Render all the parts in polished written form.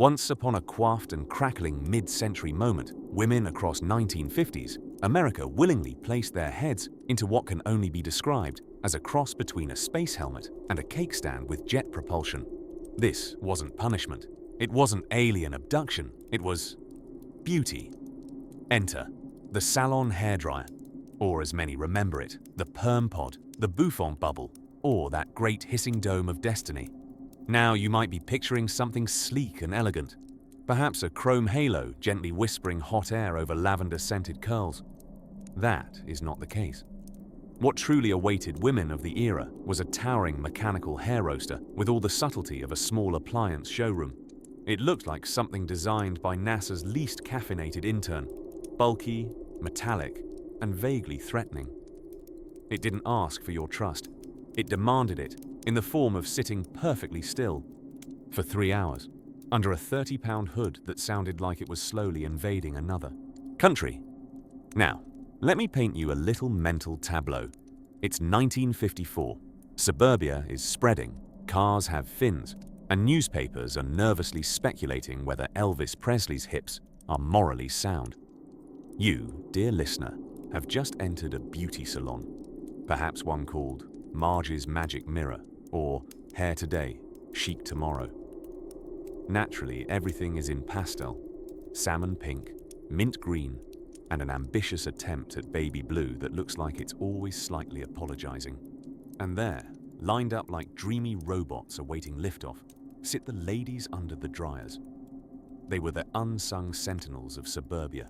Once upon a coiffed and crackling mid-century moment, women across 1950s America willingly placed their heads into what can only be described as a cross between a space helmet and a cake stand with jet propulsion. This wasn't punishment. It wasn't alien abduction. It was beauty. Enter the salon hairdryer, or as many remember it, the perm pod, the bouffant bubble, or that great hissing dome of destiny. Now you might be picturing something sleek and elegant, perhaps a chrome halo gently whispering hot air over lavender-scented curls. That is not the case. What truly awaited women of the era was a towering mechanical hair roaster with all the subtlety of a small appliance showroom. It looked like something designed by NASA's least caffeinated intern, bulky, metallic, and vaguely threatening. It didn't ask for your trust. It demanded it in the form of sitting perfectly still for 3 hours under a 30-pound hood that sounded like it was slowly invading another country. Now, let me paint you a little mental tableau. It's 1954. Suburbia is spreading, cars have fins, and newspapers are nervously speculating whether Elvis Presley's hips are morally sound. You, dear listener, have just entered a beauty salon, perhaps one called Marge's Magic Mirror, or Hair Today, Chic Tomorrow. Naturally, everything is in pastel, salmon pink, mint green, and an ambitious attempt at baby blue that looks like it's always slightly apologizing. And there, lined up like dreamy robots awaiting liftoff, sit the ladies under the dryers. They were the unsung sentinels of suburbia,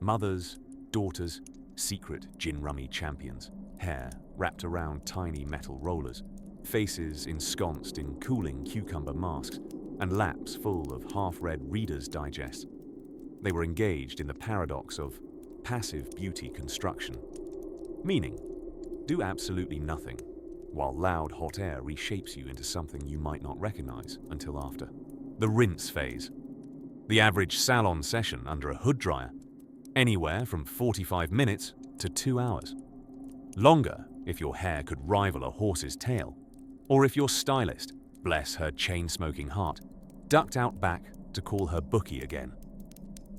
mothers, daughters, secret gin rummy champions, hair wrapped around tiny metal rollers, faces ensconced in cooling cucumber masks, and laps full of half-read Reader's Digest. They were engaged in the paradox of passive beauty construction, meaning do absolutely nothing, while loud hot air reshapes you into something you might not recognize until after. The rinse phase. The average salon session under a hood dryer, anywhere from 45 minutes to 2 hours. Longer if your hair could rival a horse's tail, or if your stylist, bless her chain-smoking heart, ducked out back to call her bookie again.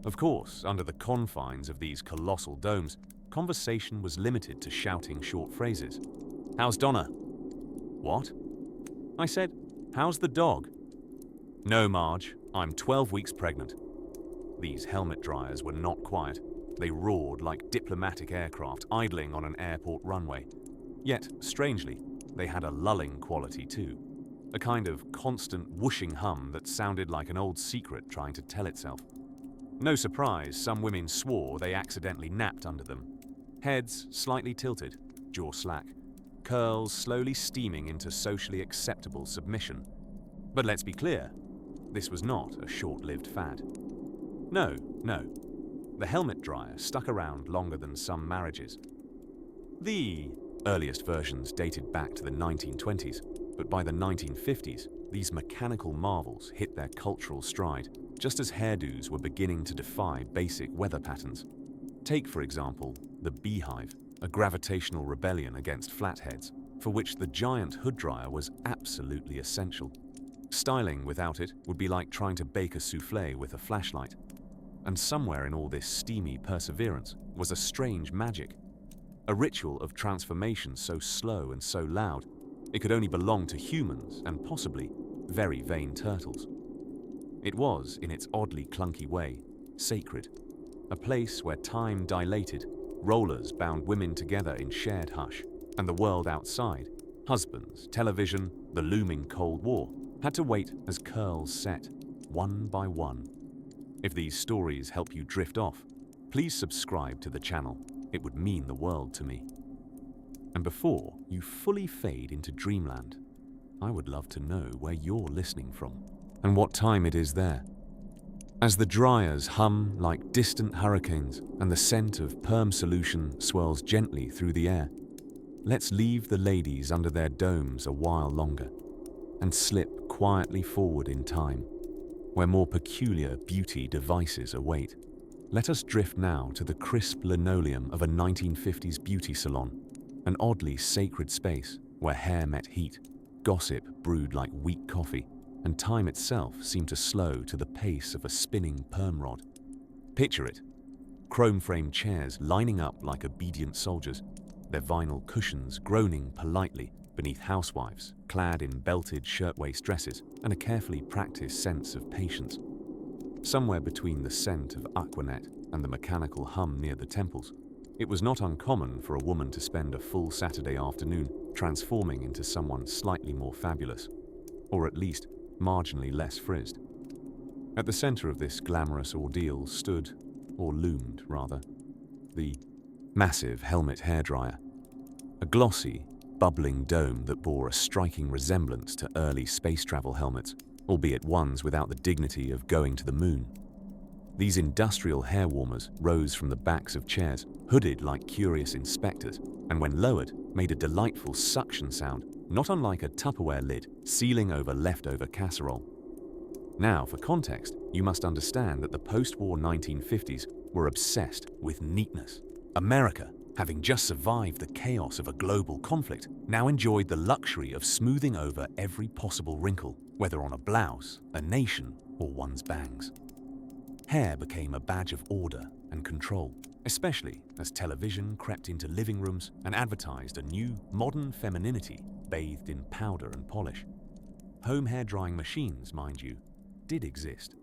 Of course, under the confines of these colossal domes, conversation was limited to shouting short phrases. "How's Donna?" "What?" I said, "How's the dog?" "No, Marge, I'm 12 weeks pregnant." These helmet dryers were not quiet. They roared like diplomatic aircraft idling on an airport runway. Yet, strangely, they had a lulling quality too. A kind of constant whooshing hum that sounded like an old secret trying to tell itself. No surprise, some women swore they accidentally napped under them. Heads slightly tilted, jaw slack, curls slowly steaming into socially acceptable submission. But let's be clear, this was not a short-lived fad. No. The helmet dryer stuck around longer than some marriages. The earliest versions dated back to the 1920s, but by the 1950s, these mechanical marvels hit their cultural stride, just as hairdos were beginning to defy basic weather patterns. Take, for example, the beehive, a gravitational rebellion against flatheads, for which the giant hood dryer was absolutely essential. Styling without it would be like trying to bake a soufflé with a flashlight. And somewhere in all this steamy perseverance was a strange magic, a ritual of transformation so slow and so loud, it could only belong to humans and possibly very vain turtles. It was, in its oddly clunky way, sacred, a place where time dilated, rollers bound women together in shared hush, and the world outside, husbands, television, the looming Cold War, had to wait as curls set, one by one. If these stories help you drift off, please subscribe to the channel. It would mean the world to me. And before you fully fade into dreamland, I would love to know where you're listening from and what time it is there. As the dryers hum like distant hurricanes and the scent of perm solution swirls gently through the air, let's leave the ladies under their domes a while longer and slip quietly forward in time, where more peculiar beauty devices await. Let us drift now to the crisp linoleum of a 1950s beauty salon, an oddly sacred space where hair met heat, gossip brewed like weak coffee, and time itself seemed to slow to the pace of a spinning perm rod. Picture it. Chrome-framed chairs lining up like obedient soldiers, their vinyl cushions groaning politely beneath housewives clad in belted shirtwaist dresses and a carefully practiced sense of patience. Somewhere between the scent of Aquanet and the mechanical hum near the temples, it was not uncommon for a woman to spend a full Saturday afternoon transforming into someone slightly more fabulous, or at least marginally less frizzed. At the center of this glamorous ordeal stood, or loomed rather, the massive helmet hairdryer, a glossy, bubbling dome that bore a striking resemblance to early space travel helmets, albeit ones without the dignity of going to the moon. These industrial hair warmers rose from the backs of chairs, hooded like curious inspectors, and when lowered, made a delightful suction sound, not unlike a Tupperware lid sealing over leftover casserole. Now, for context, you must understand that the post-war 1950s were obsessed with neatness. America, having just survived the chaos of a global conflict, now enjoyed the luxury of smoothing over every possible wrinkle, whether on a blouse, a nation, or one's bangs. Hair became a badge of order and control, especially as television crept into living rooms and advertised a new, modern femininity bathed in powder and polish. Home hair drying machines, mind you, did exist.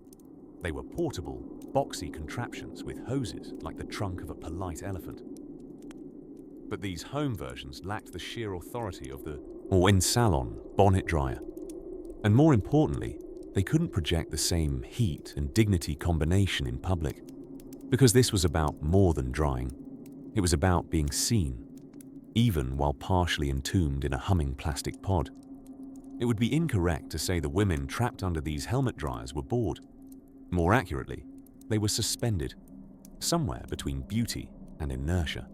They were portable, boxy contraptions with hoses like the trunk of a polite elephant. But these home versions lacked the sheer authority of the in-salon bonnet dryer. And more importantly, they couldn't project the same heat and dignity combination in public, because this was about more than drying. It was about being seen, even while partially entombed in a humming plastic pod. It would be incorrect to say the women trapped under these helmet dryers were bored. More accurately, they were suspended, somewhere between beauty and inertia.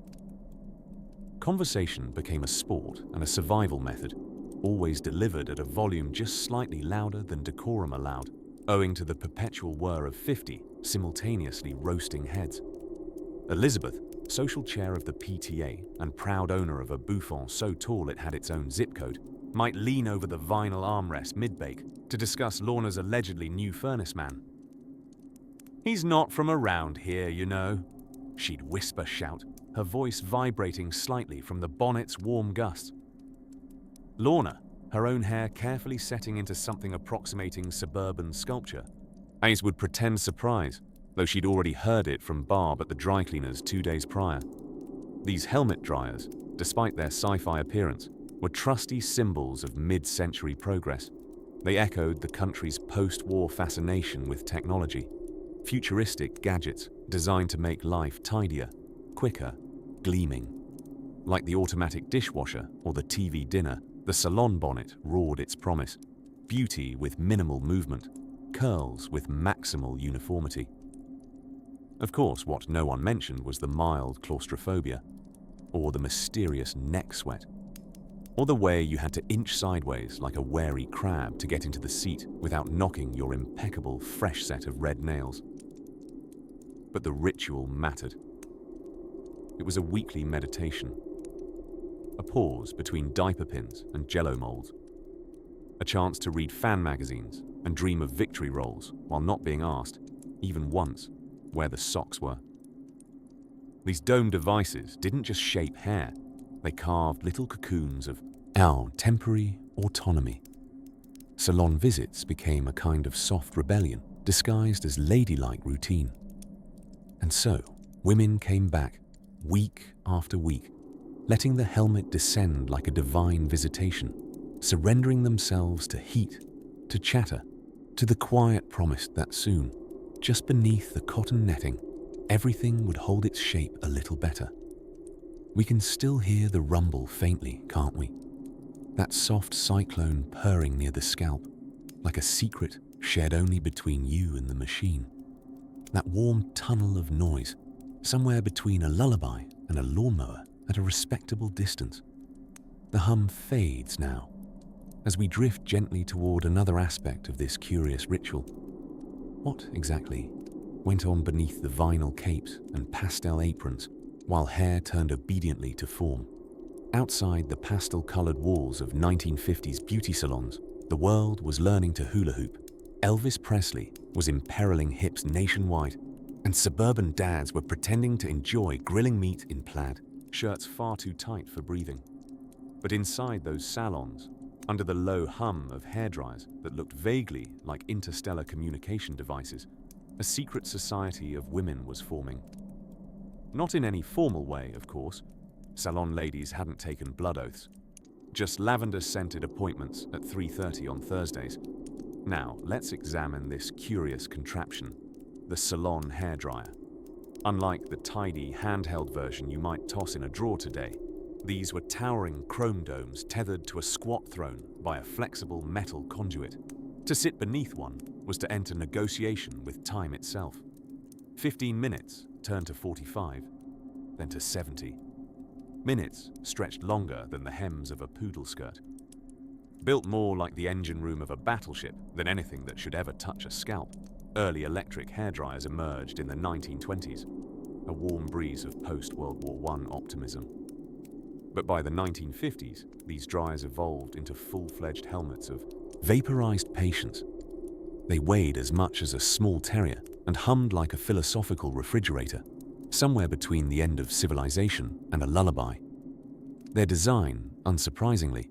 Conversation became a sport and a survival method, always delivered at a volume just slightly louder than decorum allowed, owing to the perpetual whir of 50 simultaneously roasting heads. Elizabeth, social chair of the PTA and proud owner of a bouffant so tall it had its own zip code, might lean over the vinyl armrest mid-bake to discuss Lorna's allegedly new furnace man. "He's not from around here, you know," she'd whisper shout, her voice vibrating slightly from the bonnet's warm gusts. Lorna, her own hair carefully setting into something approximating suburban sculpture, Ace would pretend surprise, though she'd already heard it from Barb at the dry cleaners 2 days prior. These helmet dryers, despite their sci-fi appearance, were trusty symbols of mid-century progress. They echoed the country's post-war fascination with technology, futuristic gadgets designed to make life tidier, quicker, gleaming. Like the automatic dishwasher or the TV dinner, the salon bonnet roared its promise: beauty with minimal movement, curls with maximal uniformity. Of course, what no one mentioned was the mild claustrophobia, or the mysterious neck sweat, or the way you had to inch sideways like a wary crab to get into the seat without knocking your impeccable fresh set of red nails. But the ritual mattered. It was a weekly meditation, a pause between diaper pins and jello molds, a chance to read fan magazines and dream of victory rolls while not being asked, even once, where the socks were. These dome devices didn't just shape hair, they carved little cocoons of our temporary autonomy. Salon visits became a kind of soft rebellion disguised as ladylike routine. And so, women came back, week after week, letting the helmet descend like a divine visitation, surrendering themselves to heat, to chatter, to the quiet promise that soon, just beneath the cotton netting, everything would hold its shape a little better. We can still hear the rumble faintly, can't we? That soft cyclone purring near the scalp, like a secret shared only between you and the machine. That warm tunnel of noise, somewhere between a lullaby and a lawnmower at a respectable distance. The hum fades now, as we drift gently toward another aspect of this curious ritual. What exactly went on beneath the vinyl capes and pastel aprons while hair turned obediently to form? Outside the pastel-colored walls of 1950s beauty salons, The world was learning to hula hoop. Elvis Presley was imperiling hips nationwide, and suburban dads were pretending to enjoy grilling meat in plaid, shirts far too tight for breathing. But inside those salons, under the low hum of hairdryers that looked vaguely like interstellar communication devices, a secret society of women was forming. Not in any formal way, of course. Salon ladies hadn't taken blood oaths. Just lavender-scented appointments at 3:30 on Thursdays. Now, let's examine this curious contraption, the salon hairdryer. Unlike the tidy, handheld version you might toss in a drawer today, these were towering chrome domes tethered to a squat throne by a flexible metal conduit. To sit beneath one was to enter negotiation with time itself. 15 minutes turned to 45, then to 70. Minutes stretched longer than the hems of a poodle skirt. Built more like the engine room of a battleship than anything that should ever touch a scalp, early electric hairdryers emerged in the 1920s, a warm breeze of post-World War I optimism. But by the 1950s, these dryers evolved into full-fledged helmets of vaporized patience. They weighed as much as a small terrier and hummed like a philosophical refrigerator, somewhere between the end of civilization and a lullaby. Their design, unsurprisingly,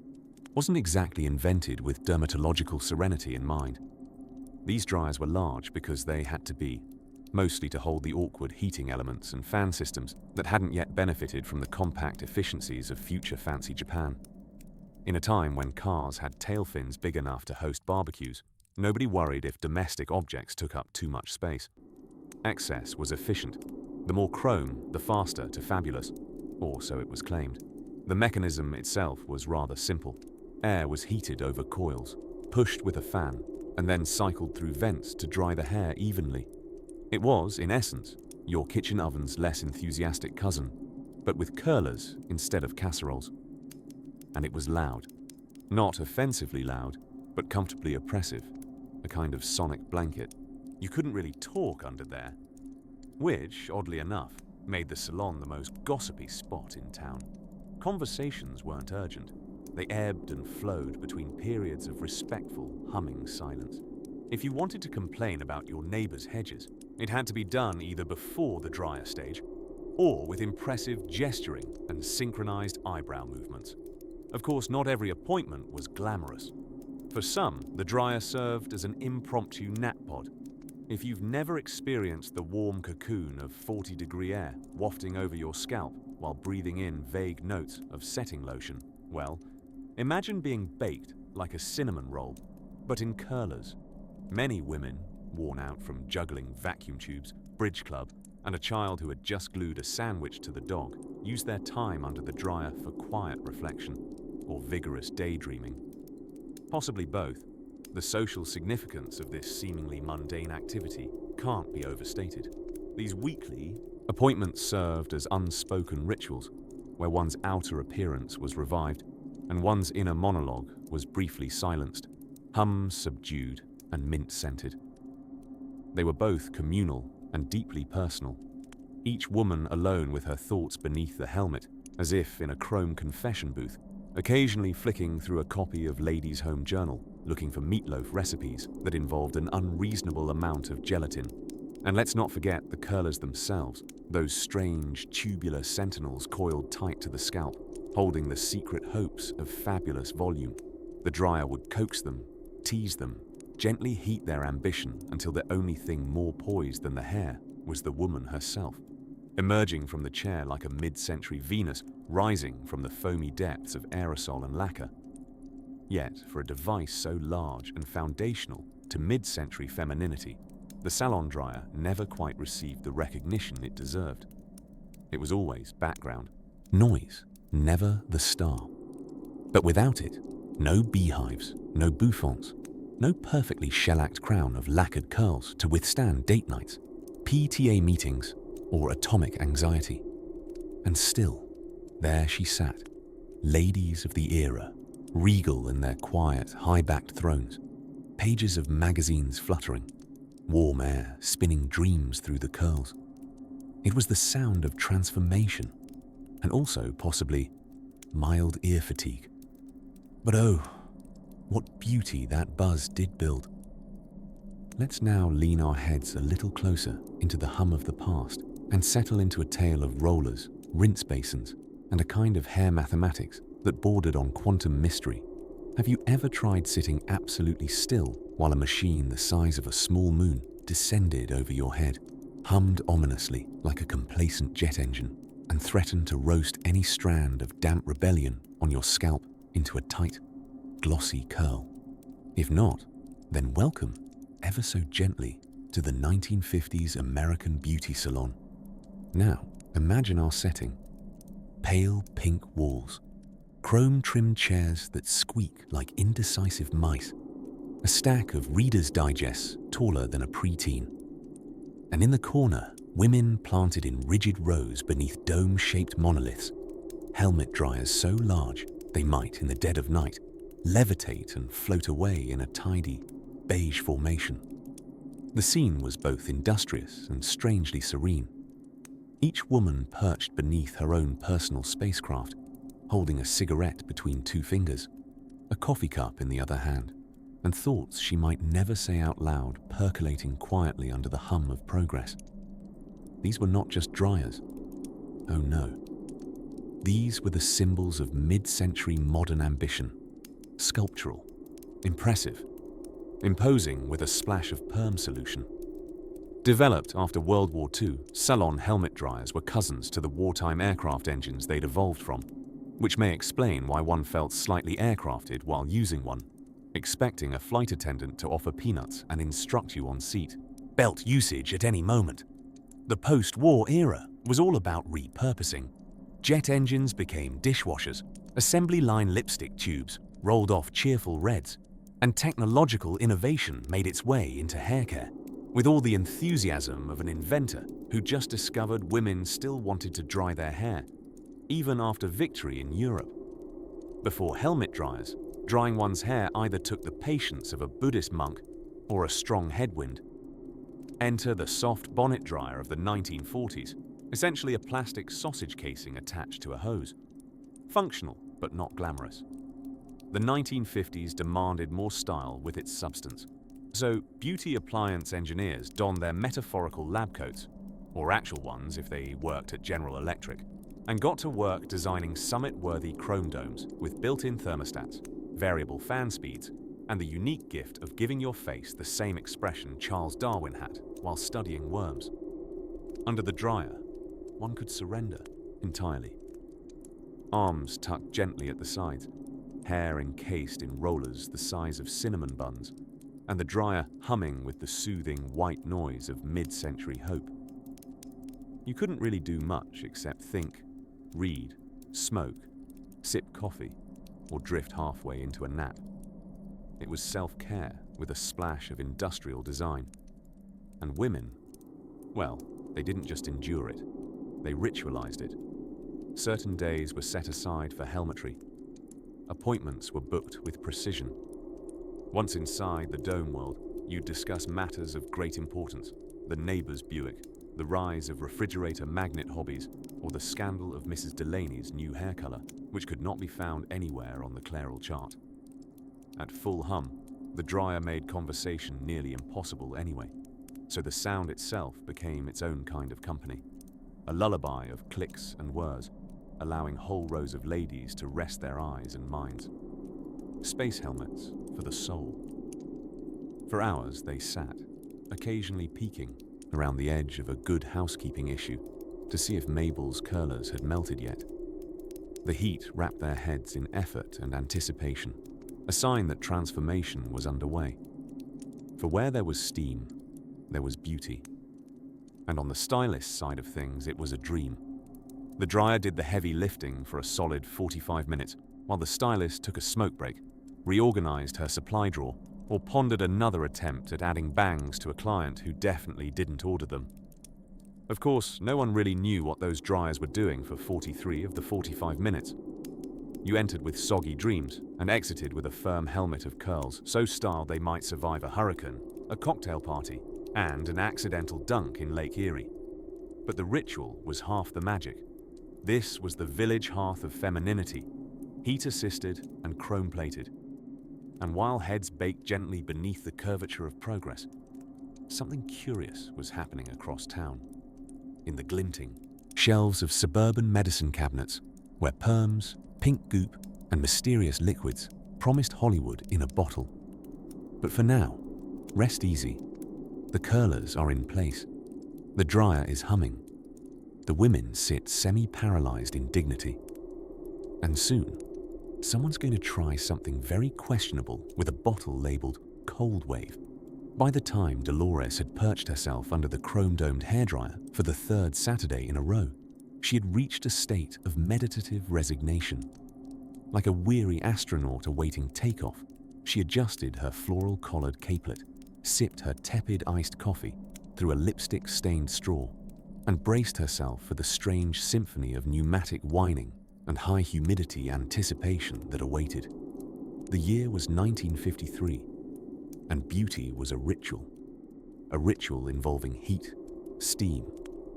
wasn't exactly invented with dermatological serenity in mind. These dryers were large because they had to be, mostly to hold the awkward heating elements and fan systems that hadn't yet benefited from the compact efficiencies of future fancy Japan. In a time when cars had tail fins big enough to host barbecues, nobody worried if domestic objects took up too much space. Excess was efficient. The more chrome, the faster to fabulous, or so it was claimed. The mechanism itself was rather simple. Air was heated over coils, pushed with a fan, and then cycled through vents to dry the hair evenly. It was, in essence, your kitchen oven's less enthusiastic cousin, but with curlers instead of casseroles. And it was loud. Not offensively loud, but comfortably oppressive, a kind of sonic blanket. You couldn't really talk under there, which, oddly enough, made the salon the most gossipy spot in town. Conversations weren't urgent. They ebbed and flowed between periods of respectful, humming silence. If you wanted to complain about your neighbor's hedges, it had to be done either before the dryer stage or with impressive gesturing and synchronized eyebrow movements. Of course, not every appointment was glamorous. For some, the dryer served as an impromptu nap pod. If you've never experienced the warm cocoon of 40-degree air wafting over your scalp while breathing in vague notes of setting lotion, well, imagine being baked like a cinnamon roll, but in curlers. Many women, worn out from juggling vacuum tubes, bridge club, and a child who had just glued a sandwich to the dog, used their time under the dryer for quiet reflection or vigorous daydreaming. Possibly both. The social significance of this seemingly mundane activity can't be overstated. These weekly appointments served as unspoken rituals, where one's outer appearance was revived and one's inner monologue was briefly silenced, hum subdued and mint-scented. They were both communal and deeply personal, each woman alone with her thoughts beneath the helmet, as if in a chrome confession booth, occasionally flicking through a copy of Ladies' Home Journal, looking for meatloaf recipes that involved an unreasonable amount of gelatin. And let's not forget the curlers themselves, those strange, tubular sentinels coiled tight to the scalp, holding the secret hopes of fabulous volume. The dryer would coax them, tease them, gently heat their ambition until the only thing more poised than the hair was the woman herself, emerging from the chair like a mid-century Venus, rising from the foamy depths of aerosol and lacquer. Yet, for a device so large and foundational to mid-century femininity, the salon dryer never quite received the recognition it deserved. It was always background, noise, never the star. But without it, no beehives, no bouffants, no perfectly shellacked crown of lacquered curls to withstand date nights, PTA meetings, or atomic anxiety. And still, there she sat, ladies of the era, regal in their quiet, high-backed thrones, pages of magazines fluttering, warm air spinning dreams through the curls. It was the sound of transformation, and also, possibly, mild ear fatigue. But oh, What beauty that buzz did build. Let's now lean our heads a little closer into the hum of the past and settle into a tale of rollers, rinse basins, and a kind of hair mathematics that bordered on quantum mystery. Have you ever tried sitting absolutely still while a machine the size of a small moon descended over your head, hummed ominously like a complacent jet engine, and threatened to roast any strand of damp rebellion on your scalp into a tight, glossy curl? If not, then welcome, ever so gently, to the 1950s American beauty salon. Now, imagine our setting. Pale pink walls, chrome-trimmed chairs that squeak like indecisive mice, a stack of Reader's Digests taller than a preteen. And in the corner, women planted in rigid rows beneath dome-shaped monoliths, helmet dryers so large they might, in the dead of night, levitate and float away in a tidy, beige formation. The scene was both industrious and strangely serene. Each woman perched beneath her own personal spacecraft, holding a cigarette between two fingers, a coffee cup in the other hand, and thoughts she might never say out loud percolating quietly under the hum of progress. These were not just dryers. Oh no. These were the symbols of mid-century modern ambition. Sculptural, impressive, imposing with a splash of perm solution. Developed after World War II, Salon helmet dryers were cousins to the wartime aircraft engines they'd evolved from, which may explain why one felt slightly aircrafted while using one, expecting a flight attendant to offer peanuts and instruct you on seat belt usage at any moment. The post-war era was all about repurposing. Jet engines became dishwashers, assembly line lipstick tubes rolled off cheerful reds, and technological innovation made its way into hair care, with all the enthusiasm of an inventor who just discovered women still wanted to dry their hair, even after victory in Europe. Before helmet dryers, drying one's hair either took the patience of a Buddhist monk or a strong headwind. Enter the soft bonnet dryer of the 1940s, essentially a plastic sausage casing attached to a hose. Functional, but not glamorous. The 1950s demanded more style with its substance. So, beauty appliance engineers donned their metaphorical lab coats, or actual ones if they worked at General Electric, and got to work designing summit-worthy chrome domes with built-in thermostats, variable fan speeds, and the unique gift of giving your face the same expression Charles Darwin had while studying worms. Under the dryer, one could surrender entirely. Arms tucked gently at the sides, hair encased in rollers the size of cinnamon buns, and the dryer humming with the soothing white noise of mid-century hope. You couldn't really do much except think, read, smoke, sip coffee, or drift halfway into a nap. It was self-care with a splash of industrial design. And women, well, they didn't just endure it, they ritualized it. Certain days were set aside for helmetry. Appointments were booked with precision. Once inside the dome world, you'd discuss matters of great importance, the neighbor's Buick, the rise of refrigerator magnet hobbies, or the scandal of Mrs. Delaney's new hair color, which could not be found anywhere on the Clairol chart. At full hum, the dryer made conversation nearly impossible anyway, so the sound itself became its own kind of company, a lullaby of clicks and whirs, allowing whole rows of ladies to rest their eyes and minds. Space helmets for the soul. For hours they sat, occasionally peeking around the edge of a Good Housekeeping issue to see if Mabel's curlers had melted yet. The heat wrapped their heads in effort and anticipation, a sign that transformation was underway. For where there was steam, there was beauty. And on the stylist's side of things, it was a dream. The dryer did the heavy lifting for a solid 45 minutes, while the stylist took a smoke break, reorganized her supply drawer, or pondered another attempt at adding bangs to a client who definitely didn't order them. Of course, no one really knew what those dryers were doing for 43 of the 45 minutes. You entered with soggy dreams and exited with a firm helmet of curls so styled they might survive a hurricane, a cocktail party, and an accidental dunk in Lake Erie. But the ritual was half the magic. This was the village hearth of femininity, heat-assisted and chrome-plated. And while heads baked gently beneath the curvature of progress, something curious was happening across town. In the glinting shelves of suburban medicine cabinets, where perms, pink goop, and mysterious liquids promised Hollywood in a bottle. But for now, rest easy. The curlers are in place. The dryer is humming. The women sit semi-paralyzed in dignity. And soon, someone's going to try something very questionable with a bottle labeled Cold Wave. By the time Dolores had perched herself under the chrome-domed hairdryer for the third Saturday in a row, she had reached a state of meditative resignation. Like a weary astronaut awaiting takeoff, she adjusted her floral-collared capelet, sipped her tepid iced coffee through a lipstick-stained straw, and braced herself for the strange symphony of pneumatic whining and high-humidity anticipation that awaited. The year was 1953, and beauty was a ritual involving heat, steam,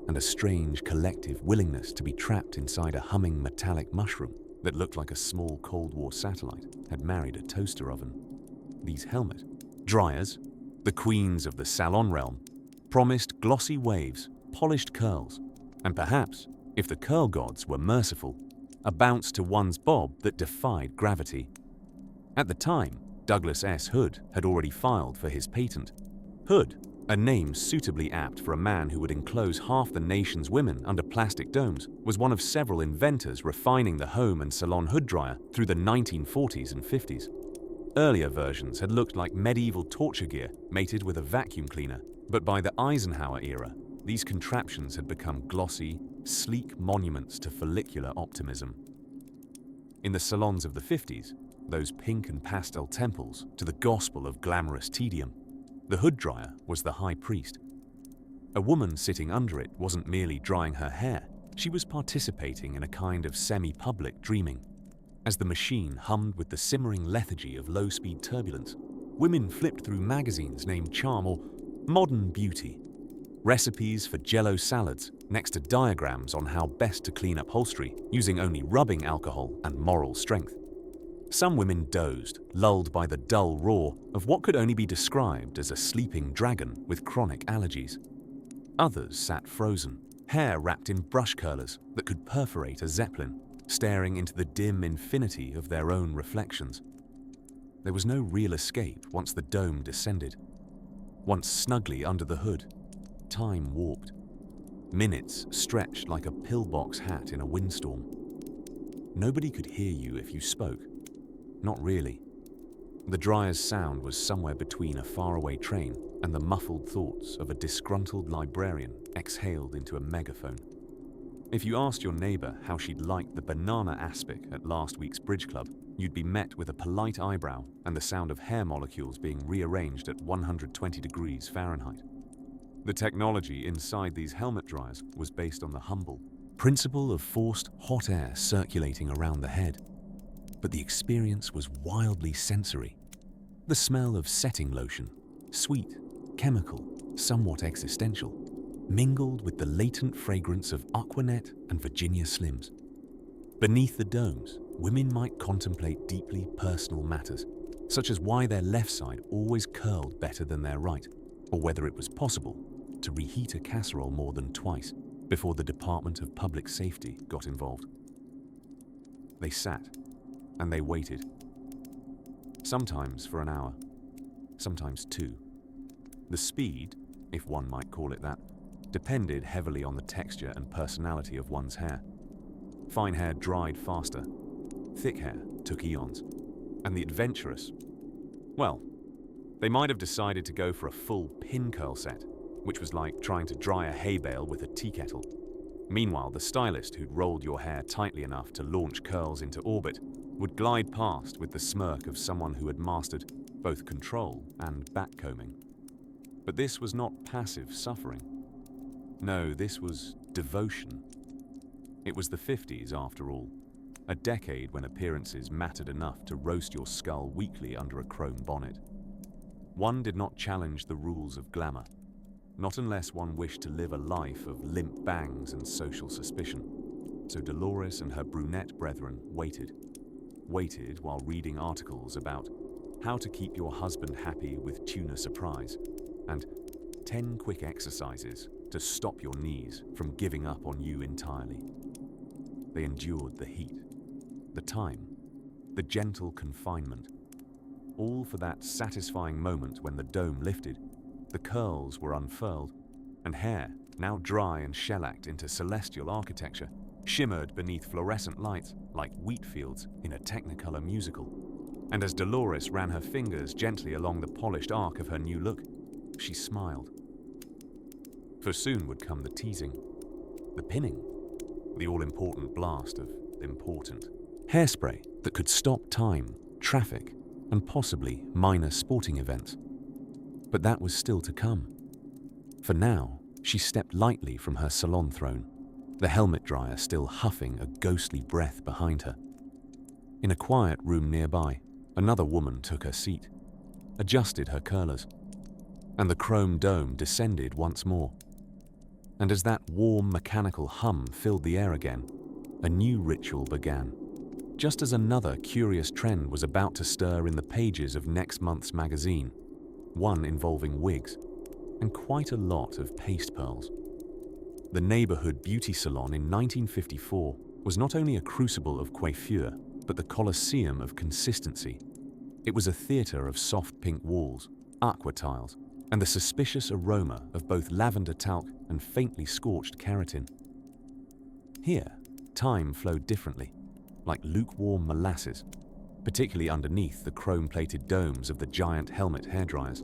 and a strange collective willingness to be trapped inside a humming metallic mushroom that looked like a small Cold War satellite had married a toaster oven. These helmet dryers, the queens of the salon realm, promised glossy waves, polished curls, and perhaps, if the curl gods were merciful, a bounce to one's bob that defied gravity. At the time, Douglas S. Hood had already filed for his patent. Hood, a name suitably apt for a man who would enclose half the nation's women under plastic domes, was one of several inventors refining the home and salon hood dryer through the 1940s and 50s. Earlier versions had looked like medieval torture gear mated with a vacuum cleaner, but by the Eisenhower era, these contraptions had become glossy, sleek monuments to follicular optimism. In the salons of the 50s, those pink and pastel temples to the gospel of glamorous tedium, the hood dryer was the high priest. A woman sitting under it wasn't merely drying her hair, she was participating in a kind of semi-public dreaming. As the machine hummed with the simmering lethargy of low-speed turbulence, women flipped through magazines named Charm or Modern Beauty, recipes for jello salads next to diagrams on how best to clean upholstery using only rubbing alcohol and moral strength. Some women dozed, lulled by the dull roar of what could only be described as a sleeping dragon with chronic allergies. Others sat frozen, hair wrapped in brush curlers that could perforate a zeppelin, staring into the dim infinity of their own reflections. There was no real escape once the dome descended. Once snugly under the hood, time warped. Minutes stretched like a pillbox hat in a windstorm. Nobody could hear you if you spoke. Not really. The dryer's sound was somewhere between a faraway train and the muffled thoughts of a disgruntled librarian exhaled into a megaphone. If you asked your neighbor how she'd liked the banana aspic at last week's bridge club, you'd be met with a polite eyebrow and the sound of hair molecules being rearranged at 120 degrees Fahrenheit. The technology inside these helmet dryers was based on the humble principle of forced hot air circulating around the head. But the experience was wildly sensory. The smell of setting lotion, sweet, chemical, somewhat existential, mingled with the latent fragrance of Aquanet and Virginia Slims. Beneath the domes, women might contemplate deeply personal matters, such as why their left side always curled better than their right, or whether it was possible to reheat a casserole more than twice before the Department of Public Safety got involved. They sat, and they waited. Sometimes for an hour, sometimes two. The speed, if one might call it that, depended heavily on the texture and personality of one's hair. Fine hair dried faster, thick hair took eons, and the adventurous, well, they might have decided to go for a full pin curl set, which was like trying to dry a hay bale with a tea kettle. Meanwhile, the stylist who'd rolled your hair tightly enough to launch curls into orbit would glide past with the smirk of someone who had mastered both control and backcombing. But this was not passive suffering. No, this was devotion. It was the 50s, after all, a decade when appearances mattered enough to roast your skull weekly under a chrome bonnet. One did not challenge the rules of glamour, not unless one wished to live a life of limp bangs and social suspicion. So Dolores and her brunette brethren waited while reading articles about how to keep your husband happy with tuna surprise, and 10 quick exercises to stop your knees from giving up on you entirely. They endured the heat, the time, the gentle confinement, all for that satisfying moment when the dome lifted, the curls were unfurled, and hair, now dry and shellacked into celestial architecture, shimmered beneath fluorescent lights like wheat fields in a Technicolor musical. And as Dolores ran her fingers gently along the polished arc of her new look, she smiled. For soon would come the teasing, the pinning, the all-important blast of important hairspray that could stop time, traffic, and possibly minor sporting events. But that was still to come. For now, she stepped lightly from her salon throne, the helmet dryer still huffing a ghostly breath behind her. In a quiet room nearby, another woman took her seat, adjusted her curlers, and the chrome dome descended once more. And as that warm mechanical hum filled the air again, a new ritual began. Just as another curious trend was about to stir in the pages of next month's magazine, one involving wigs, and quite a lot of paste pearls. The neighborhood beauty salon in 1954 was not only a crucible of coiffure, but the Colosseum of consistency. It was a theater of soft pink walls, aqua tiles, and the suspicious aroma of both lavender talc and faintly scorched keratin. Here, time flowed differently, like lukewarm molasses, particularly underneath the chrome-plated domes of the giant helmet hairdryers.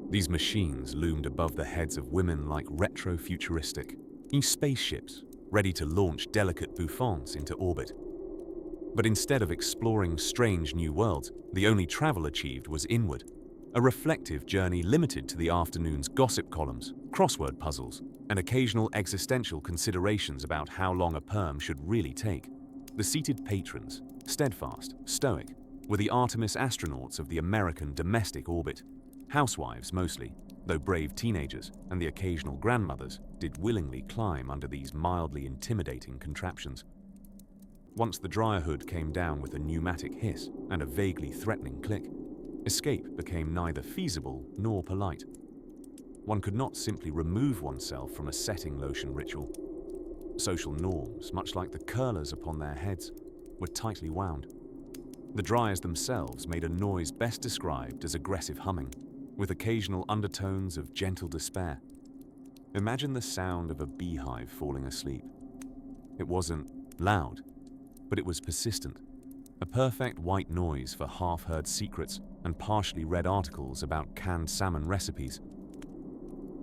These machines loomed above the heads of women like retro-futuristic spaceships, ready to launch delicate bouffants into orbit. But instead of exploring strange new worlds, the only travel achieved was inward, a reflective journey limited to the afternoon's gossip columns, crossword puzzles, and occasional existential considerations about how long a perm should really take. The seated patrons, steadfast, stoic, were the Artemis astronauts of the American domestic orbit. Housewives mostly, though brave teenagers and the occasional grandmothers did willingly climb under these mildly intimidating contraptions. Once the dryer hood came down with a pneumatic hiss and a vaguely threatening click, escape became neither feasible nor polite. One could not simply remove oneself from a setting lotion ritual. Social norms, much like the curlers upon their heads, were tightly wound. The dryers themselves made a noise best described as aggressive humming, with occasional undertones of gentle despair. Imagine the sound of a beehive falling asleep. It wasn't loud, but it was persistent, a perfect white noise for half-heard secrets and partially read articles about canned salmon recipes.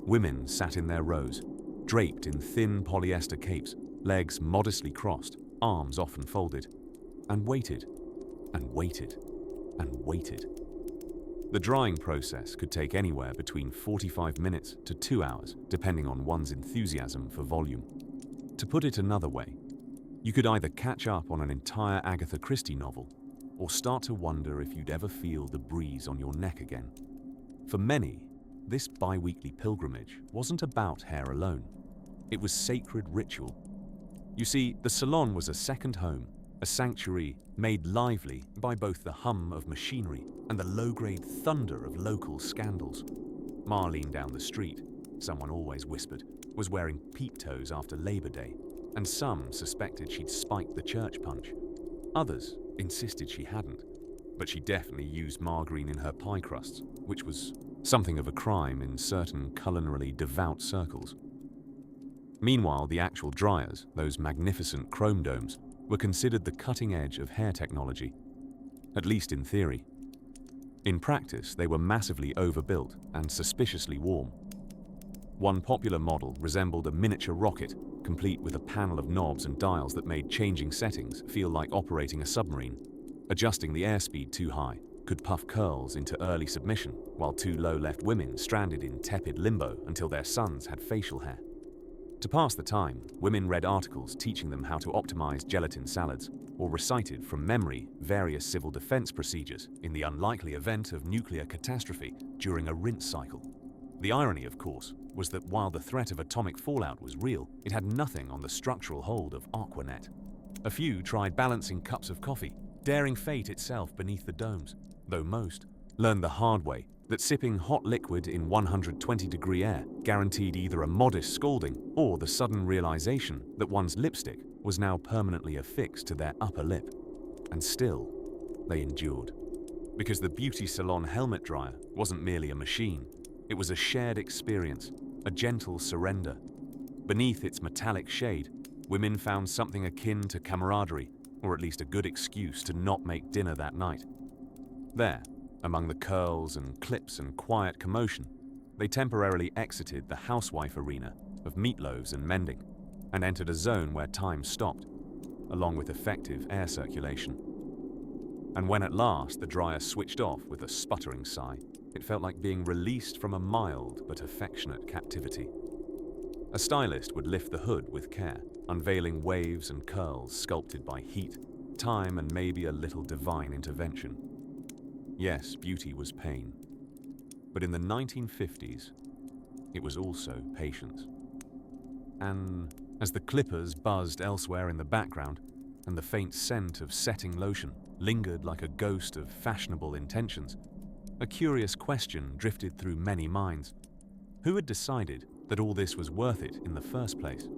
Women sat in their rows, draped in thin polyester capes, legs modestly crossed, arms often folded, and waited, and waited, and waited. The drying process could take anywhere between 45 minutes to 2 hours, depending on one's enthusiasm for volume. To put it another way, you could either catch up on an entire Agatha Christie novel, or start to wonder if you'd ever feel the breeze on your neck again. For many, this bi-weekly pilgrimage wasn't about hair alone. It was sacred ritual. You see, the salon was a second home, a sanctuary made lively by both the hum of machinery and the low-grade thunder of local scandals. Marlene down the street, someone always whispered, was wearing peep-toes after Labor Day, and some suspected she'd spiked the church punch. Others insisted she hadn't, but she definitely used margarine in her pie crusts, which was something of a crime in certain culinarily devout circles. Meanwhile, the actual dryers, those magnificent chrome domes, were considered the cutting edge of hair technology, at least in theory. In practice, they were massively overbuilt and suspiciously warm. One popular model resembled a miniature rocket, complete with a panel of knobs and dials that made changing settings feel like operating a submarine. Adjusting the airspeed too high could puff curls into early submission, while too low left women stranded in tepid limbo until their sons had facial hair. To pass the time, women read articles teaching them how to optimize gelatin salads, or recited from memory various civil defense procedures in the unlikely event of nuclear catastrophe during a rinse cycle. The irony, of course, was that while the threat of atomic fallout was real, it had nothing on the structural hold of Aquanet. A few tried balancing cups of coffee, daring fate itself beneath the domes. though most learned the hard way that sipping hot liquid in 120-degree air guaranteed either a modest scalding or the sudden realization that one's lipstick was now permanently affixed to their upper lip. And still, they endured. Because the beauty salon helmet dryer wasn't merely a machine, it was a shared experience, a gentle surrender. Beneath its metallic shade, women found something akin to camaraderie, or at least a good excuse to not make dinner that night. There, among the curls and clips and quiet commotion, they temporarily exited the housewife arena of meatloaves and mending and entered a zone where time stopped, along with effective air circulation. And when at last the dryer switched off with a sputtering sigh, it felt like being released from a mild but affectionate captivity. A stylist would lift the hood with care, unveiling waves and curls sculpted by heat, time, and maybe a little divine intervention. Yes, beauty was pain. But in the 1950s, it was also patience. And as the clippers buzzed elsewhere in the background, and the faint scent of setting lotion lingered like a ghost of fashionable intentions, a curious question drifted through many minds. Who had decided that all this was worth it in the first place?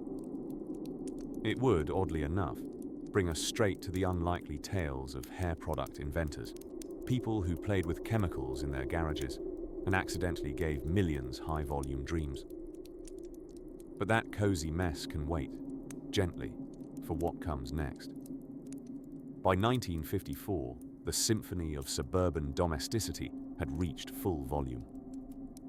It would, oddly enough, bring us straight to the unlikely tales of hair product inventors, people who played with chemicals in their garages and accidentally gave millions high-volume dreams. But that cozy mess can wait, gently, for what comes next. By 1954, the symphony of suburban domesticity had reached full volume.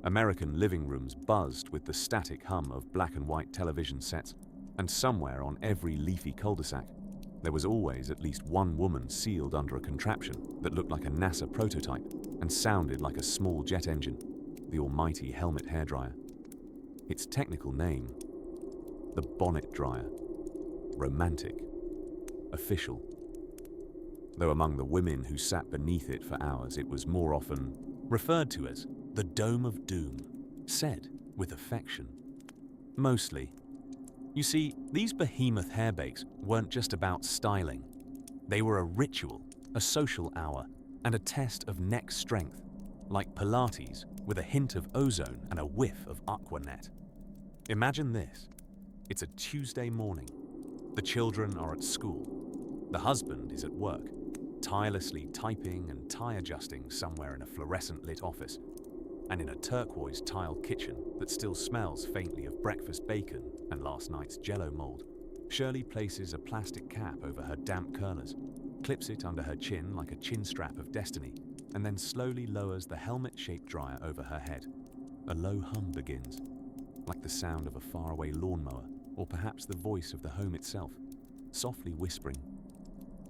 American living rooms buzzed with the static hum of black and white television sets, and somewhere on every leafy cul-de-sac, there was always at least one woman sealed under a contraption that looked like a NASA prototype and sounded like a small jet engine, the almighty helmet hairdryer. Its technical name, the bonnet dryer. Romantic. Official. Though among the women who sat beneath it for hours, it was more often referred to as the Dome of Doom, said with affection. Mostly. You see, these behemoth hairbakes weren't just about styling. They were a ritual, a social hour, and a test of neck strength, like Pilates with a hint of ozone and a whiff of Aquanet. Imagine this. It's a Tuesday morning. The children are at school. The husband is at work, tirelessly typing and tie-adjusting somewhere in a fluorescent-lit office, and in a turquoise tiled kitchen that still smells faintly of breakfast bacon and last night's Jell-O mold, Shirley places a plastic cap over her damp curlers, clips it under her chin like a chin strap of destiny, and then slowly lowers the helmet-shaped dryer over her head. A low hum begins, like the sound of a faraway lawnmower, or perhaps the voice of the home itself, softly whispering,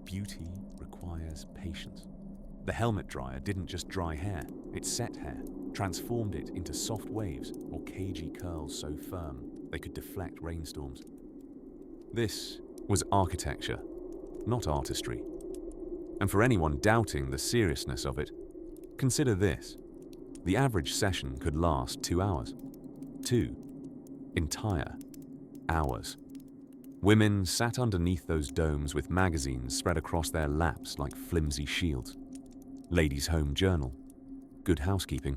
"Beauty requires patience." The helmet dryer didn't just dry hair, it set hair, transformed it into soft waves or cagey curls so firm they could deflect rainstorms. This was architecture, not artistry. And for anyone doubting the seriousness of it, consider this. The average session could last 2 hours. 2 entire hours. Women sat underneath those domes with magazines spread across their laps like flimsy shields. Ladies' Home Journal, Good Housekeeping,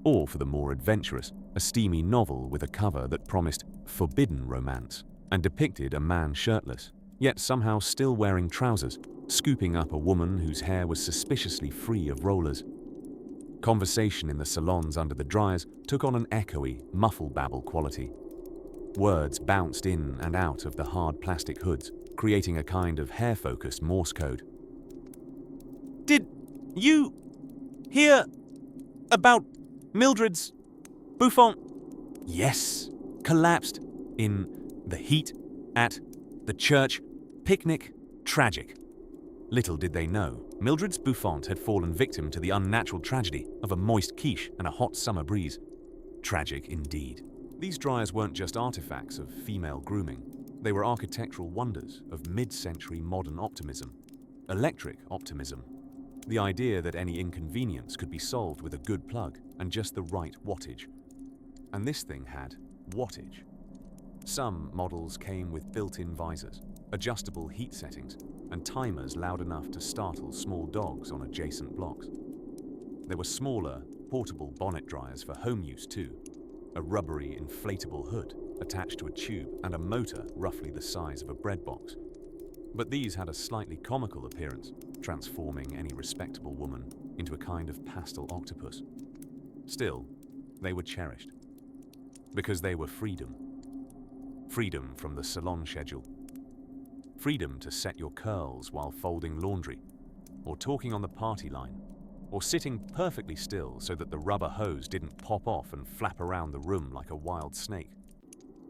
or for the more adventurous, a steamy novel with a cover that promised forbidden romance and depicted a man shirtless, yet somehow still wearing trousers, scooping up a woman whose hair was suspiciously free of rollers. Conversation in the salons under the dryers took on an echoey, muffle-babble quality. Words bounced in and out of the hard plastic hoods, creating a kind of hair-focused Morse code. "Did you hear about Mildred's bouffant?" "Yes, collapsed in the heat at the church picnic. Tragic." Little did they know, Mildred's bouffant had fallen victim to the unnatural tragedy of a moist quiche and a hot summer breeze. Tragic indeed. These dryers weren't just artifacts of female grooming. They were architectural wonders of mid-century modern optimism. Electric optimism. The idea that any inconvenience could be solved with a good plug and just the right wattage. And this thing had wattage. Some models came with built-in visors, adjustable heat settings, and timers loud enough to startle small dogs on adjacent blocks. There were smaller, portable bonnet dryers for home use too, a rubbery, inflatable hood attached to a tube and a motor roughly the size of a bread box. But these had a slightly comical appearance, transforming any respectable woman into a kind of pastel octopus. Still, they were cherished. Because they were freedom. Freedom from the salon schedule. Freedom to set your curls while folding laundry, or talking on the party line, or sitting perfectly still so that the rubber hose didn't pop off and flap around the room like a wild snake.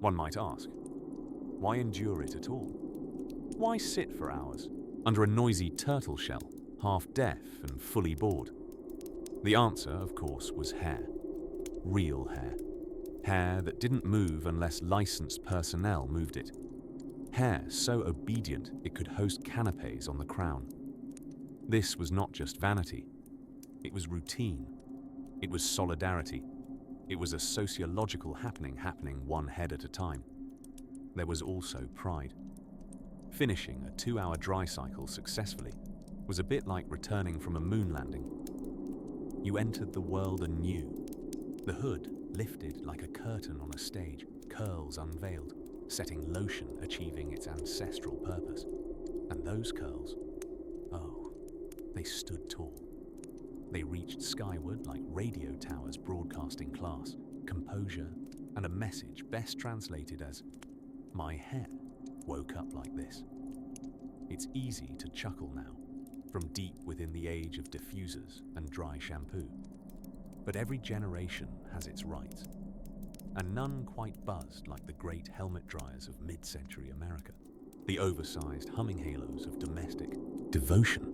One might ask, why endure it at all? Why sit for hours under a noisy turtle shell, half deaf and fully bored? The answer, of course, was hair. Real hair. Hair that didn't move unless licensed personnel moved it. Hair so obedient it could host canapes on the crown. This was not just vanity. It was routine. It was solidarity. It was a sociological happening one head at a time. There was also pride. Finishing a 2-hour dry cycle successfully was a bit like returning from a moon landing. You entered the world anew. The hood lifted like a curtain on a stage, curls unveiled, setting lotion achieving its ancestral purpose. And those curls, oh, they stood tall. They reached skyward like radio towers broadcasting class, composure, and a message best translated as, "My hair woke up like this." It's easy to chuckle now, from deep within the age of diffusers and dry shampoo. But every generation has its rights, and none quite buzzed like the great helmet dryers of mid-century America, the oversized humming halos of domestic devotion.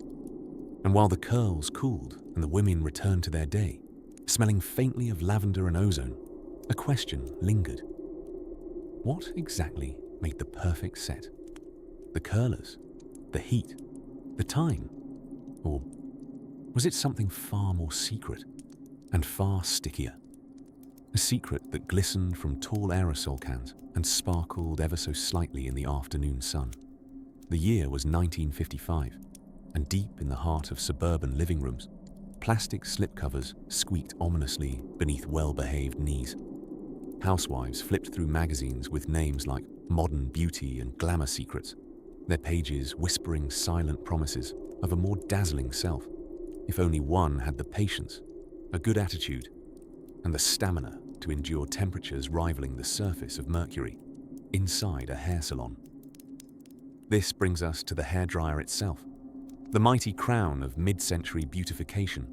And while the curls cooled and the women returned to their day, smelling faintly of lavender and ozone, a question lingered. What exactly made the perfect set? The curlers? The heat? The time? Or was it something far more secret and far stickier? A secret that glistened from tall aerosol cans and sparkled ever so slightly in the afternoon sun. The year was 1955, and deep in the heart of suburban living rooms, plastic slipcovers squeaked ominously beneath well-behaved knees. Housewives flipped through magazines with names like Modern Beauty and Glamour Secrets, their pages whispering silent promises of a more dazzling self, if only one had the patience, a good attitude, and the stamina to endure temperatures rivaling the surface of Mercury inside a hair salon. This brings us to the hairdryer itself, the mighty crown of mid-century beautification,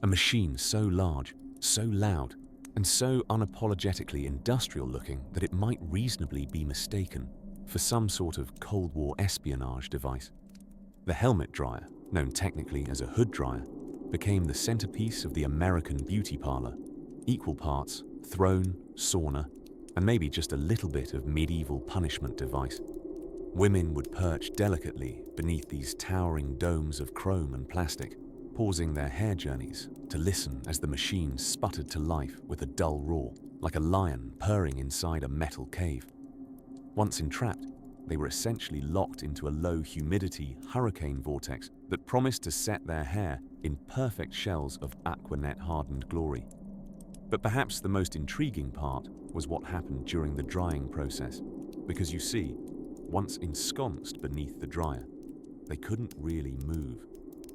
a machine so large, so loud, and so unapologetically industrial-looking that it might reasonably be mistaken for some sort of Cold War espionage device. The helmet dryer, known technically as a hood dryer, became the centerpiece of the American beauty parlor, equal parts throne, sauna, and maybe just a little bit of medieval punishment device. Women would perch delicately beneath these towering domes of chrome and plastic, pausing their hair journeys to listen as the machine sputtered to life with a dull roar, like a lion purring inside a metal cave. Once entrapped, they were essentially locked into a low-humidity hurricane vortex that promised to set their hair in perfect shells of Aquanet-hardened glory. But perhaps the most intriguing part was what happened during the drying process, because you see, once ensconced beneath the dryer, they couldn't really move.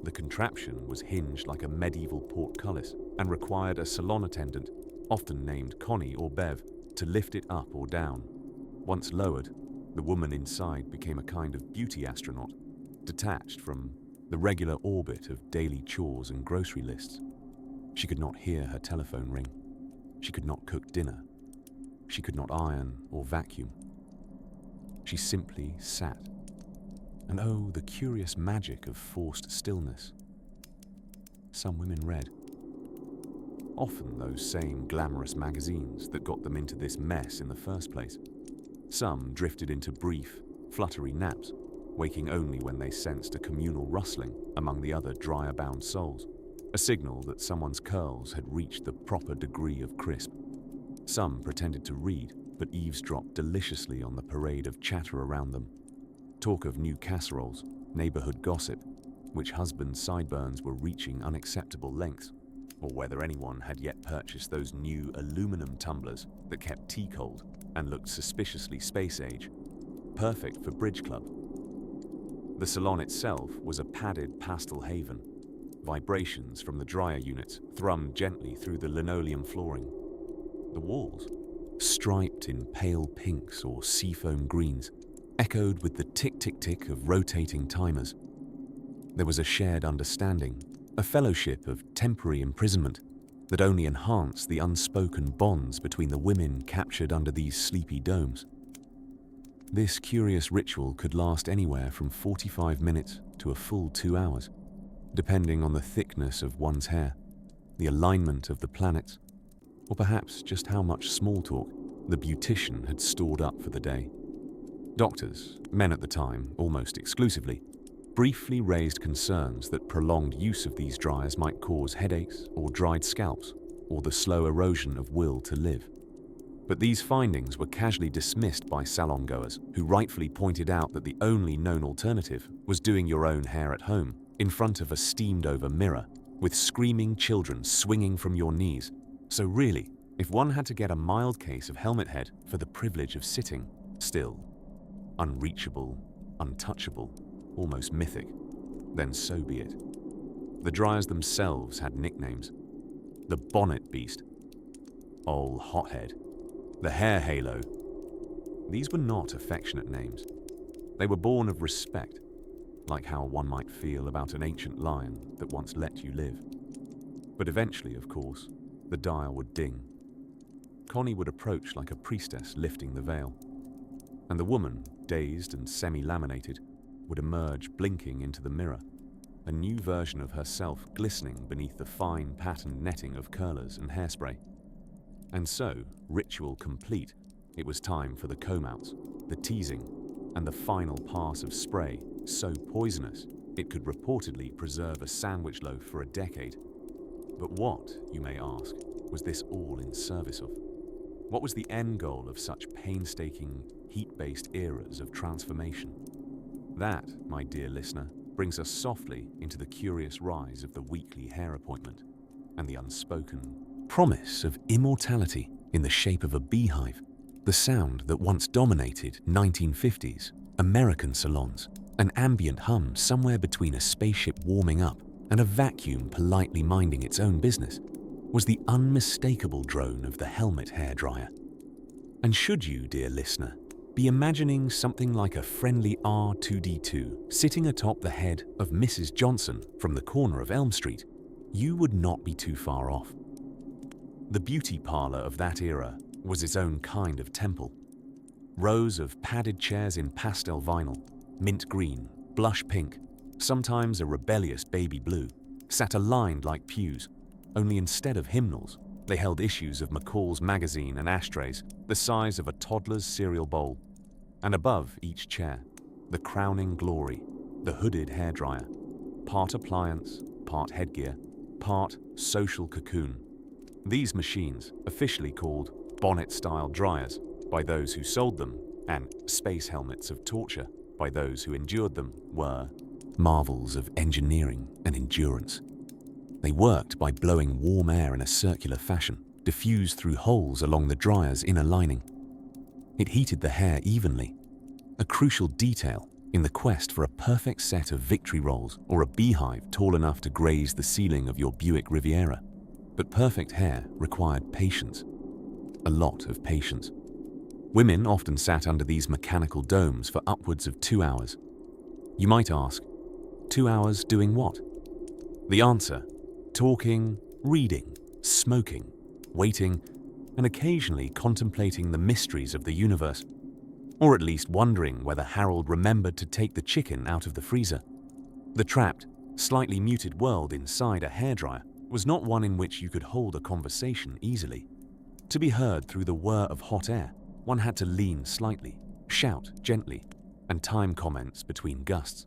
The contraption was hinged like a medieval portcullis and required a salon attendant, often named Connie or Bev, to lift it up or down. Once lowered, the woman inside became a kind of beauty astronaut, detached from the regular orbit of daily chores and grocery lists. She could not hear her telephone ring. She could not cook dinner. She could not iron or vacuum. She simply sat. And oh, the curious magic of forced stillness. Some women read. Often those same glamorous magazines that got them into this mess in the first place. Some drifted into brief, fluttery naps, waking only when they sensed a communal rustling among the other dryer-bound souls, a signal that someone's curls had reached the proper degree of crisp. Some pretended to read, but eavesdropped deliciously on the parade of chatter around them. Talk of new casseroles, neighborhood gossip, which husbands' sideburns were reaching unacceptable lengths, or whether anyone had yet purchased those new aluminum tumblers that kept tea cold and looked suspiciously space-age, perfect for bridge club. The salon itself was a padded pastel haven. Vibrations from the dryer units thrummed gently through the linoleum flooring. The walls, striped in pale pinks or seafoam greens, echoed with the tick-tick-tick of rotating timers. There was a shared understanding, a fellowship of temporary imprisonment that only enhanced the unspoken bonds between the women captured under these sleepy domes. This curious ritual could last anywhere from 45 minutes to a full 2 hours, depending on the thickness of one's hair, the alignment of the planets, or perhaps just how much small talk the beautician had stored up for the day. Doctors, men at the time almost exclusively, briefly raised concerns that prolonged use of these dryers might cause headaches or dried scalps or the slow erosion of will to live. But these findings were casually dismissed by salon goers who rightfully pointed out that the only known alternative was doing your own hair at home in front of a steamed-over mirror with screaming children swinging from your knees. So really, if one had to get a mild case of helmet head for the privilege of sitting still, unreachable, untouchable, almost mythic, then so be it. The dryers themselves had nicknames. The bonnet beast, Ol Hothead, the hair halo. These were not affectionate names. They were born of respect, like how one might feel about an ancient lion that once let you live. But eventually, of course, the dial would ding. Connie would approach like a priestess lifting the veil, and the woman, dazed and semi-laminated, would emerge blinking into the mirror, a new version of herself glistening beneath the fine patterned netting of curlers and hairspray. And so, ritual complete, it was time for the comb-outs, the teasing, and the final pass of spray so poisonous it could reportedly preserve a sandwich loaf for a decade. But what, you may ask, was this all in service of? What was the end goal of such painstaking, heat-based eras of transformation? That, my dear listener, brings us softly into the curious rise of the weekly hair appointment and the unspoken promise of immortality in the shape of a beehive, the sound that once dominated 1950s American salons, an ambient hum somewhere between a spaceship warming up and a vacuum politely minding its own business, was the unmistakable drone of the helmet hairdryer. And should you, dear listener, be imagining something like a friendly R2D2 sitting atop the head of Mrs. Johnson from the corner of Elm Street, you would not be too far off. The beauty parlor of that era was its own kind of temple. Rows of padded chairs in pastel vinyl, mint green, blush pink, sometimes a rebellious baby blue, sat aligned like pews, only instead of hymnals, they held issues of McCall's magazine and ashtrays the size of a toddler's cereal bowl. And above each chair, the crowning glory, the hooded hairdryer, part appliance, part headgear, part social cocoon. These machines, officially called bonnet-style dryers by those who sold them and space helmets of torture by those who endured them, were marvels of engineering and endurance. They worked by blowing warm air in a circular fashion, diffused through holes along the dryer's inner lining. It heated the hair evenly, a crucial detail in the quest for a perfect set of victory rolls or a beehive tall enough to graze the ceiling of your Buick Riviera. But perfect hair required patience, a lot of patience. Women often sat under these mechanical domes for upwards of 2 hours. You might ask, 2 hours doing what? The answer: talking, reading, smoking, waiting, and occasionally contemplating the mysteries of the universe, or at least wondering whether Harold remembered to take the chicken out of the freezer. The trapped, slightly muted world inside a hairdryer was not one in which you could hold a conversation easily. To be heard through the whir of hot air, one had to lean slightly, shout gently, and time comments between gusts.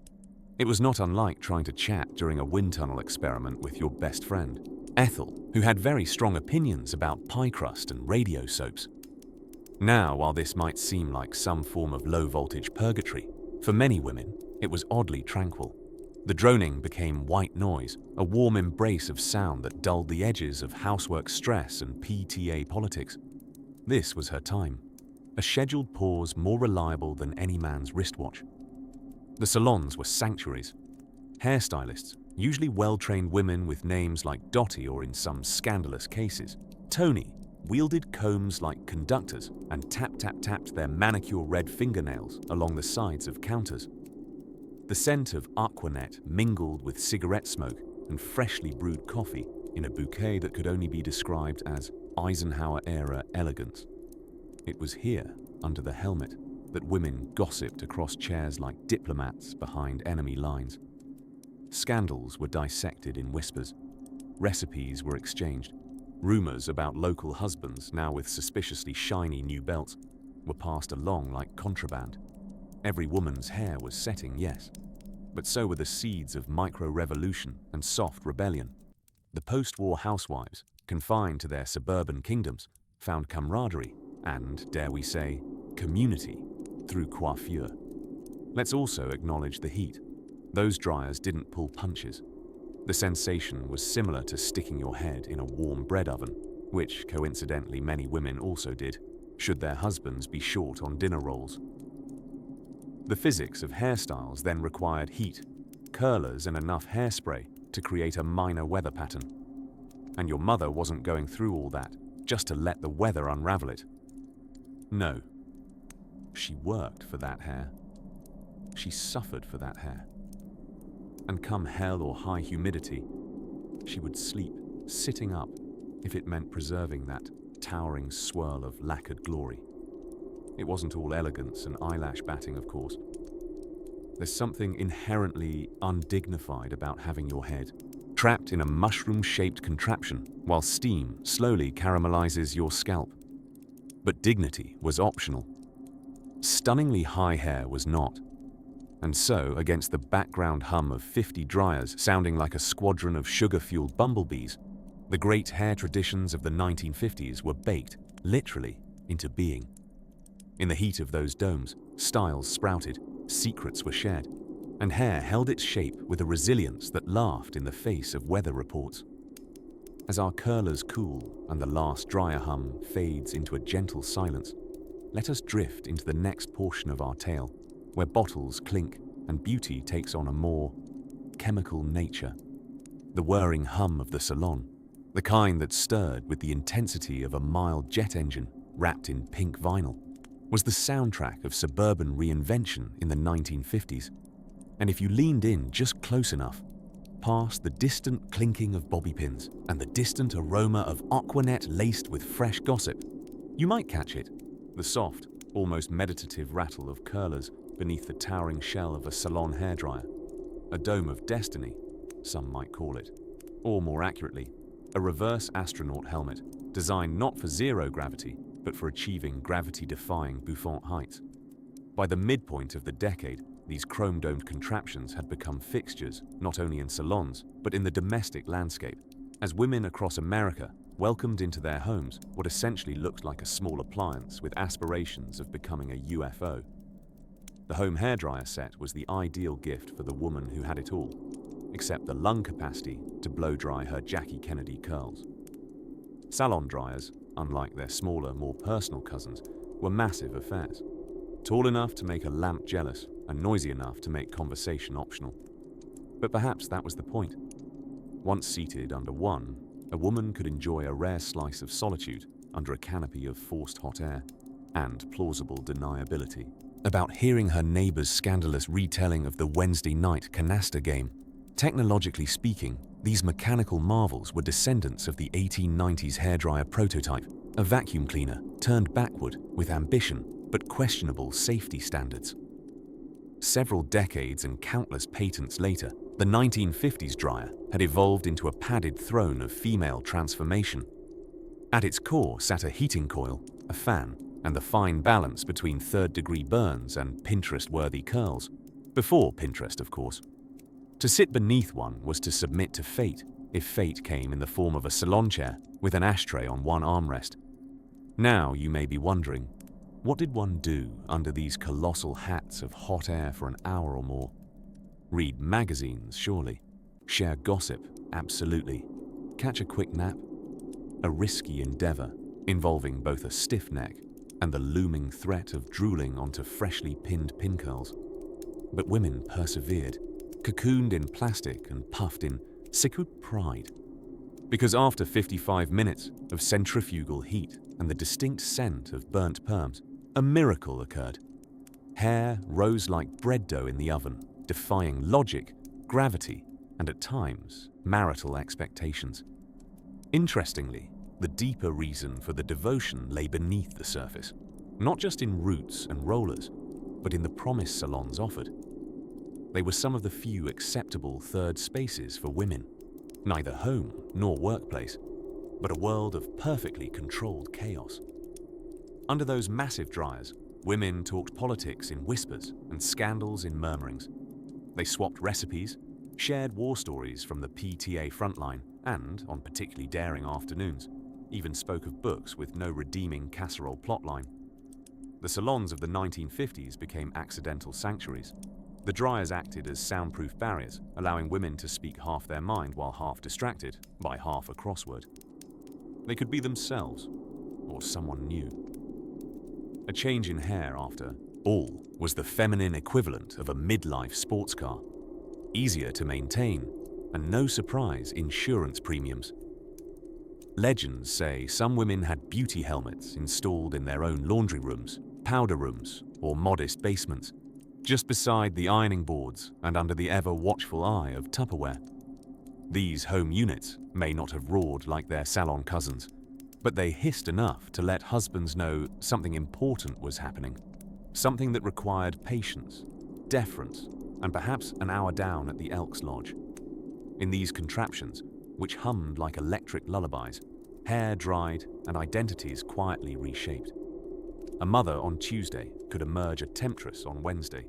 It was not unlike trying to chat during a wind tunnel experiment with your best friend, Ethel, who had very strong opinions about pie crust and radio soaps. Now, while this might seem like some form of low-voltage purgatory, For many women, it was oddly tranquil. The droning became white noise, a warm embrace of sound that dulled the edges of housework stress and PTA politics. This was her time, a scheduled pause more reliable than any man's wristwatch. The salons were sanctuaries. Hairstylists, usually well-trained women with names like Dottie or in some scandalous cases, Tony, wielded combs like conductors and tap-tap-tapped their manicure-red fingernails along the sides of counters. The scent of Aquanet mingled with cigarette smoke and freshly brewed coffee in a bouquet that could only be described as Eisenhower-era elegance. It was here, under the helmet, that women gossiped across chairs like diplomats behind enemy lines. Scandals were dissected in whispers. Recipes were exchanged. Rumors about local husbands, now with suspiciously shiny new belts, were passed along like contraband. Every woman's hair was setting, yes, but so were the seeds of micro-revolution and soft rebellion. The post-war housewives, confined to their suburban kingdoms, found camaraderie and, dare we say, community through coiffure. Let's also acknowledge the heat. Those dryers didn't pull punches. The sensation was similar to sticking your head in a warm bread oven, which, coincidentally, many women also did, should their husbands be short on dinner rolls. The physics of hairstyles then required heat, curlers and enough hairspray to create a minor weather pattern. And your mother wasn't going through all that just to let the weather unravel it. No. She worked for that hair. She suffered for that hair. And come hell or high humidity, she would sleep, sitting up, if it meant preserving that towering swirl of lacquered glory. It wasn't all elegance and eyelash batting, of course. There's something inherently undignified about having your head trapped in a mushroom-shaped contraption while steam slowly caramelizes your scalp. But dignity was optional. Stunningly high hair was not. And so, against the background hum of 50 dryers sounding like a squadron of sugar-fueled bumblebees, the great hair traditions of the 1950s were baked, literally, into being. In the heat of those domes, styles sprouted, secrets were shared, and hair held its shape with a resilience that laughed in the face of weather reports. As our curlers cool and the last dryer hum fades into a gentle silence, let us drift into the next portion of our tale, where bottles clink and beauty takes on a more chemical nature. The whirring hum of the salon, the kind that stirred with the intensity of a mild jet engine wrapped in pink vinyl, was the soundtrack of suburban reinvention in the 1950s. And if you leaned in just close enough, past the distant clinking of bobby pins and the distant aroma of Aquanet laced with fresh gossip, you might catch it, the soft, almost meditative rattle of curlers beneath the towering shell of a salon hairdryer, a dome of destiny, some might call it, or more accurately, a reverse astronaut helmet designed not for zero gravity, but for achieving gravity-defying bouffant heights. By the midpoint of the decade, these chrome-domed contraptions had become fixtures not only in salons, but in the domestic landscape, as women across America welcomed into their homes what essentially looked like a small appliance with aspirations of becoming a UFO. The home hairdryer set was the ideal gift for the woman who had it all, except the lung capacity to blow-dry her Jackie Kennedy curls. Salon dryers, unlike their smaller, more personal cousins, were massive affairs, tall enough to make a lamp jealous and noisy enough to make conversation optional. But perhaps that was the point. Once seated under one, a woman could enjoy a rare slice of solitude under a canopy of forced hot air and plausible deniability. About hearing her neighbor's scandalous retelling of the Wednesday night canasta game. Technologically speaking, these mechanical marvels were descendants of the 1890s hairdryer prototype, a vacuum cleaner turned backward with ambition but questionable safety standards. Several decades and countless patents later, the 1950s dryer had evolved into a padded throne of female transformation. At its core sat a heating coil, a fan, and the fine balance between third-degree burns and Pinterest-worthy curls. Before Pinterest, of course. To sit beneath one was to submit to fate, if fate came in the form of a salon chair with an ashtray on one armrest. Now you may be wondering, What did one do under these colossal hats of hot air for an hour or more? Read magazines, surely. Share gossip, absolutely. Catch a quick nap? A risky endeavor involving both a stiff neck and the looming threat of drooling onto freshly pinned pin curls. But women persevered, cocooned in plastic and puffed in sickhood pride. Because after 55 minutes of centrifugal heat and the distinct scent of burnt perms, a miracle occurred. Hair rose like bread dough in the oven, defying logic, gravity, and at times, marital expectations. Interestingly, the deeper reason for the devotion lay beneath the surface, not just in roots and rollers, but in the promise salons offered. They were some of the few acceptable third spaces for women, neither home nor workplace, but a world of perfectly controlled chaos. Under those massive dryers, women talked politics in whispers and scandals in murmurings. They swapped recipes, shared war stories from the PTA frontline, and, on particularly daring afternoons, even spoke of books with no redeeming casserole plotline. The salons of the 1950s became accidental sanctuaries. The dryers acted as soundproof barriers, allowing women to speak half their mind while half distracted by half a crossword. They could be themselves, or someone new. A change in hair, after all, was the feminine equivalent of a midlife sports car. Easier to maintain, and no surprise, insurance premiums. Legends say some women had beauty helmets installed in their own laundry rooms, powder rooms, or modest basements, just beside the ironing boards and under the ever-watchful eye of Tupperware. These home units may not have roared like their salon cousins, but they hissed enough to let husbands know something important was happening, something that required patience, deference, and perhaps an hour down at the Elks Lodge. In these contraptions, which hummed like electric lullabies, hair dried and identities quietly reshaped. A mother on Tuesday could emerge a temptress on Wednesday.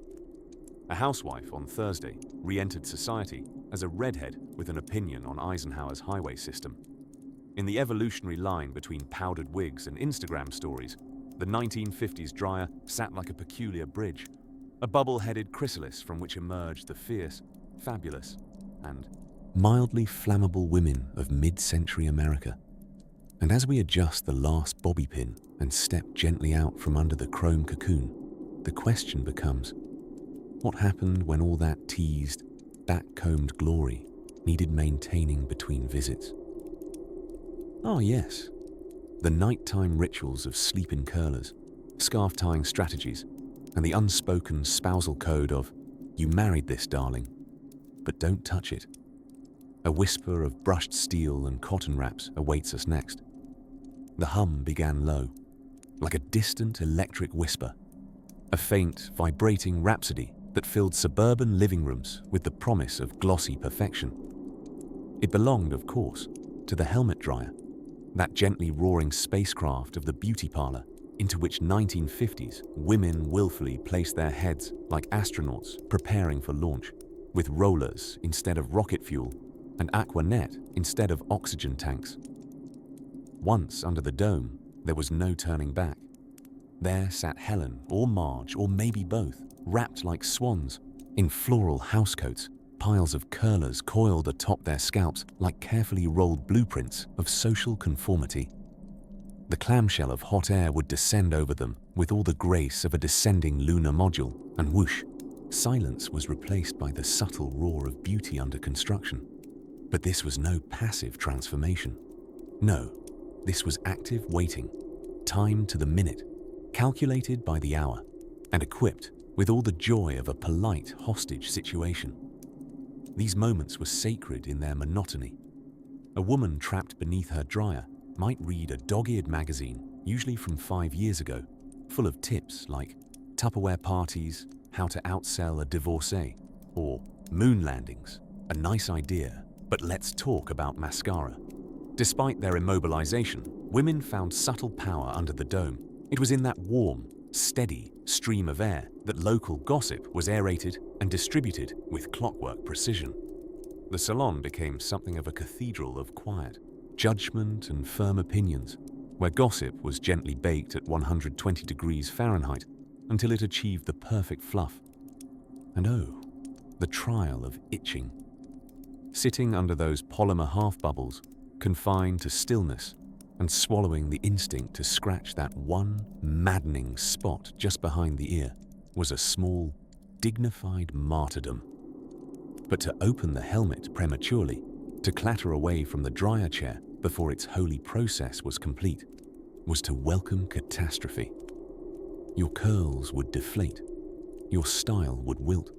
A housewife on Thursday re-entered society as a redhead with an opinion on Eisenhower's highway system. In the evolutionary line between powdered wigs and Instagram stories, the 1950s dryer sat like a peculiar bridge, a bubble-headed chrysalis from which emerged the fierce, fabulous, and mildly flammable women of mid-century America. And as we adjust the last bobby pin and step gently out from under the chrome cocoon, the question becomes, what happened when all that teased, back-combed glory needed maintaining between visits? Ah, yes, the nighttime rituals of sleep-in curlers, scarf-tying strategies, and the unspoken spousal code of, you married this, darling, but don't touch it. A whisper of brushed steel and cotton wraps awaits us next. The hum began low, like a distant electric whisper, a faint, vibrating rhapsody that filled suburban living rooms with the promise of glossy perfection. It belonged, of course, to the helmet dryer, that gently roaring spacecraft of the beauty parlor into which 1950s women willfully placed their heads like astronauts preparing for launch, with rollers instead of rocket fuel and aquanet instead of oxygen tanks. Once under the dome, there was no turning back. There sat Helen or Marge, or maybe both, wrapped like swans in floral housecoats, piles of curlers coiled atop their scalps like carefully rolled blueprints of social conformity. The clamshell of hot air would descend over them with all the grace of a descending lunar module, and whoosh, silence was replaced by the subtle roar of beauty under construction. But this was no passive transformation. No, this was active waiting, timed to the minute, calculated by the hour, and equipped with all the joy of a polite hostage situation. These moments were sacred in their monotony. A woman trapped beneath her dryer might read a dog-eared magazine, usually from 5 years ago, full of tips like Tupperware parties, how to outsell a divorcee, or moon landings, a nice idea, but let's talk about mascara. Despite their immobilization, women found subtle power under the dome. It was in that warm, steady stream of air that local gossip was aerated and distributed with clockwork precision. The salon became something of a cathedral of quiet, judgment, and firm opinions, where gossip was gently baked at 120 degrees Fahrenheit until it achieved the perfect fluff. And oh, the trial of itching. Sitting under those polymer half-bubbles, confined to stillness, and swallowing the instinct to scratch that one maddening spot just behind the ear was a small, dignified martyrdom. But to open the helmet prematurely, to clatter away from the dryer chair before its holy process was complete, was to welcome catastrophe. Your curls would deflate, your style would wilt,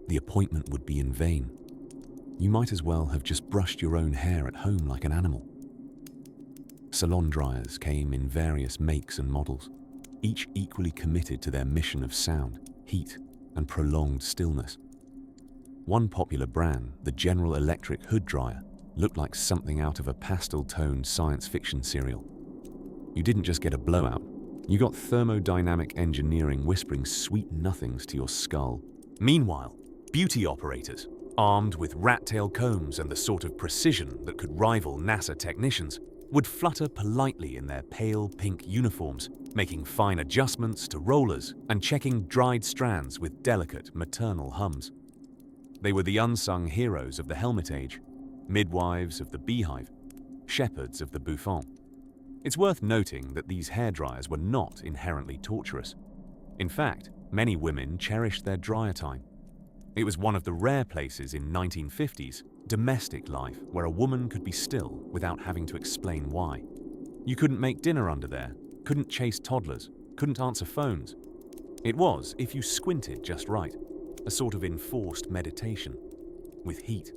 the appointment would be in vain. You might as well have just brushed your own hair at home like an animal. Salon dryers came in various makes and models, each equally committed to their mission of sound, heat, and prolonged stillness. One popular brand, the General Electric hood dryer, looked like something out of a pastel-toned science fiction serial. You didn't just get a blowout, you got thermodynamic engineering whispering sweet nothings to your skull. Meanwhile, beauty operators, armed with rat-tail combs and the sort of precision that could rival NASA technicians, would flutter politely in their pale pink uniforms, making fine adjustments to rollers and checking dried strands with delicate maternal hums. They were the unsung heroes of the helmet age, midwives of the beehive, shepherds of the bouffant. It's worth noting that these hairdryers were not inherently torturous. In fact, many women cherished their dryer time. It was one of the rare places in 1950s domestic life where a woman could be still without having to explain why. You couldn't make dinner under there, couldn't chase toddlers, couldn't answer phones. It was, if you squinted just right, a sort of enforced meditation, with heat.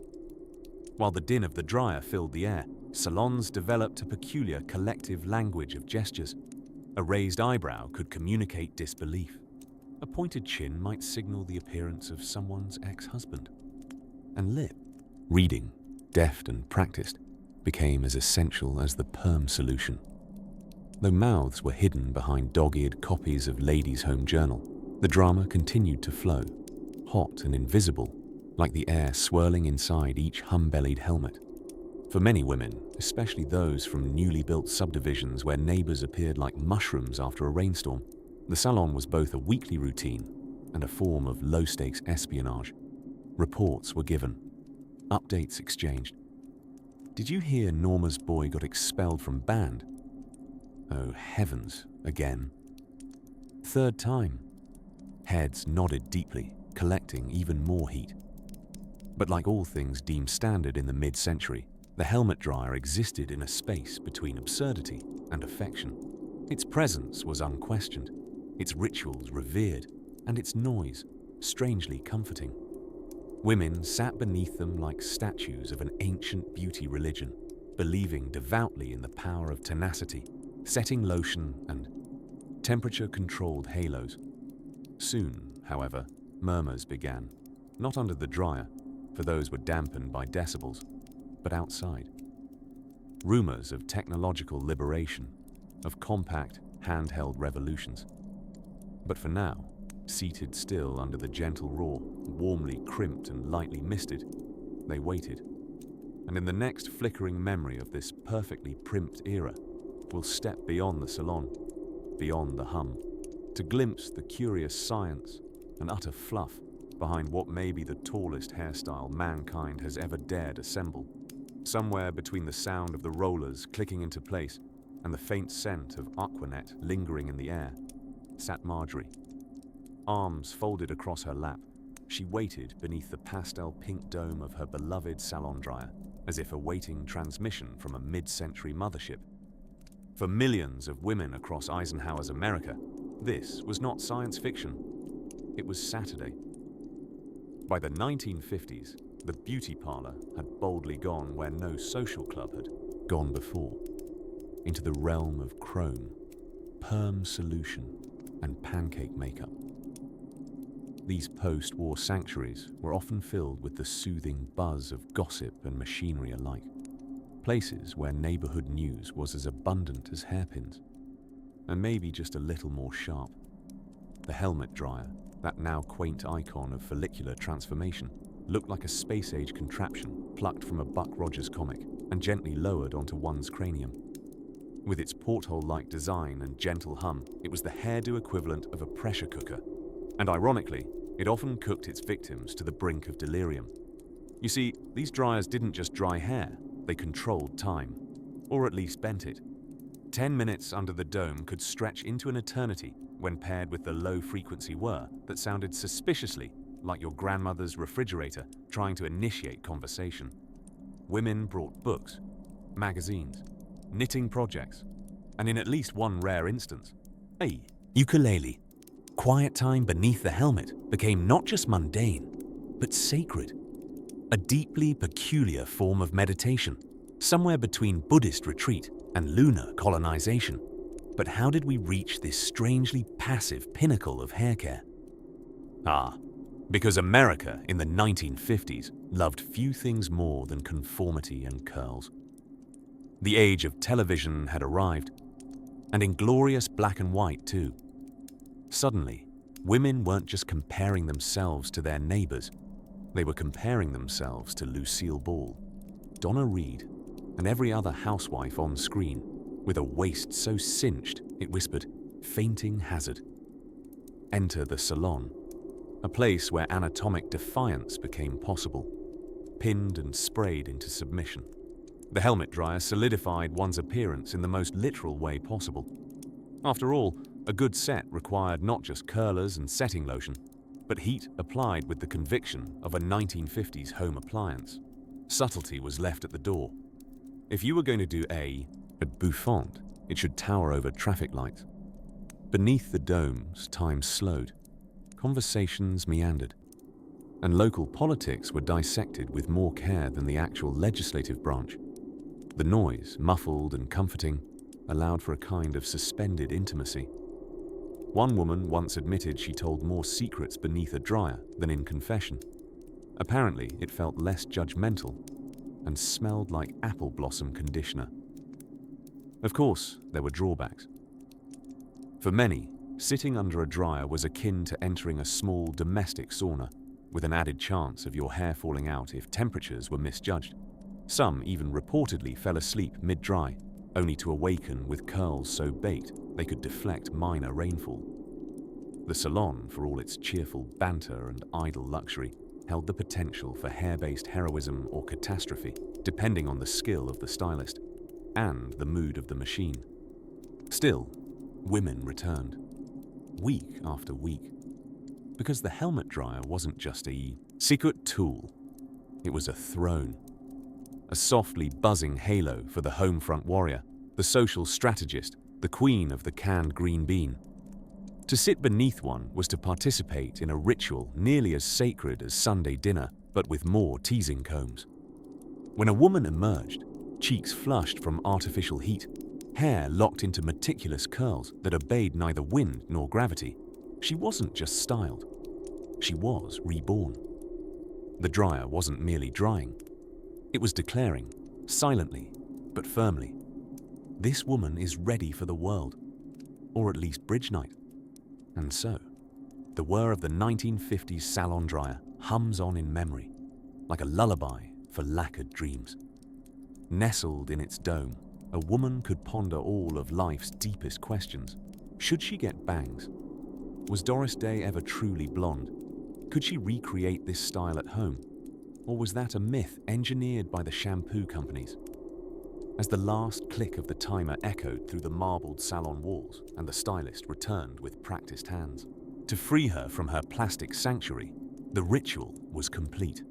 While the din of the dryer filled the air, salons developed a peculiar collective language of gestures. A raised eyebrow could communicate disbelief. A pointed chin might signal the appearance of someone's ex-husband. And lip, reading, deft and practiced, became as essential as the perm solution. Though mouths were hidden behind dog-eared copies of Ladies' Home Journal, the drama continued to flow, hot and invisible, like the air swirling inside each hum-bellied helmet. For many women, especially those from newly built subdivisions where neighbors appeared like mushrooms after a rainstorm, the salon was both a weekly routine and a form of low-stakes espionage. Reports were given, updates exchanged. Did you hear Norma's boy got expelled from band? Oh heavens, again. Third time. Heads nodded deeply, collecting even more heat. But like all things deemed standard in the mid-century, the helmet dryer existed in a space between absurdity and affection. Its presence was unquestioned, its rituals revered, and its noise strangely comforting. Women sat beneath them like statues of an ancient beauty religion, believing devoutly in the power of tenacity, setting lotion and temperature-controlled halos. Soon, however, murmurs began, not under the dryer, for those were dampened by decibels, but outside. Rumors of technological liberation, of compact, handheld revolutions. But for now, seated still under the gentle roar, warmly crimped and lightly misted, they waited. And in the next flickering memory of this perfectly primped era, we'll step beyond the salon, beyond the hum, to glimpse the curious science and utter fluff behind what may be the tallest hairstyle mankind has ever dared assemble. Somewhere between the sound of the rollers clicking into place and the faint scent of aquanet lingering in the air, sat Marjorie. Arms folded across her lap, she waited beneath the pastel pink dome of her beloved salon dryer, as if awaiting transmission from a mid-century mothership. For millions of women across Eisenhower's America, this was not science fiction. It was Saturday. By the 1950s, the beauty parlor had boldly gone where no social club had gone before, into the realm of chrome, perm solution, and pancake makeup. These post-war sanctuaries were often filled with the soothing buzz of gossip and machinery alike, places where neighborhood news was as abundant as hairpins, and maybe just a little more sharp. The helmet dryer, that now quaint icon of follicular transformation, looked like a space-age contraption plucked from a Buck Rogers comic and gently lowered onto one's cranium. With its porthole-like design and gentle hum, it was the hairdo equivalent of a pressure cooker. And ironically, it often cooked its victims to the brink of delirium. You see, these dryers didn't just dry hair, they controlled time. Or at least bent it. 10 minutes under the dome could stretch into an eternity when paired with the low-frequency whir that sounded suspiciously like your grandmother's refrigerator trying to initiate conversation. Women brought books, magazines, knitting projects, and in at least one rare instance, a ukulele. Quiet time beneath the helmet became not just mundane, but sacred. A deeply peculiar form of meditation, somewhere between Buddhist retreat and lunar colonization. But how did we reach this strangely passive pinnacle of hair care? Because America in the 1950s loved few things more than conformity and curls. The age of television had arrived, and in glorious black and white too. Suddenly, women weren't just comparing themselves to their neighbors, they were comparing themselves to Lucille Ball, Donna Reed, and every other housewife on screen, with a waist so cinched it whispered, "Fainting hazard." Enter the salon, a place where anatomic defiance became possible, pinned and sprayed into submission. The helmet dryer solidified one's appearance in the most literal way possible. After all, a good set required not just curlers and setting lotion, but heat applied with the conviction of a 1950s home appliance. Subtlety was left at the door. If you were going to do a bouffant, it should tower over traffic lights. Beneath the domes, time slowed. Conversations meandered. And local politics were dissected with more care than the actual legislative branch. The noise, muffled and comforting, allowed for a kind of suspended intimacy. One woman once admitted she told more secrets beneath a dryer than in confession. Apparently, it felt less judgmental and smelled like apple blossom conditioner. Of course, there were drawbacks. For many, sitting under a dryer was akin to entering a small domestic sauna, with an added chance of your hair falling out if temperatures were misjudged. Some even reportedly fell asleep mid-dry, only to awaken with curls so baked they could deflect minor rainfall. The salon, for all its cheerful banter and idle luxury, held the potential for hair-based heroism or catastrophe, depending on the skill of the stylist and the mood of the machine. Still, women returned, week after week, because the helmet dryer wasn't just a secret tool, it was a throne. A softly buzzing halo for the home front warrior, the social strategist, the queen of the canned green bean. To sit beneath one was to participate in a ritual nearly as sacred as Sunday dinner, but with more teasing combs. When a woman emerged, cheeks flushed from artificial heat, hair locked into meticulous curls that obeyed neither wind nor gravity, she wasn't just styled. She was reborn. The dryer wasn't merely drying. It was declaring, silently but firmly, this woman is ready for the world, or at least bridge night. And so, the whir of the 1950s salon dryer hums on in memory, like a lullaby for lacquered dreams. Nestled in its dome, a woman could ponder all of life's deepest questions. Should she get bangs? Was Doris Day ever truly blonde? Could she recreate this style at home? Or was that a myth engineered by the shampoo companies? As the last click of the timer echoed through the marbled salon walls and the stylist returned with practiced hands, to free her from her plastic sanctuary, the ritual was complete.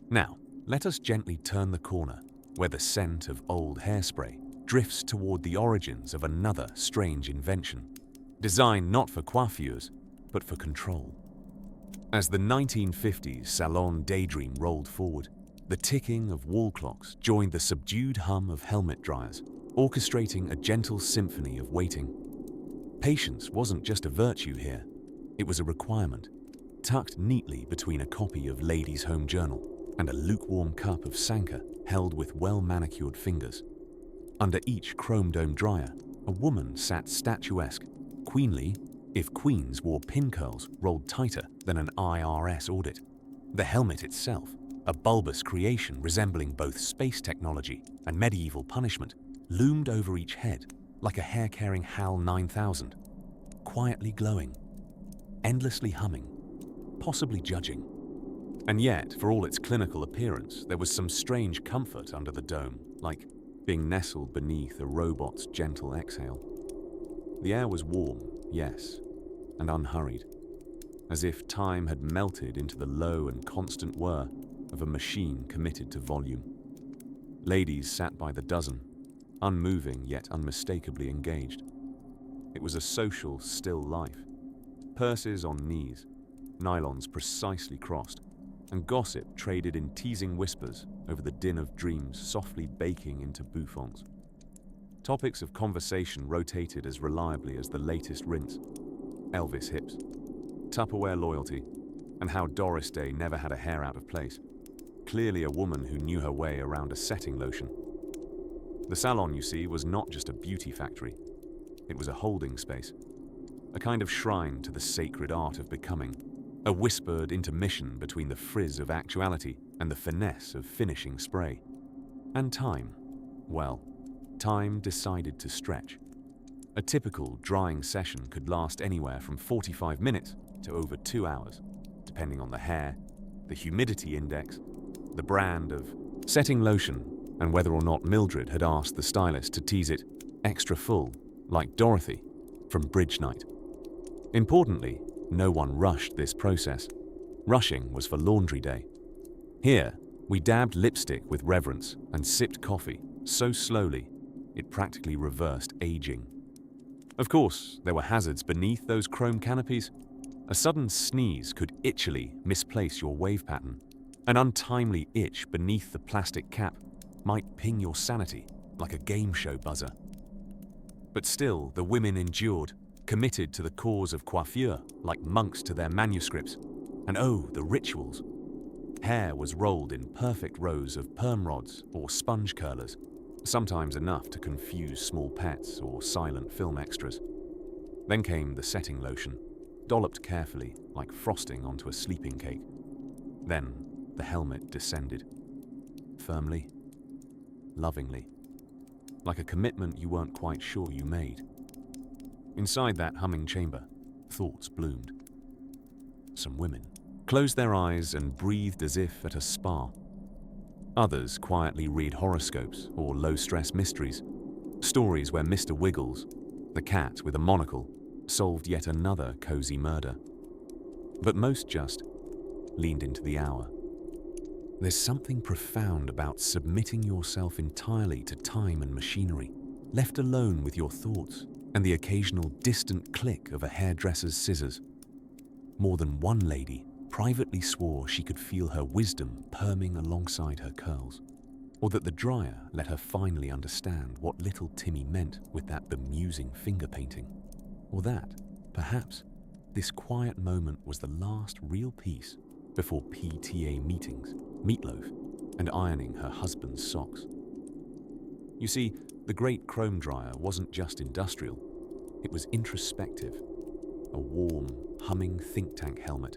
Now, let us gently turn the corner where the scent of old hairspray drifts toward the origins of another strange invention, designed not for coiffures, but for control. As the 1950s salon daydream rolled forward, the ticking of wall clocks joined the subdued hum of helmet dryers, orchestrating a gentle symphony of waiting. Patience wasn't just a virtue here, it was a requirement, tucked neatly between a copy of Ladies' Home Journal and a lukewarm cup of Sanka held with well-manicured fingers. Under each chrome-domed dryer, a woman sat statuesque, queenly, if queens wore pin curls rolled tighter than an IRS audit. The helmet itself, a bulbous creation resembling both space technology and medieval punishment, loomed over each head, like a hair-carrying HAL 9000, quietly glowing, endlessly humming, possibly judging. And yet, for all its clinical appearance, there was some strange comfort under the dome, like being nestled beneath a robot's gentle exhale. The air was warm, yes, and unhurried, as if time had melted into the low and constant whir of a machine committed to volume. Ladies sat by the dozen, unmoving yet unmistakably engaged. It was a social, still life. Purses on knees, nylons precisely crossed, and gossip traded in teasing whispers over the din of dreams softly baking into bouffants. Topics of conversation rotated as reliably as the latest rinse: Elvis hips, Tupperware loyalty, and how Doris Day never had a hair out of place. Clearly a woman who knew her way around a setting lotion. The salon, you see, was not just a beauty factory. It was a holding space, a kind of shrine to the sacred art of becoming, a whispered intermission between the frizz of actuality and the finesse of finishing spray. And time, well, time decided to stretch. A typical drying session could last anywhere from 45 minutes to over 2 hours, depending on the hair, the humidity index, the brand of setting lotion, and whether or not Mildred had asked the stylist to tease it extra full, like Dorothy from Bridge Night. Importantly, no one rushed this process. Rushing was for laundry day. Here, we dabbed lipstick with reverence and sipped coffee so slowly it practically reversed aging. Of course, there were hazards beneath those chrome canopies. A sudden sneeze could itchily misplace your wave pattern. An untimely itch beneath the plastic cap might ping your sanity like a game show buzzer. But still, the women endured, committed to the cause of coiffure like monks to their manuscripts. And oh, the rituals. Hair was rolled in perfect rows of perm rods or sponge curlers, sometimes enough to confuse small pets or silent film extras. Then came the setting lotion, dolloped carefully like frosting onto a sleeping cake. Then the helmet descended, firmly, lovingly, like a commitment you weren't quite sure you made. Inside that humming chamber, thoughts bloomed. Some women closed their eyes and breathed as if at a spa. Others quietly read horoscopes or low-stress mysteries, stories where Mr. Wiggles, the cat with a monocle, solved yet another cozy murder. But most just leaned into the hour. There's something profound about submitting yourself entirely to time and machinery, left alone with your thoughts and the occasional distant click of a hairdresser's scissors. More than one lady privately swore she could feel her wisdom perming alongside her curls, or that the dryer let her finally understand what little Timmy meant with that bemusing finger painting, or that, perhaps, this quiet moment was the last real piece before PTA meetings, meatloaf, and ironing her husband's socks. You see, the great chrome dryer wasn't just industrial, it was introspective. A warm, humming think tank helmet,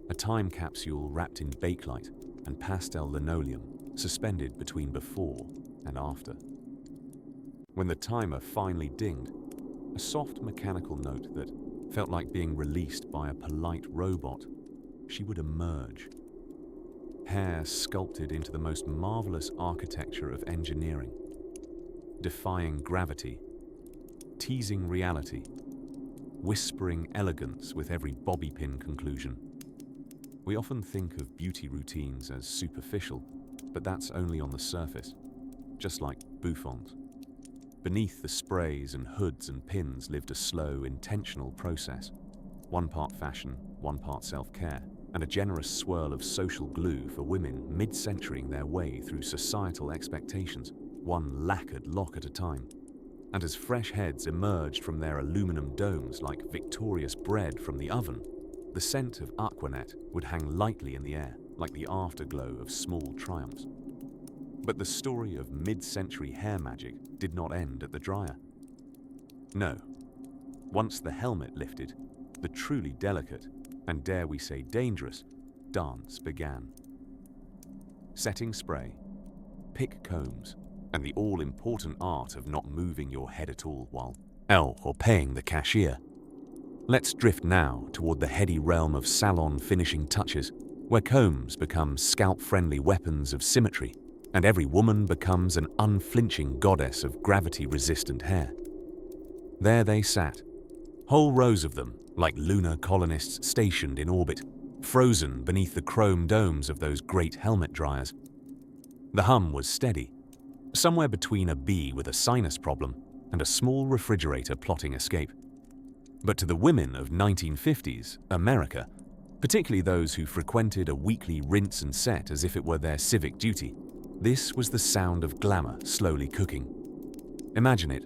a time capsule wrapped in bakelite and pastel linoleum suspended between before and after. When the timer finally dinged, a soft mechanical note that felt like being released by a polite robot, she would emerge. Hair sculpted into the most marvelous architecture of engineering, defying gravity, teasing reality, whispering elegance with every bobby pin conclusion. We often think of beauty routines as superficial, but that's only on the surface, just like bouffants. Beneath the sprays and hoods and pins lived a slow, intentional process. 1 part fashion, 1 part self-care, and a generous swirl of social glue for women mid-centurying their way through societal expectations, one lacquered lock at a time. And as fresh heads emerged from their aluminum domes like victorious bread from the oven, the scent of Aquanet would hang lightly in the air like the afterglow of small triumphs. But the story of mid-century hair magic did not end at the dryer. No. Once the helmet lifted, the truly delicate, and dare we say dangerous, dance began. Setting spray, pick combs, and the all-important art of not moving your head at all while or paying the cashier. Let's drift now toward the heady realm of salon finishing touches, where combs become scalp-friendly weapons of symmetry, and every woman becomes an unflinching goddess of gravity-resistant hair. There they sat, whole rows of them, like lunar colonists stationed in orbit, frozen beneath the chrome domes of those great helmet dryers. The hum was steady, somewhere between a bee with a sinus problem and a small refrigerator plotting escape. But to the women of 1950s America, particularly those who frequented a weekly rinse and set as if it were their civic duty, this was the sound of glamour slowly cooking. Imagine it,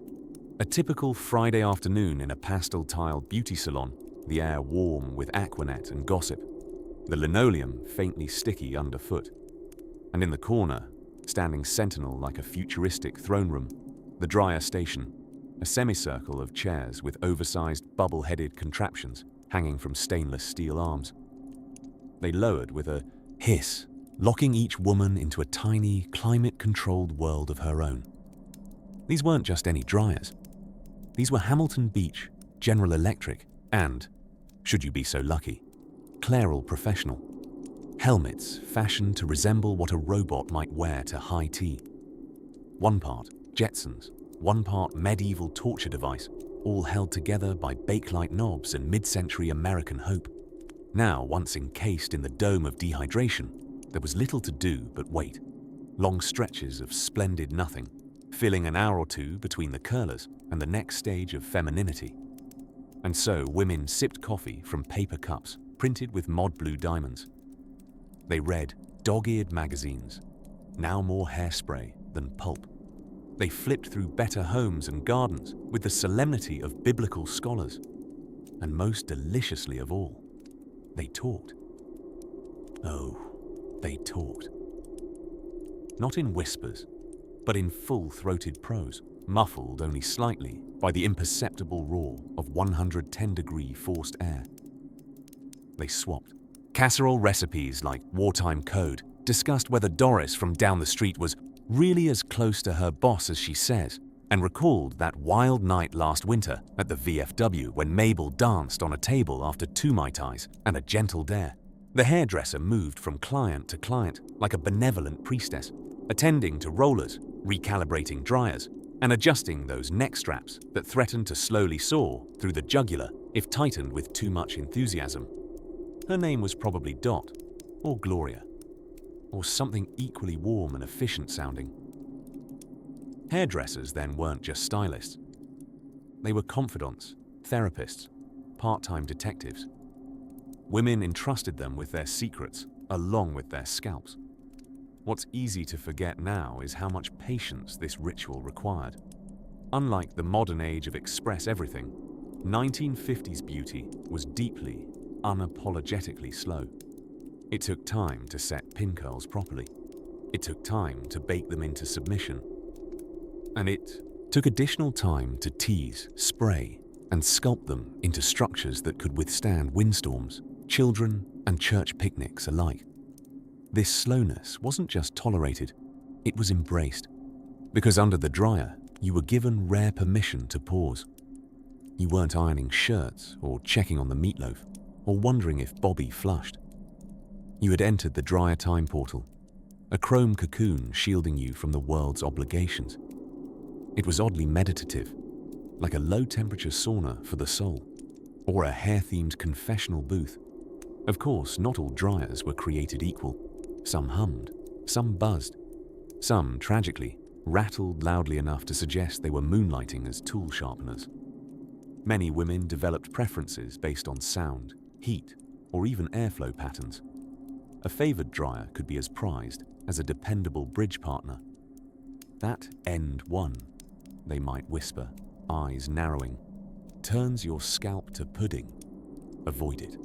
a typical Friday afternoon in a pastel-tiled beauty salon, the air warm with Aquanet and gossip, the linoleum faintly sticky underfoot. And in the corner, standing sentinel like a futuristic throne room, the dryer station, a semicircle of chairs with oversized bubble-headed contraptions hanging from stainless steel arms. They lowered with a hiss, locking each woman into a tiny, climate-controlled world of her own. These weren't just any dryers. These were Hamilton Beach, General Electric, and, should you be so lucky, Clairol Professional. Helmets fashioned to resemble what a robot might wear to high tea. One part Jetsons, one part medieval torture device, all held together by bakelite knobs and mid-century American hope. Now, once encased in the dome of dehydration, there was little to do but wait. Long stretches of splendid nothing, filling an hour or two between the curlers and the next stage of femininity. And so women sipped coffee from paper cups printed with mod blue diamonds. They read dog-eared magazines, now more hairspray than pulp. They flipped through Better Homes and Gardens with the solemnity of biblical scholars. And most deliciously of all, they talked. Oh, they talked. Not in whispers, but in full-throated prose, muffled only slightly by the imperceptible roar of 110-degree forced air. They swapped. Casserole recipes like wartime code, discussed whether Doris from down the street was really as close to her boss as she says, and recalled that wild night last winter at the VFW when Mabel danced on a table after 2 Mai Tais and a gentle dare. The hairdresser moved from client to client like a benevolent priestess, attending to rollers, recalibrating dryers, and adjusting those neck straps that threatened to slowly soar through the jugular if tightened with too much enthusiasm. Her name was probably Dot, or Gloria, or something equally warm and efficient sounding. Hairdressers then weren't just stylists. They were confidants, therapists, part-time detectives. Women entrusted them with their secrets, along with their scalps. What's easy to forget now is how much patience this ritual required. Unlike the modern age of express everything, 1950s beauty was deeply, unapologetically slow. It took time to set pin curls properly. It took time to bake them into submission. And it took additional time to tease, spray, and sculpt them into structures that could withstand windstorms, children, and church picnics alike. This slowness wasn't just tolerated, it was embraced. Because under the dryer, you were given rare permission to pause. You weren't ironing shirts or checking on the meatloaf or wondering if Bobby flushed. You had entered the dryer time portal, a chrome cocoon shielding you from the world's obligations. It was oddly meditative, like a low-temperature sauna for the soul, or a hair-themed confessional booth. Of course, not all dryers were created equal. Some hummed, some buzzed, some, tragically, rattled loudly enough to suggest they were moonlighting as tool sharpeners. Many women developed preferences based on sound, heat, or even airflow patterns. A favored dryer could be as prized as a dependable bridge partner. That end one, they might whisper, eyes narrowing, turns your scalp to pudding. Avoid it.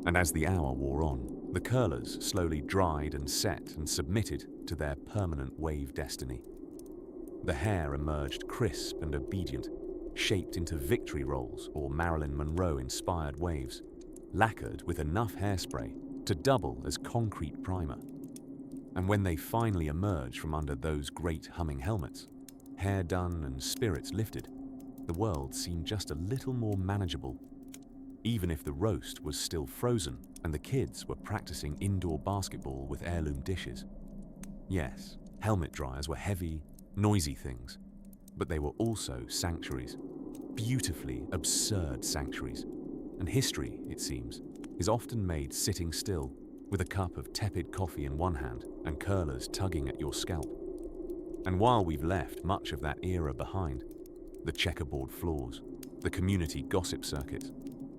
And as the hour wore on, the curlers slowly dried and set and submitted to their permanent wave destiny. The hair emerged crisp and obedient, shaped into victory rolls or Marilyn Monroe-inspired waves, lacquered with enough hairspray to double as concrete primer. And when they finally emerged from under those great humming helmets, hair done and spirits lifted, the world seemed just a little more manageable, even if the roast was still frozen and the kids were practicing indoor basketball with heirloom dishes. Yes, helmet dryers were heavy, noisy things, but they were also sanctuaries, beautifully absurd sanctuaries. And history, it seems, is often made sitting still, with a cup of tepid coffee in one hand and curlers tugging at your scalp. And while we've left much of that era behind, the checkerboard floors, the community gossip circuits,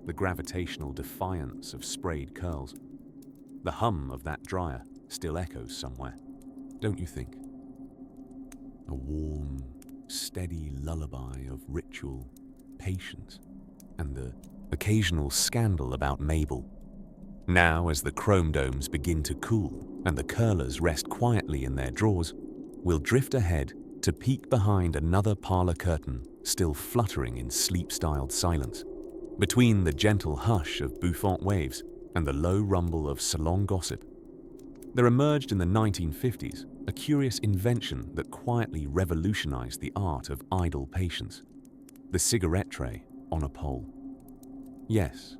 the gravitational defiance of sprayed curls, the hum of that dryer still echoes somewhere, don't you think? A warm, steady lullaby of ritual, patience, and the occasional scandal about Mabel. Now, as the chrome domes begin to cool and the curlers rest quietly in their drawers, we'll drift ahead to peek behind another parlor curtain still fluttering in sleep-styled silence, between the gentle hush of bouffant waves and the low rumble of salon gossip. There emerged in the 1950s a curious invention that quietly revolutionized the art of idle patience: the cigarette tray on a pole. Yes,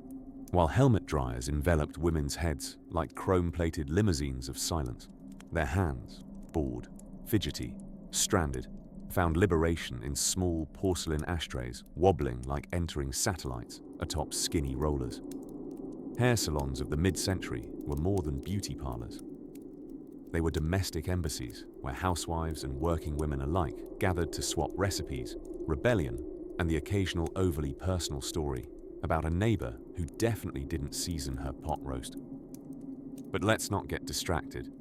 while helmet dryers enveloped women's heads like chrome-plated limousines of silence, their hands, bored, fidgety, stranded, found liberation in small porcelain ashtrays wobbling like entering satellites atop skinny rollers. Hair salons of the mid-century were more than beauty parlors. They were domestic embassies where housewives and working women alike gathered to swap recipes, rebellion, and the occasional overly personal story about a neighbor who definitely didn't season her pot roast. But let's not get distracted.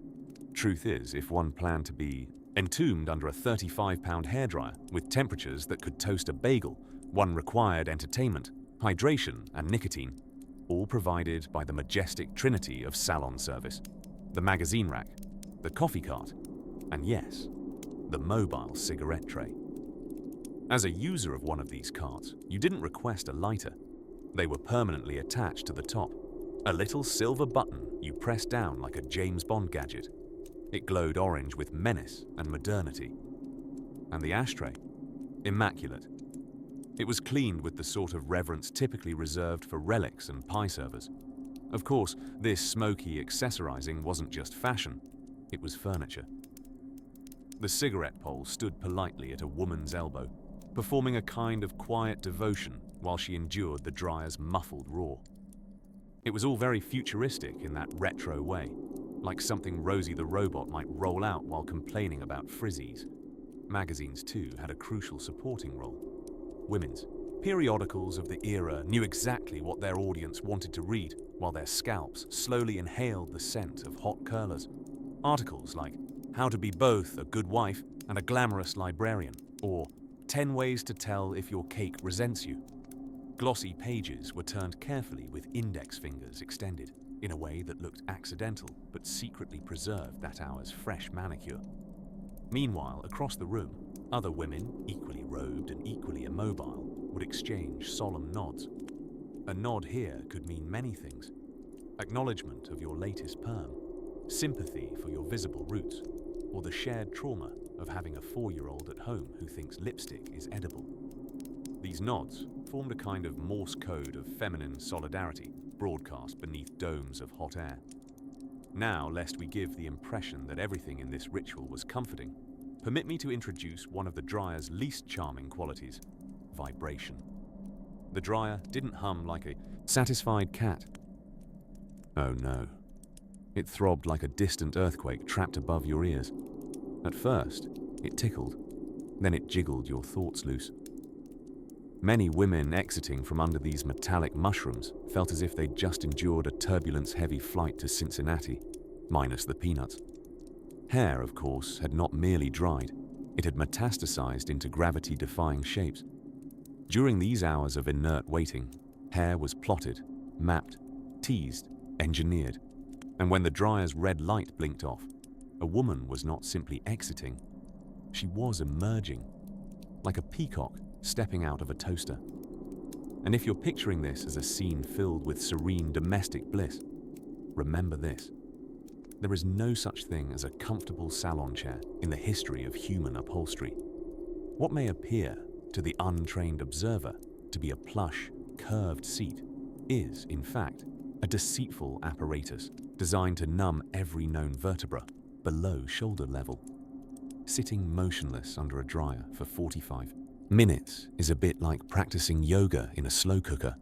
Truth is, if one planned to be entombed under a 35-pound hairdryer with temperatures that could toast a bagel, one required entertainment, hydration, and nicotine, all provided by the majestic trinity of salon service: the magazine rack, the coffee cart, and yes, the mobile cigarette tray. As a user of one of these carts, you didn't request a lighter. They were permanently attached to the top, a little silver button you pressed down like a James Bond gadget. It glowed orange with menace and modernity. And the ashtray? Immaculate. It was cleaned with the sort of reverence typically reserved for relics and pie servers. Of course, this smoky accessorizing wasn't just fashion, it was furniture. The cigarette pole stood politely at a woman's elbow, performing a kind of quiet devotion while she endured the dryer's muffled roar. It was all very futuristic in that retro way, like something Rosie the robot might roll out while complaining about frizzies. Magazines, too, had a crucial supporting role. Women's periodicals of the era knew exactly what their audience wanted to read, while their scalps slowly inhaled the scent of hot curlers. Articles like How to Be Both a Good Wife and a Glamorous Librarian, or 10 Ways to Tell If Your Cake Resents You. Glossy pages were turned carefully with index fingers extended, in a way that looked accidental but secretly preserved that hour's fresh manicure. Meanwhile, across the room, other women, equally robed and equally immobile, would exchange solemn nods. A nod here could mean many things: acknowledgement of your latest perm, sympathy for your visible roots, or the shared trauma of having a 4-year-old at home who thinks lipstick is edible. These nods formed a kind of Morse code of feminine solidarity, broadcast beneath domes of hot air. Now, lest we give the impression that everything in this ritual was comforting, permit me to introduce one of the dryer's least charming qualities: vibration. The dryer didn't hum like a satisfied cat. Oh no. It throbbed like a distant earthquake trapped above your ears. At first, it tickled, then it jiggled your thoughts loose. Many women exiting from under these metallic mushrooms felt as if they'd just endured a turbulence-heavy flight to Cincinnati, minus the peanuts. Hair, of course, had not merely dried, it had metastasized into gravity-defying shapes. During these hours of inert waiting, hair was plotted, mapped, teased, engineered, and when the dryer's red light blinked off, a woman was not simply exiting, she was emerging, like a peacock stepping out of a toaster. And if you're picturing this as a scene filled with serene domestic bliss, remember this: There is no such thing as a comfortable salon chair in the history of human upholstery. What may appear to the untrained observer to be a plush, curved seat is, in fact, a deceitful apparatus designed to numb every known vertebra below shoulder level. Sitting motionless under a dryer for 45 minutes is a bit like practicing yoga in a slow cooker.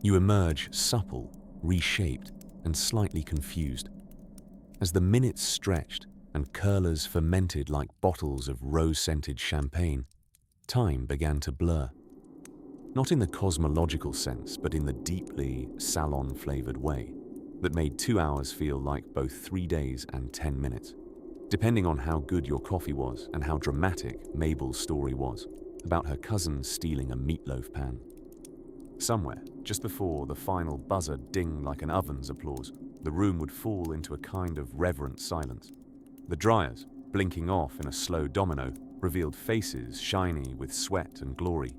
You emerge supple, reshaped, and slightly confused. As the minutes stretched and curlers fermented like bottles of rose-scented champagne, time began to blur. Not in the cosmological sense, but in the deeply salon-flavored way that made 2 hours feel like both 3 days and 10 minutes, depending on how good your coffee was and how dramatic Mabel's story was about her cousin stealing a meatloaf pan. Somewhere, just before the final buzzer dinged like an oven's applause, the room would fall into a kind of reverent silence. The dryers, blinking off in a slow domino, revealed faces shiny with sweat and glory.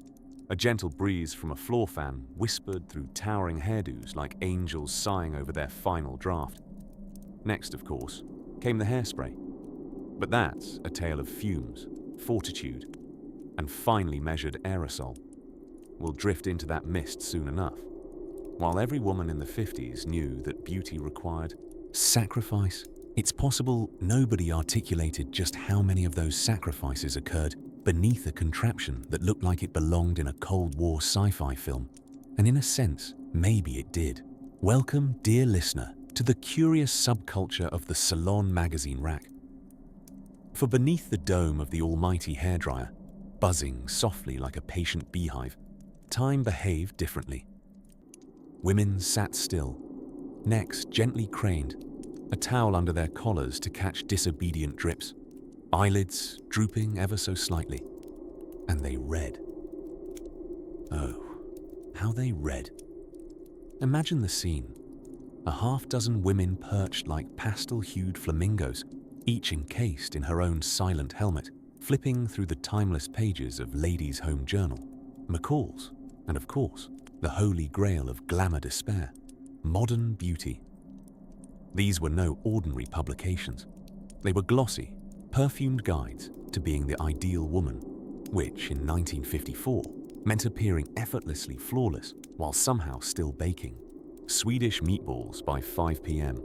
A gentle breeze from a floor fan whispered through towering hairdos like angels sighing over their final draft. Next, of course, came the hairspray. But that's a tale of fumes, fortitude, and finely measured aerosol. We'll drift into that mist soon enough. While every woman in the 50s knew that beauty required sacrifice, it's possible nobody articulated just how many of those sacrifices occurred beneath a contraption that looked like it belonged in a Cold War sci-fi film. And in a sense, maybe it did. Welcome, dear listener, to the curious subculture of the salon magazine rack. For beneath the dome of the almighty hairdryer, buzzing softly like a patient beehive, time behaved differently. Women sat still, necks gently craned, a towel under their collars to catch disobedient drips, eyelids drooping ever so slightly, and they read. Oh, how they read. Imagine the scene. A half-dozen women perched like pastel-hued flamingos, each encased in her own silent helmet, flipping through the timeless pages of Ladies' Home Journal, McCall's, and of course, the holy grail of glamour despair, modern beauty. These were no ordinary publications. They were glossy, perfumed guides to being the ideal woman, which in 1954 meant appearing effortlessly flawless while somehow still baking. Swedish meatballs by 5 p.m.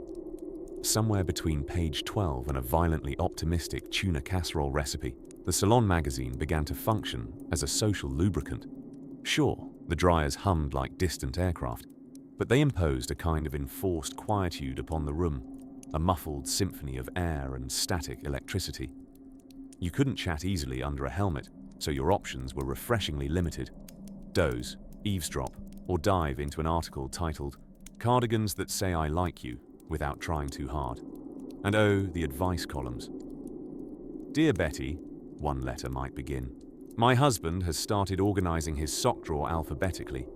Somewhere between page 12 and a violently optimistic tuna casserole recipe, the Salon magazine began to function as a social lubricant. Sure, the dryers hummed like distant aircraft, but they imposed a kind of enforced quietude upon the room, a muffled symphony of air and static electricity. You couldn't chat easily under a helmet, so your options were refreshingly limited. Doze, eavesdrop, or dive into an article titled "Cardigans That Say I Like You" without trying too hard. And oh, the advice columns. "Dear Betty," one letter might begin, "my husband has started organizing his sock drawer alphabetically."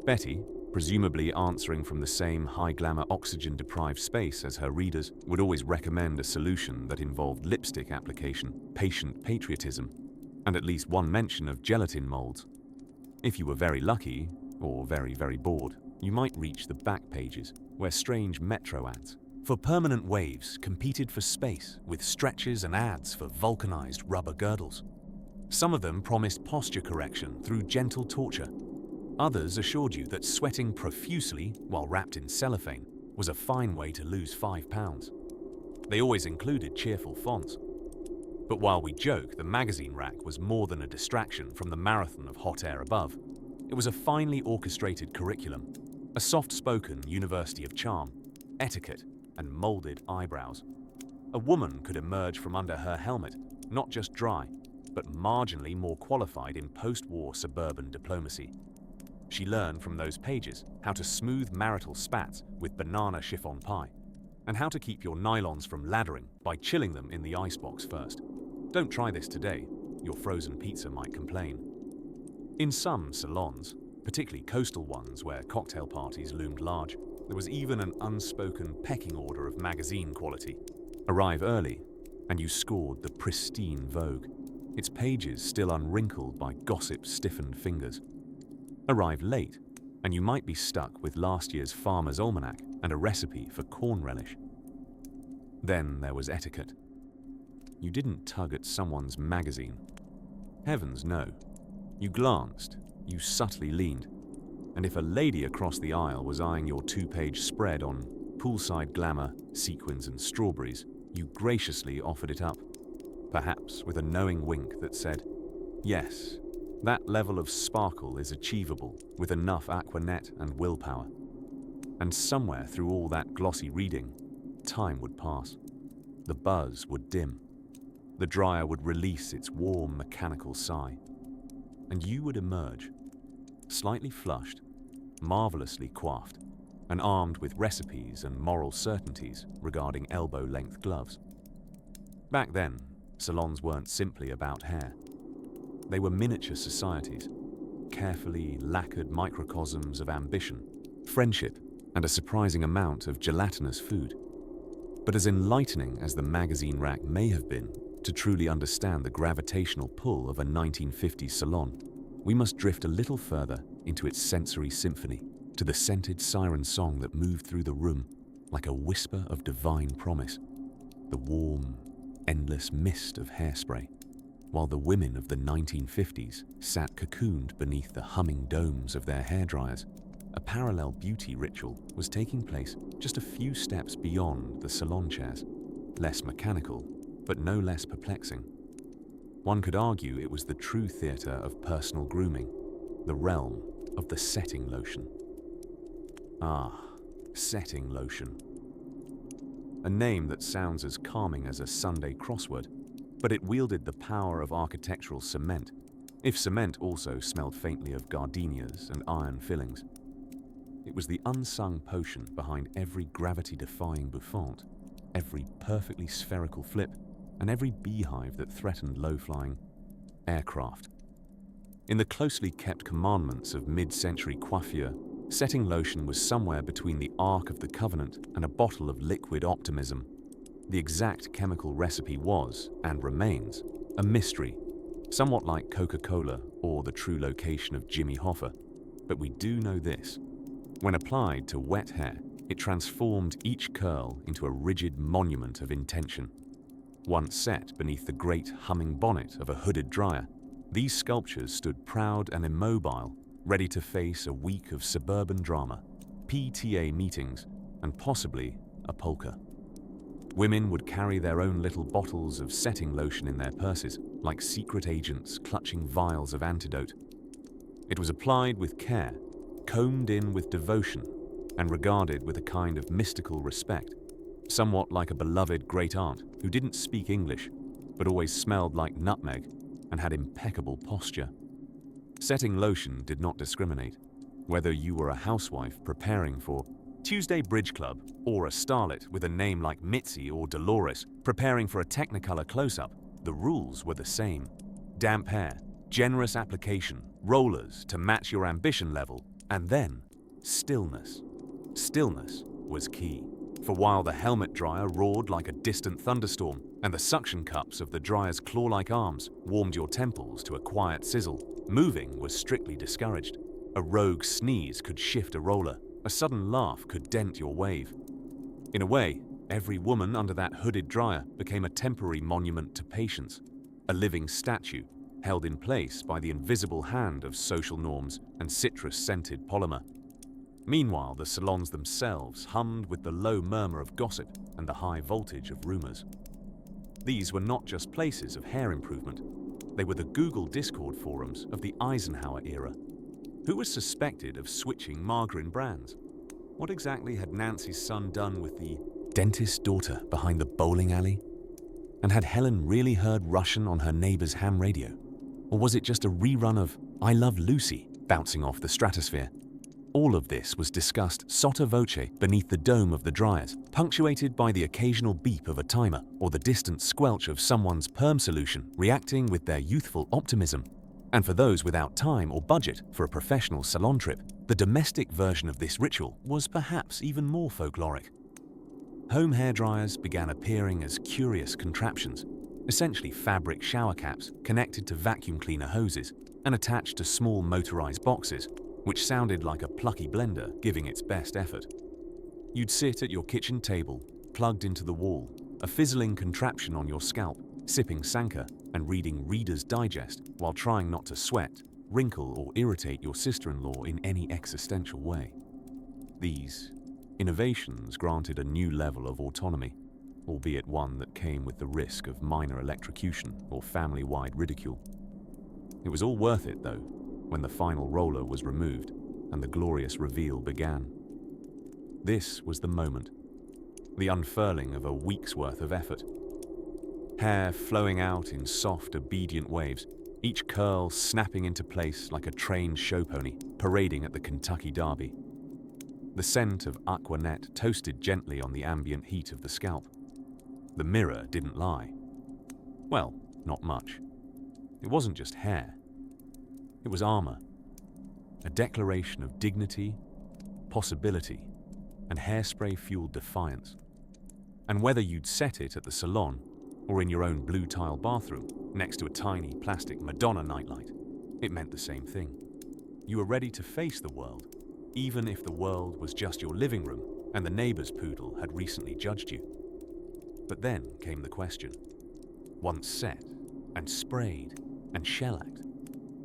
Betty, presumably answering from the same high-glamour oxygen-deprived space as her readers, would always recommend a solution that involved lipstick application, patient patriotism, and at least one mention of gelatin molds. If you were very lucky, or very, very bored, you might reach the back pages, where strange metro ads for permanent waves competed for space with stretches and ads for vulcanized rubber girdles. Some of them promised posture correction through gentle torture. Others assured you that sweating profusely while wrapped in cellophane was a fine way to lose 5 pounds. They always included cheerful fonts. But while we joke the magazine rack was more than a distraction from the marathon of hot air above, it was a finely orchestrated curriculum, a soft-spoken university of charm, etiquette, and molded eyebrows. A woman could emerge from under her helmet, not just dry, but marginally more qualified in post-war suburban diplomacy. She learned from those pages how to smooth marital spats with banana chiffon pie, and how to keep your nylons from laddering by chilling them in the icebox first. Don't try this today, your frozen pizza might complain. In some salons, particularly coastal ones where cocktail parties loomed large, there was even an unspoken pecking order of magazine quality. Arrive early, and you scored the pristine Vogue, its pages still unwrinkled by gossip-stiffened fingers. Arrive late, and you might be stuck with last year's Farmer's Almanac and a recipe for corn relish. Then there was etiquette. You didn't tug at someone's magazine. Heavens no. You glanced, you subtly leaned, and if a lady across the aisle was eyeing your 2-page spread on poolside glamour, sequins and strawberries, you graciously offered it up, perhaps with a knowing wink that said, yes, that level of sparkle is achievable with enough aquanet and willpower. And somewhere through all that glossy reading, time would pass. The buzz would dim. The dryer would release its warm mechanical sigh. And you would emerge, slightly flushed, marvelously coiffed, and armed with recipes and moral certainties regarding elbow-length gloves. Back then, salons weren't simply about hair. They were miniature societies, carefully lacquered microcosms of ambition, friendship, and a surprising amount of gelatinous food. But as enlightening as the magazine rack may have been to truly understand the gravitational pull of a 1950s salon, we must drift a little further into its sensory symphony, to the scented siren song that moved through the room like a whisper of divine promise, the warm, endless mist of hairspray, while the women of the 1950s sat cocooned beneath the humming domes of their hairdryers. A parallel beauty ritual was taking place just a few steps beyond the salon chairs, less mechanical, but no less perplexing. One could argue it was the true theatre of personal grooming, the realm of the setting lotion. Ah, setting lotion. A name that sounds as calming as a Sunday crossword, but it wielded the power of architectural cement, if cement also smelled faintly of gardenias and iron fillings. It was the unsung potion behind every gravity-defying bouffant, every perfectly spherical flip, and every beehive that threatened low-flying aircraft. In the closely kept commandments of mid-century coiffure, setting lotion was somewhere between the Ark of the Covenant and a bottle of liquid optimism. The exact chemical recipe was, and remains, a mystery, somewhat like Coca-Cola or the true location of Jimmy Hoffa. But we do know this. When applied to wet hair, it transformed each curl into a rigid monument of intention. Once set beneath the great humming bonnet of a hooded dryer, these sculptures stood proud and immobile, ready to face a week of suburban drama, PTA meetings, and possibly a polka. Women would carry their own little bottles of setting lotion in their purses, like secret agents clutching vials of antidote. It was applied with care, combed in with devotion, and regarded with a kind of mystical respect, somewhat like a beloved great-aunt who didn't speak English, but always smelled like nutmeg and had impeccable posture. Setting lotion did not discriminate, whether you were a housewife preparing for Tuesday Bridge Club or a starlet with a name like Mitzi or Dolores preparing for a Technicolor close-up. The rules were the same. Damp hair, generous application, rollers to match your ambition level, and then stillness. Stillness was key. For while the helmet dryer roared like a distant thunderstorm and the suction cups of the dryer's claw-like arms warmed your temples to a quiet sizzle, moving was strictly discouraged. A rogue sneeze could shift a roller. A sudden laugh could dent your wave. In a way, every woman under that hooded dryer became a temporary monument to patience, a living statue held in place by the invisible hand of social norms and citrus-scented polymer. Meanwhile, the salons themselves hummed with the low murmur of gossip and the high voltage of rumors. These were not just places of hair improvement. They were the Google Discord forums of the Eisenhower era. Who was suspected of switching margarine brands? What exactly had Nancy's son done with the dentist's daughter behind the bowling alley? And had Helen really heard Russian on her neighbor's ham radio? Or was it just a rerun of I Love Lucy bouncing off the stratosphere? All of this was discussed sotto voce beneath the dome of the dryers, punctuated by the occasional beep of a timer or the distant squelch of someone's perm solution reacting with their youthful optimism. And for those without time or budget for a professional salon trip, the domestic version of this ritual was perhaps even more folkloric. Home hairdryers began appearing as curious contraptions, essentially fabric shower caps connected to vacuum cleaner hoses and attached to small motorized boxes, which sounded like a plucky blender giving its best effort. You'd sit at your kitchen table, plugged into the wall, a fizzling contraption on your scalp, sipping Sanka and reading Reader's Digest while trying not to sweat, wrinkle, or irritate your sister-in-law in any existential way. These innovations granted a new level of autonomy, albeit one that came with the risk of minor electrocution or family-wide ridicule. It was all worth it, though, when the final roller was removed and the glorious reveal began. This was the moment, the unfurling of a week's worth of effort. Hair flowing out in soft, obedient waves, each curl snapping into place like a trained show pony parading at the Kentucky Derby. The scent of Aquanet toasted gently on the ambient heat of the scalp. The mirror didn't lie. Well, not much. It wasn't just hair. It was armor. A declaration of dignity, possibility, and hairspray-fueled defiance. And whether you'd set it at the salon or in your own blue tile bathroom next to a tiny plastic Madonna nightlight, it meant the same thing. You were ready to face the world, even if the world was just your living room and the neighbor's poodle had recently judged you. But then came the question. Once set and sprayed and shellacked,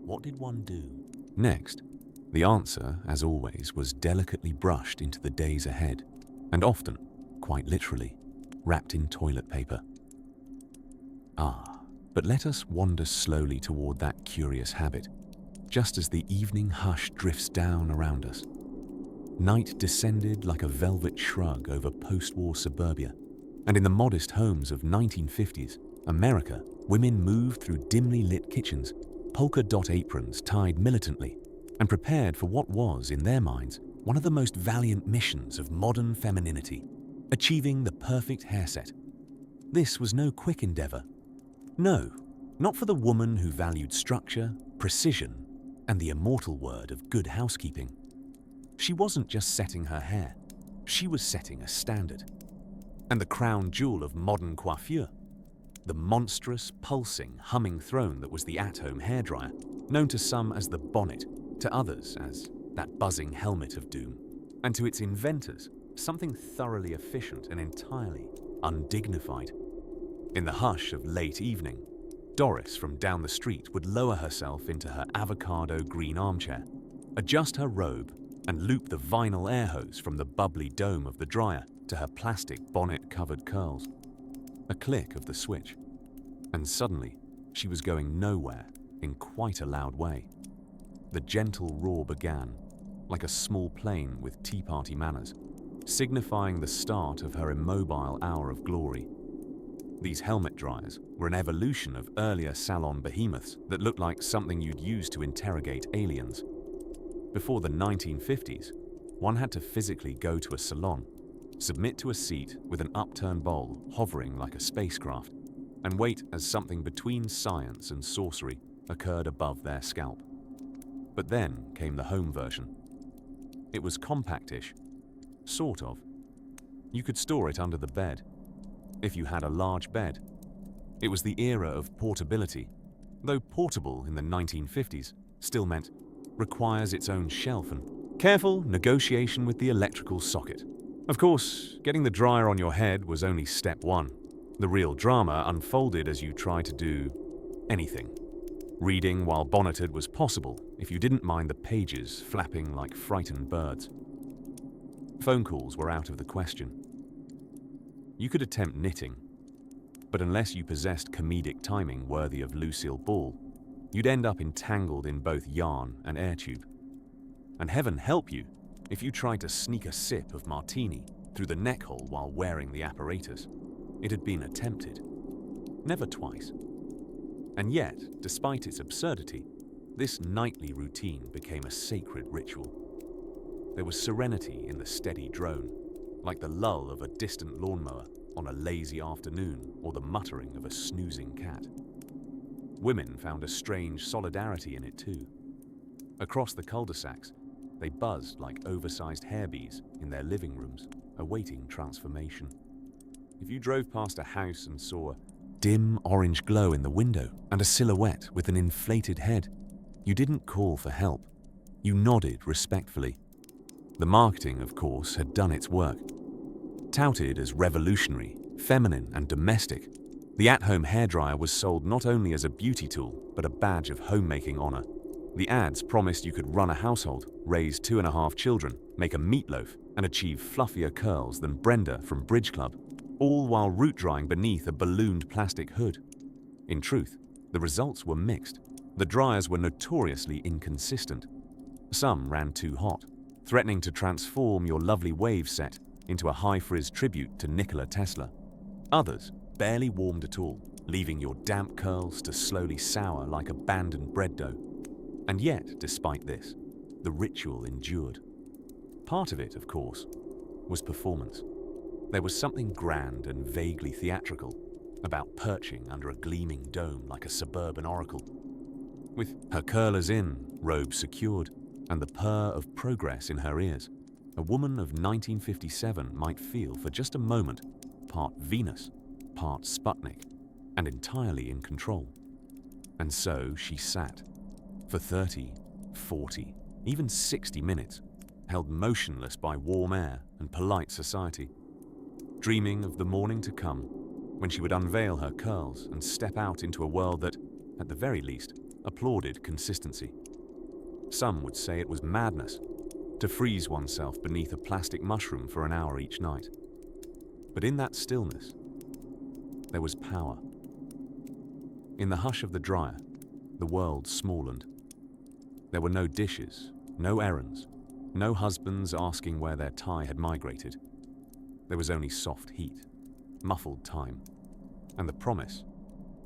what did one do? Next, the answer, as always, was delicately brushed into the days ahead, and often, quite literally, wrapped in toilet paper. But let us wander slowly toward that curious habit, just as the evening hush drifts down around us. Night descended like a velvet shrug over post-war suburbia, and in the modest homes of 1950s America, women moved through dimly lit kitchens, polka dot aprons tied militantly, and prepared for what was, in their minds, one of the most valiant missions of modern femininity, achieving the perfect hairset. This was no quick endeavor. No, not for the woman who valued structure, precision, and the immortal word of good housekeeping. She wasn't just setting her hair, she was setting a standard. And the crown jewel of modern coiffure, the monstrous, pulsing, humming throne that was the at-home hairdryer, known to some as the bonnet, to others as that buzzing helmet of doom, and to its inventors, something thoroughly efficient and entirely undignified. In the hush of late evening, Doris from down the street would lower herself into her avocado green armchair, adjust her robe, and loop the vinyl air hose from the bubbly dome of the dryer to her plastic bonnet-covered curls. A click of the switch, and suddenly she was going nowhere in quite a loud way. The gentle roar began, like a small plane with Tea Party manners, signifying the start of her immobile hour of glory. These helmet dryers were an evolution of earlier salon behemoths that looked like something you'd use to interrogate aliens. Before the 1950s, one had to physically go to a salon, submit to a seat with an upturned bowl hovering like a spacecraft, and wait as something between science and sorcery occurred above their scalp. But then came the home version. It was compactish, sort of. You could store it under the bed, if you had a large bed. It was the era of portability, though portable in the 1950s still meant requires its own shelf and careful negotiation with the electrical socket. Of course, getting the dryer on your head was only step one. The real drama unfolded as you tried to do anything. Reading while bonneted was possible if you didn't mind the pages flapping like frightened birds. Phone calls were out of the question. You could attempt knitting, but unless you possessed comedic timing worthy of Lucille Ball, you'd end up entangled in both yarn and air tube. And heaven help you if you tried to sneak a sip of martini through the neck hole while wearing the apparatus. It had been attempted. Never twice. And yet, despite its absurdity, this nightly routine became a sacred ritual. There was serenity in the steady drone, like the lull of a distant lawnmower on a lazy afternoon or the muttering of a snoozing cat. Women found a strange solidarity in it too. Across the cul-de-sacs, they buzzed like oversized hairbees in their living rooms, awaiting transformation. If you drove past a house and saw a dim orange glow in the window and a silhouette with an inflated head, you didn't call for help. You nodded respectfully. The marketing, of course, had done its work. Touted as revolutionary, feminine and domestic. The at-home hairdryer was sold not only as a beauty tool, but a badge of homemaking honor. The ads promised you could run a household, raise 2.5 children, make a meatloaf, and achieve fluffier curls than Brenda from Bridge Club, all while root drying beneath a ballooned plastic hood. In truth, the results were mixed. The dryers were notoriously inconsistent. Some ran too hot, threatening to transform your lovely wave set into a high-frizz tribute to Nikola Tesla. Others barely warmed at all, leaving your damp curls to slowly sour like abandoned bread dough. And yet, despite this, the ritual endured. Part of it, of course, was performance. There was something grand and vaguely theatrical about perching under a gleaming dome like a suburban oracle. With her curlers in, robes secured, and the purr of progress in her ears, a woman of 1957 might feel for just a moment part Venus, part Sputnik, and entirely in control. And so she sat, for 30, 40, even 60 minutes, held motionless by warm air and polite society, dreaming of the morning to come, when she would unveil her curls and step out into a world that, at the very least, applauded consistency. Some would say it was madness to freeze oneself beneath a plastic mushroom for an hour each night. But in that stillness, there was power. In the hush of the dryer, the world smallened. There were no dishes, no errands, no husbands asking where their tie had migrated. There was only soft heat, muffled time, and the promise,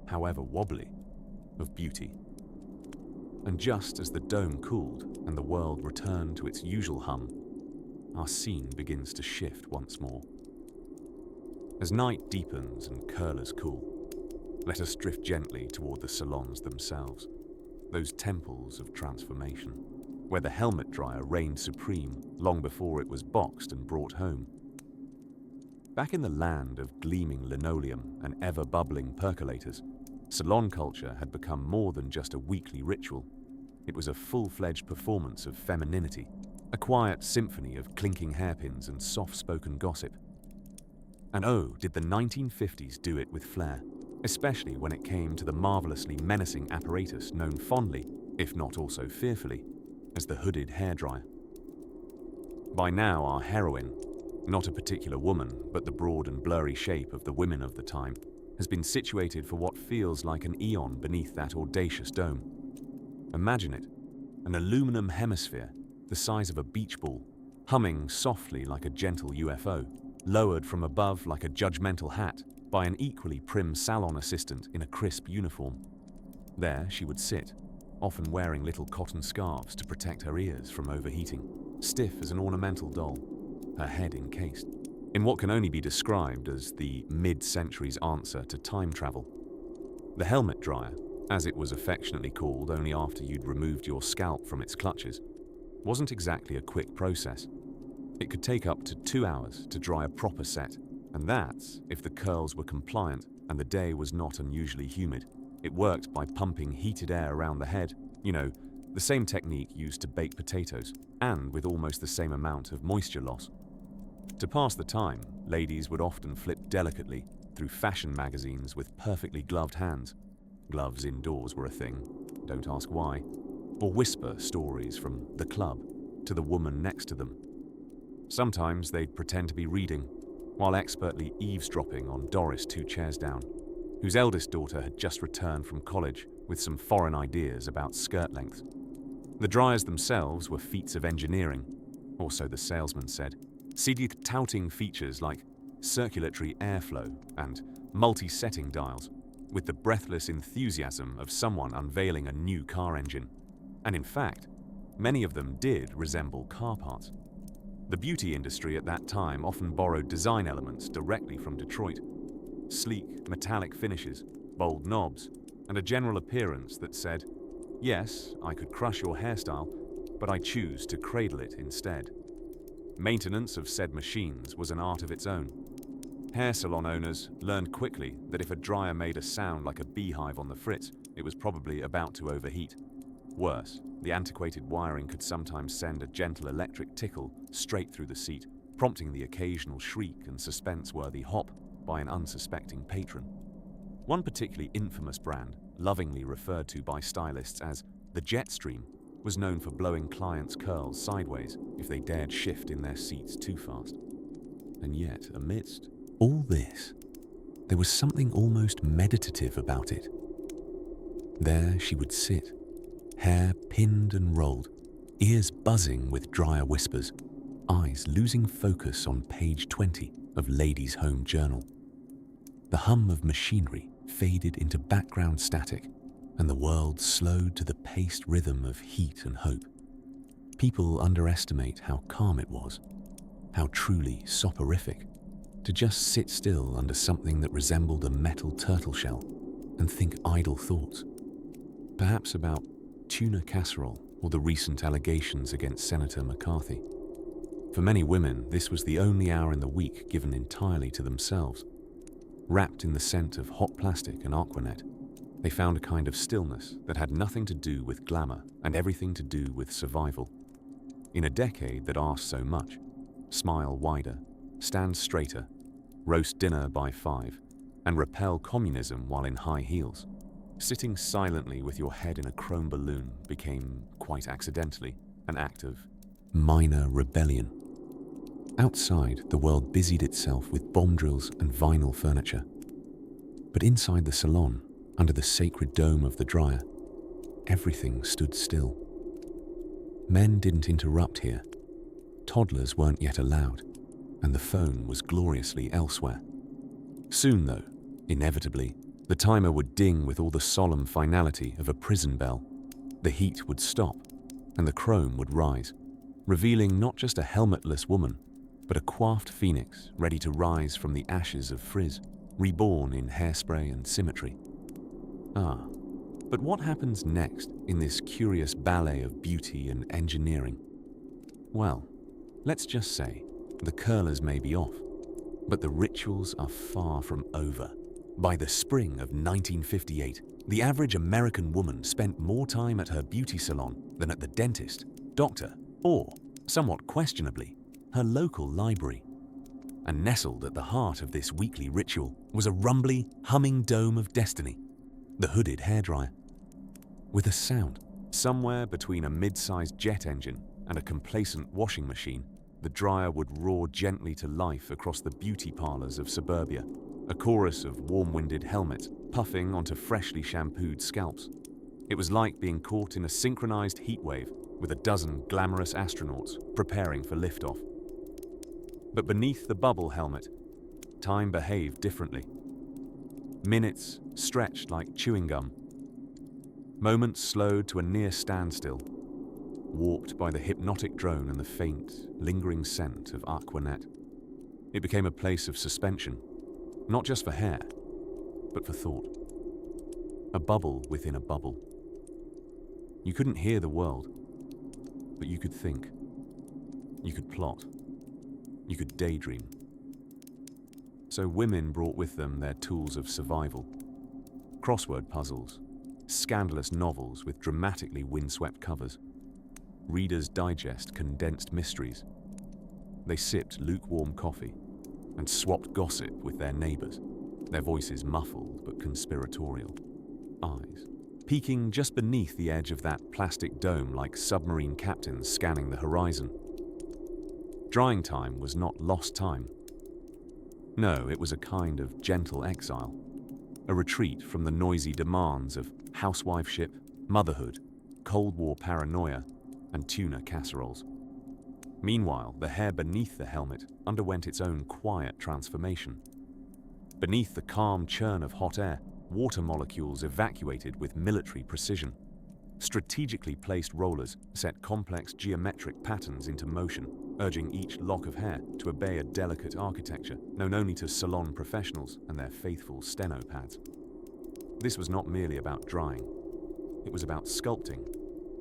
however wobbly, of beauty. And just as the dome cooled and the world returned to its usual hum, our scene begins to shift once more. As night deepens and curlers cool, let us drift gently toward the salons themselves, those temples of transformation, where the helmet dryer reigned supreme long before it was boxed and brought home. Back in the land of gleaming linoleum and ever-bubbling percolators, salon culture had become more than just a weekly ritual. It was a full-fledged performance of femininity, a quiet symphony of clinking hairpins and soft-spoken gossip. And oh, did the 1950s do it with flair, especially when it came to the marvelously menacing apparatus known fondly, if not also fearfully, as the hooded hairdryer. By now, our heroine, not a particular woman, but the broad and blurry shape of the women of the time, has been situated for what feels like an eon beneath that audacious dome. Imagine it, an aluminum hemisphere the size of a beach ball, humming softly like a gentle UFO, lowered from above like a judgmental hat by an equally prim salon assistant in a crisp uniform. There she would sit, often wearing little cotton scarves to protect her ears from overheating, stiff as an ornamental doll, her head encased in what can only be described as the mid-century's answer to time travel. The helmet dryer, as it was affectionately called only after you'd removed your scalp from its clutches, wasn't exactly a quick process. It could take up to 2 hours to dry a proper set, and that's if the curls were compliant and the day was not unusually humid. It worked by pumping heated air around the head, the same technique used to bake potatoes, and with almost the same amount of moisture loss. To pass the time, ladies would often flip delicately through fashion magazines with perfectly gloved hands. Gloves indoors were a thing, don't ask why. Or whisper stories from the club to the woman next to them. Sometimes they'd pretend to be reading, while expertly eavesdropping on Doris 2 chairs down, whose eldest daughter had just returned from college with some foreign ideas about skirt length. The dryers themselves were feats of engineering, or so the salesman said, touting features like circulatory airflow and multi-setting dials, with the breathless enthusiasm of someone unveiling a new car engine. And in fact, many of them did resemble car parts. The beauty industry at that time often borrowed design elements directly from Detroit. Sleek, metallic finishes, bold knobs, and a general appearance that said, yes, I could crush your hairstyle, but I choose to cradle it instead. Maintenance of said machines was an art of its own. Hair salon owners learned quickly that if a dryer made a sound like a beehive on the fritz, it was probably about to overheat. Worse, the antiquated wiring could sometimes send a gentle electric tickle straight through the seat, prompting the occasional shriek and suspense-worthy hop, by an unsuspecting patron. One particularly infamous brand, lovingly referred to by stylists as the jet stream, was known for blowing clients' curls sideways if they dared shift in their seats too fast. And yet, amidst all this, there was something almost meditative about it. There she would sit, hair pinned and rolled, ears buzzing with drier whispers, eyes losing focus on page 20 of Ladies' Home Journal. The hum of machinery faded into background static, and the world slowed to the paced rhythm of heat and hope. People underestimate how calm it was, how truly soporific, to just sit still under something that resembled a metal turtle shell and think idle thoughts. Perhaps about tuna casserole or the recent allegations against Senator McCarthy. For many women, this was the only hour in the week given entirely to themselves. Wrapped in the scent of hot plastic and Aquanet, they found a kind of stillness that had nothing to do with glamour and everything to do with survival. In a decade that asked so much, smile wider, stand straighter, roast dinner by 5, and repel communism while in high heels, sitting silently with your head in a chrome balloon became, quite accidentally, an act of minor rebellion. Outside, the world busied itself with bomb drills and vinyl furniture. But inside the salon, under the sacred dome of the dryer, everything stood still. Men didn't interrupt here. Toddlers weren't yet allowed, and the phone was gloriously elsewhere. Soon, though, inevitably, the timer would ding with all the solemn finality of a prison bell. The heat would stop, and the chrome would rise, revealing not just a helmetless woman, but a coiffed phoenix ready to rise from the ashes of frizz, reborn in hairspray and symmetry. But what happens next in this curious ballet of beauty and engineering? Well, let's just say the curlers may be off, but the rituals are far from over. By the spring of 1958, the average American woman spent more time at her beauty salon than at the dentist, doctor, or, somewhat questionably, her local library. And nestled at the heart of this weekly ritual was a rumbly, humming dome of destiny, the hooded hairdryer. With a sound, somewhere between a mid-sized jet engine and a complacent washing machine, the dryer would roar gently to life across the beauty parlors of suburbia, a chorus of warm-winded helmets puffing onto freshly shampooed scalps. It was like being caught in a synchronized heatwave with a dozen glamorous astronauts preparing for liftoff. But beneath the bubble helmet, time behaved differently. Minutes stretched like chewing gum. Moments slowed to a near standstill, warped by the hypnotic drone and the faint, lingering scent of Aquanet. It became a place of suspension, not just for hair, but for thought. A bubble within a bubble. You couldn't hear the world, but you could think. You could plot. You could daydream. So women brought with them their tools of survival. Crossword puzzles, scandalous novels with dramatically windswept covers, Reader's Digest condensed mysteries. They sipped lukewarm coffee and swapped gossip with their neighbors, their voices muffled but conspiratorial. Eyes peeking just beneath the edge of that plastic dome like submarine captains scanning the horizon. Drying time was not lost time. No, it was a kind of gentle exile, a retreat from the noisy demands of housewifeship, motherhood, Cold War paranoia, and tuna casseroles. Meanwhile, the hair beneath the helmet underwent its own quiet transformation. Beneath the calm churn of hot air, water molecules evacuated with military precision. Strategically placed rollers set complex geometric patterns into motion, urging each lock of hair to obey a delicate architecture known only to salon professionals and their faithful steno pads. This was not merely about drying. It was about sculpting,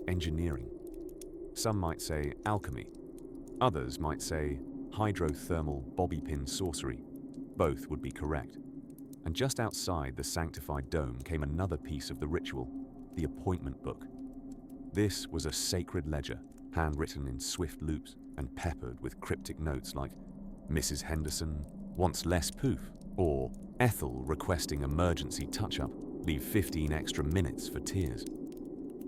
engineering. Some might say alchemy. Others might say hydrothermal bobby pin sorcery. Both would be correct. And just outside the sanctified dome came another piece of the ritual, the appointment book. This was a sacred ledger, handwritten in swift loops and peppered with cryptic notes like Mrs. Henderson wants less poof, Or Ethel requesting emergency touch-up, leave 15 extra minutes for tears.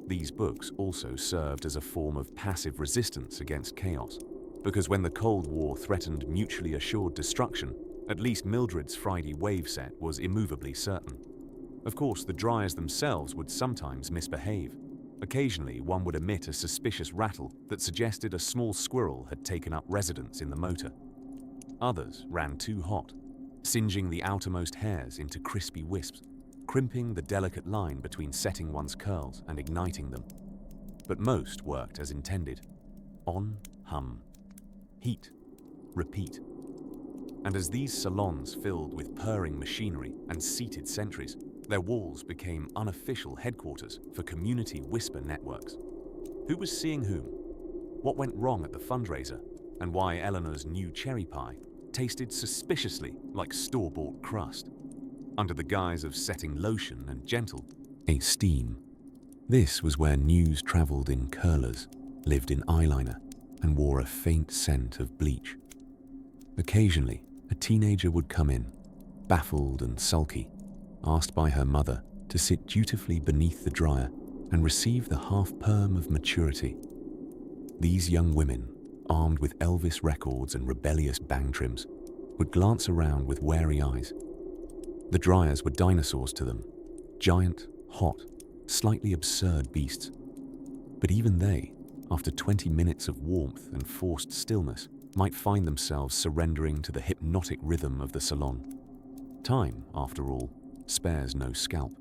These books also served as a form of passive resistance against chaos, because when the Cold War threatened mutually assured destruction, at least Mildred's Friday wave set was immovably certain. Of course, the dryers themselves would sometimes misbehave. Occasionally, one would emit a suspicious rattle that suggested a small squirrel had taken up residence in the motor. Others ran too hot, singeing the outermost hairs into crispy wisps, crimping the delicate line between setting one's curls and igniting them. But most worked as intended. On, hum. Heat. Repeat. And as these salons filled with purring machinery and seated sentries, their walls became unofficial headquarters for community whisper networks. Who was seeing whom? What went wrong at the fundraiser? And why Eleanor's new cherry pie tasted suspiciously like store-bought crust, under the guise of setting lotion and gentle a steam. This was where news traveled in curlers, lived in eyeliner, and wore a faint scent of bleach. Occasionally, a teenager would come in, baffled and sulky, asked by her mother to sit dutifully beneath the dryer and receive the half-perm of maturity. These young women, armed with Elvis records and rebellious bang trims, would glance around with wary eyes. The dryers were dinosaurs to them, giant, hot, slightly absurd beasts. But even they, after 20 minutes of warmth and forced stillness, might find themselves surrendering to the hypnotic rhythm of the salon. Time, after all, spares no scalp.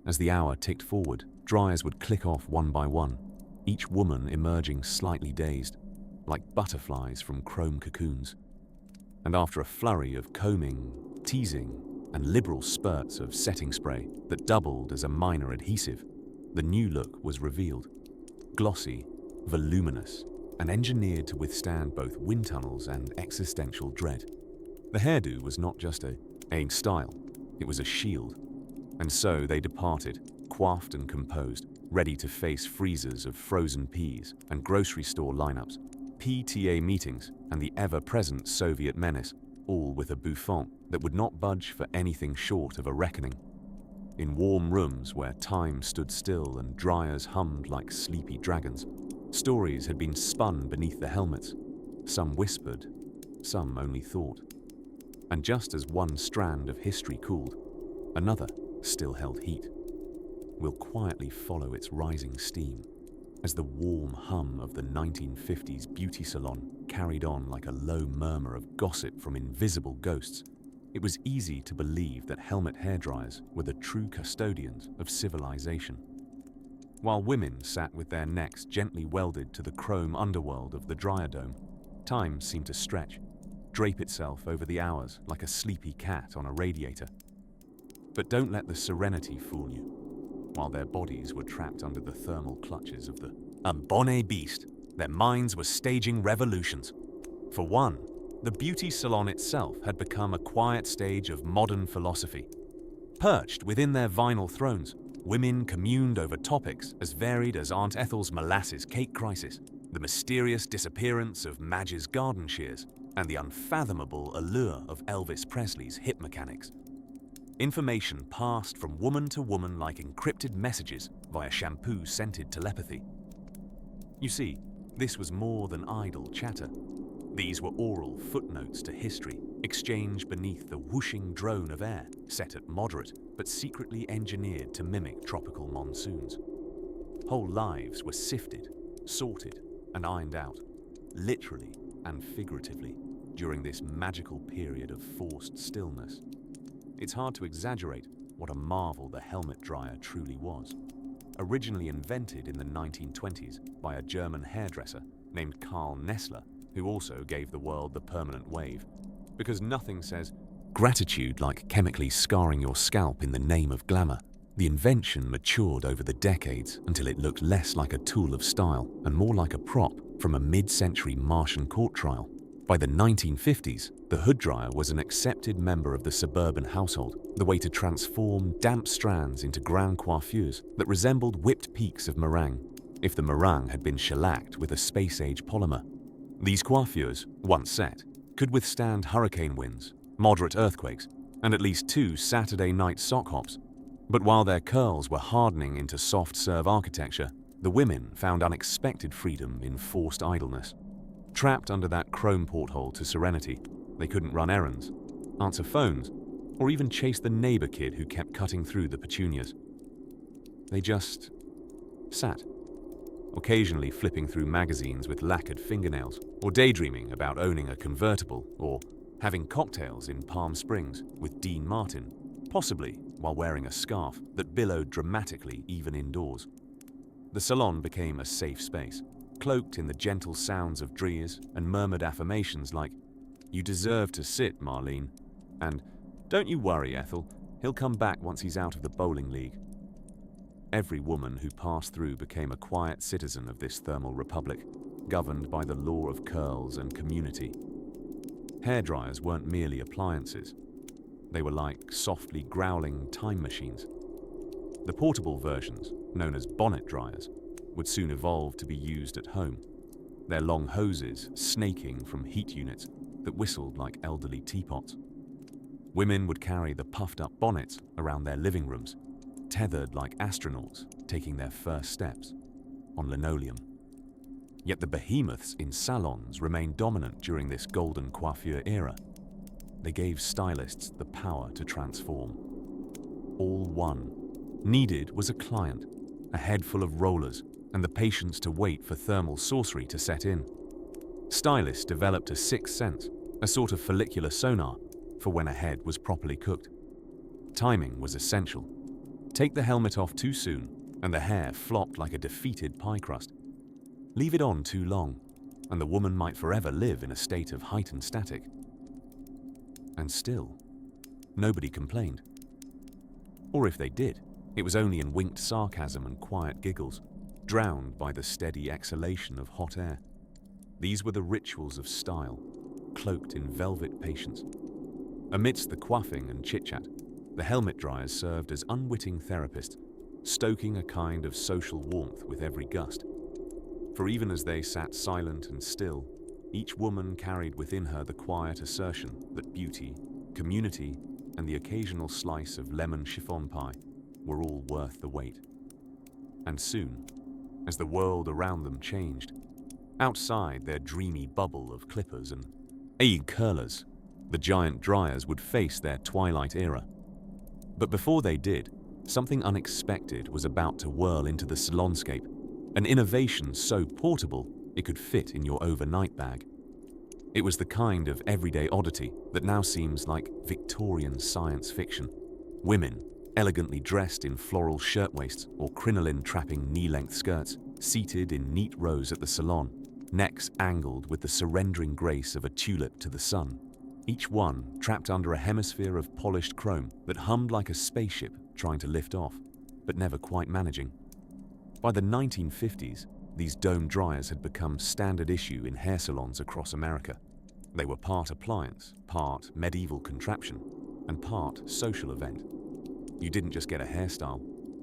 As the hour ticked forward, dryers would click off one by one, each woman emerging slightly dazed, like butterflies from chrome cocoons. And after a flurry of combing, teasing, and liberal spurts of setting spray that doubled as a minor adhesive, the new look was revealed. Glossy, voluminous, and engineered to withstand both wind tunnels and existential dread. The hairdo was not just a style, it was a shield. And so they departed, coiffed and composed, ready to face freezers of frozen peas and grocery store lineups, PTA meetings, and the ever-present Soviet menace, all with a bouffant that would not budge for anything short of a reckoning. In warm rooms where time stood still and dryers hummed like sleepy dragons, stories had been spun beneath the helmets. Some whispered, some only thought. And just as one strand of history cooled, another still held heat. We'll quietly follow its rising steam as the warm hum of the 1950s beauty salon carried on like a low murmur of gossip from invisible ghosts. It was easy to believe that helmet hairdryers were the true custodians of civilization. While women sat with their necks gently welded to the chrome underworld of the dryer dome, time seemed to stretch, drape itself over the hours like a sleepy cat on a radiator. But don't let the serenity fool you. While their bodies were trapped under the thermal clutches of the bonnet beast, their minds were staging revolutions. For one, the beauty salon itself had become a quiet stage of modern philosophy. Perched within their vinyl thrones, women communed over topics as varied as Aunt Ethel's molasses cake crisis, the mysterious disappearance of Madge's garden shears, and the unfathomable allure of Elvis Presley's hip mechanics. Information passed from woman to woman like encrypted messages via shampoo-scented telepathy. You see, this was more than idle chatter. These were oral footnotes to history, exchanged beneath the whooshing drone of air, set at moderate but secretly engineered to mimic tropical monsoons. Whole lives were sifted, sorted, and ironed out, literally and figuratively, during this magical period of forced stillness. It's hard to exaggerate what a marvel the helmet dryer truly was. Originally invented in the 1920s by a German hairdresser named Karl Nessler, who also gave the world the permanent wave. Because nothing says gratitude like chemically scarring your scalp in the name of glamour, the invention matured over the decades until it looked less like a tool of style and more like a prop from a mid-century Martian court trial. By the 1950s, the hood dryer was an accepted member of the suburban household, the way to transform damp strands into grand coiffures that resembled whipped peaks of meringue, if the meringue had been shellacked with a space-age polymer. These coiffures, once set, could withstand hurricane winds, moderate earthquakes, and at least 2 Saturday night sock hops. But while their curls were hardening into soft serve architecture, the women found unexpected freedom in forced idleness. Trapped under that chrome porthole to serenity, they couldn't run errands, answer phones, or even chase the neighbor kid who kept cutting through the petunias. They just sat, occasionally flipping through magazines with lacquered fingernails, or daydreaming about owning a convertible, or having cocktails in Palm Springs with Dean Martin, possibly while wearing a scarf that billowed dramatically even indoors. The salon became a safe space, cloaked in the gentle sounds of Dreers and murmured affirmations like, "You deserve to sit, Marlene," and "Don't you worry, Ethel, he'll come back once he's out of the bowling league." Every woman who passed through became a quiet citizen of this thermal republic, governed by the law of curls and community. Hairdryers weren't merely appliances. They were like softly growling time machines. The portable versions, known as bonnet dryers, would soon evolve to be used at home, their long hoses snaking from heat units that whistled like elderly teapots. Women would carry the puffed-up bonnets around their living rooms, tethered like astronauts taking their first steps on linoleum. Yet the behemoths in salons remained dominant during this golden coiffure era. They gave stylists the power to transform. All one needed was a client, a head full of rollers, and the patience to wait for thermal sorcery to set in. Stylists developed a sixth sense, a sort of follicular sonar, for when a head was properly cooked. Timing was essential. Take the helmet off too soon, and the hair flopped like a defeated pie crust. Leave it on too long, and the woman might forever live in a state of heightened static. And still, nobody complained. Or if they did, it was only in winked sarcasm and quiet giggles, drowned by the steady exhalation of hot air. These were the rituals of style, cloaked in velvet patience. Amidst the quaffing and chit-chat, the helmet dryers served as unwitting therapists, stoking a kind of social warmth with every gust. For even as they sat silent and still, each woman carried within her the quiet assertion that beauty, community, and the occasional slice of lemon chiffon pie were all worth the wait. And soon, as the world around them changed, outside their dreamy bubble of clippers and curlers, the giant dryers would face their twilight era. But before they did, something unexpected was about to whirl into the salonscape, an innovation so portable it could fit in your overnight bag. It was the kind of everyday oddity that now seems like Victorian science fiction. Women, elegantly dressed in floral shirtwaists or crinoline-trapping knee-length skirts, seated in neat rows at the salon, necks angled with the surrendering grace of a tulip to the sun, each one trapped under a hemisphere of polished chrome that hummed like a spaceship trying to lift off, but never quite managing. By the 1950s, these dome dryers had become standard issue in hair salons across America. They were part appliance, part medieval contraption, and part social event. You didn't just get a hairstyle.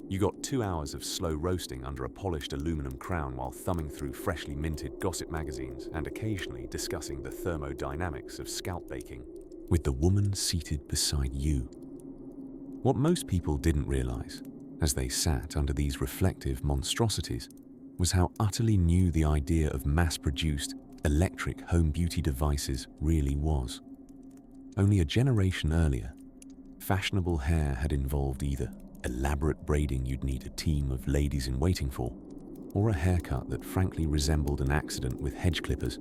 You got 2 hours of slow roasting under a polished aluminum crown while thumbing through freshly minted gossip magazines and occasionally discussing the thermodynamics of scalp baking with the woman seated beside you. What most people didn't realize, as they sat under these reflective monstrosities, was how utterly new the idea of mass-produced, electric home beauty devices really was. Only a generation earlier, fashionable hair had involved either elaborate braiding you'd need a team of ladies-in-waiting for, or a haircut that frankly resembled an accident with hedge clippers.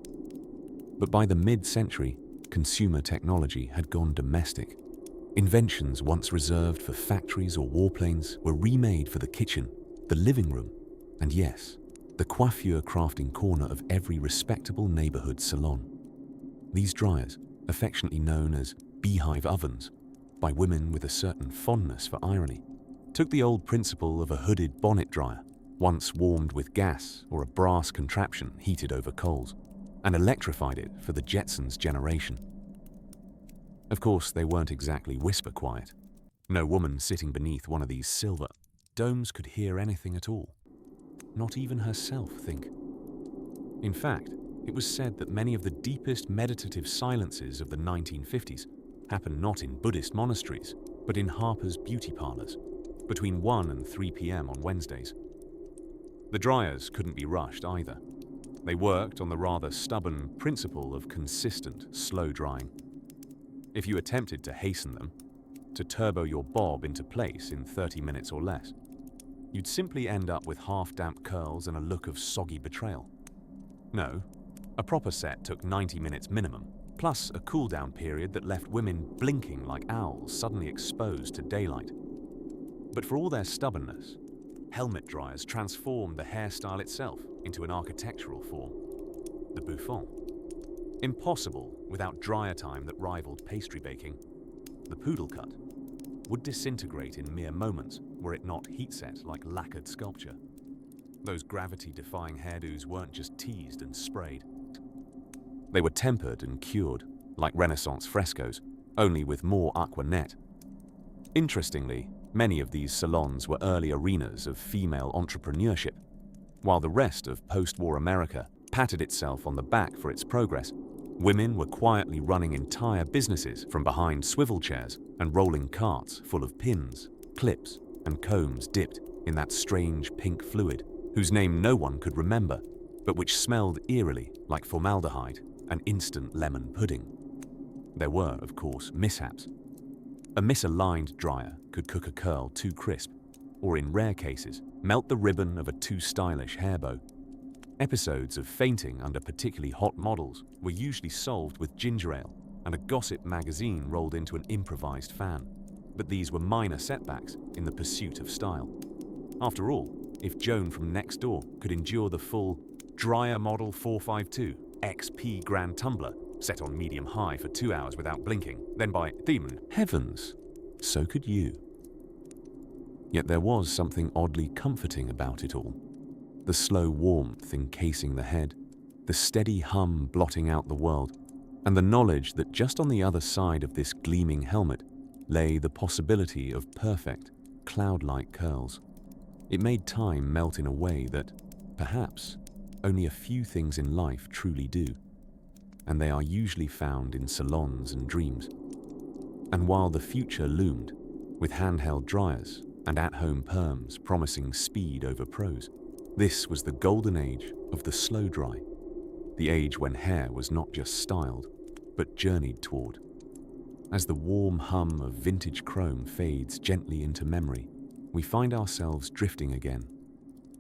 But by the mid-century, consumer technology had gone domestic. Inventions once reserved for factories or warplanes were remade for the kitchen, the living room, and yes, the coiffure crafting corner of every respectable neighborhood salon. These dryers, affectionately known as beehive ovens, by women with a certain fondness for irony, took the old principle of a hooded bonnet dryer, once warmed with gas or a brass contraption heated over coals, and electrified it for the Jetsons' generation. Of course, they weren't exactly whisper quiet. No woman sitting beneath one of these silver domes could hear anything at all. Not even herself think. In fact, it was said that many of the deepest meditative silences of the 1950s happen not in Buddhist monasteries, but in Harper's beauty parlors, between 1 and 3 p.m. on Wednesdays. The dryers couldn't be rushed either. They worked on the rather stubborn principle of consistent, slow drying. If you attempted to hasten them, to turbo your bob into place in 30 minutes or less, you'd simply end up with half-damp curls and a look of soggy betrayal. No, a proper set took 90 minutes minimum, plus a cool-down period that left women blinking like owls suddenly exposed to daylight. But for all their stubbornness, helmet dryers transformed the hairstyle itself into an architectural form, the bouffant. Impossible without dryer time that rivaled pastry baking, the poodle cut would disintegrate in mere moments were it not heat-set like lacquered sculpture. Those gravity-defying hairdos weren't just teased and sprayed. They were tempered and cured, like Renaissance frescoes, only with more aqua net. Interestingly, many of these salons were early arenas of female entrepreneurship. While the rest of post-war America patted itself on the back for its progress, women were quietly running entire businesses from behind swivel chairs and rolling carts full of pins, clips, and combs dipped in that strange pink fluid whose name no one could remember, but which smelled eerily like formaldehyde and instant lemon pudding. There were, of course, mishaps. A misaligned dryer could cook a curl too crisp, or in rare cases, melt the ribbon of a too stylish hair bow. Episodes of fainting under particularly hot models were usually solved with ginger ale, and a gossip magazine rolled into an improvised fan. But these were minor setbacks in the pursuit of style. After all, if Joan from next door could endure the full Dryer Model 452 XP Grand Tumbler set on medium high for 2 hours without blinking, then by demon heavens, so could you. Yet there was something oddly comforting about it all. The slow warmth encasing the head, the steady hum blotting out the world, and the knowledge that just on the other side of this gleaming helmet lay the possibility of perfect, cloud-like curls. It made time melt in a way that, perhaps, only a few things in life truly do, and they are usually found in salons and dreams. And while the future loomed, with handheld dryers and at-home perms promising speed over prose, this was the golden age of the slow dry, the age when hair was not just styled, but journeyed toward. As the warm hum of vintage chrome fades gently into memory, we find ourselves drifting again,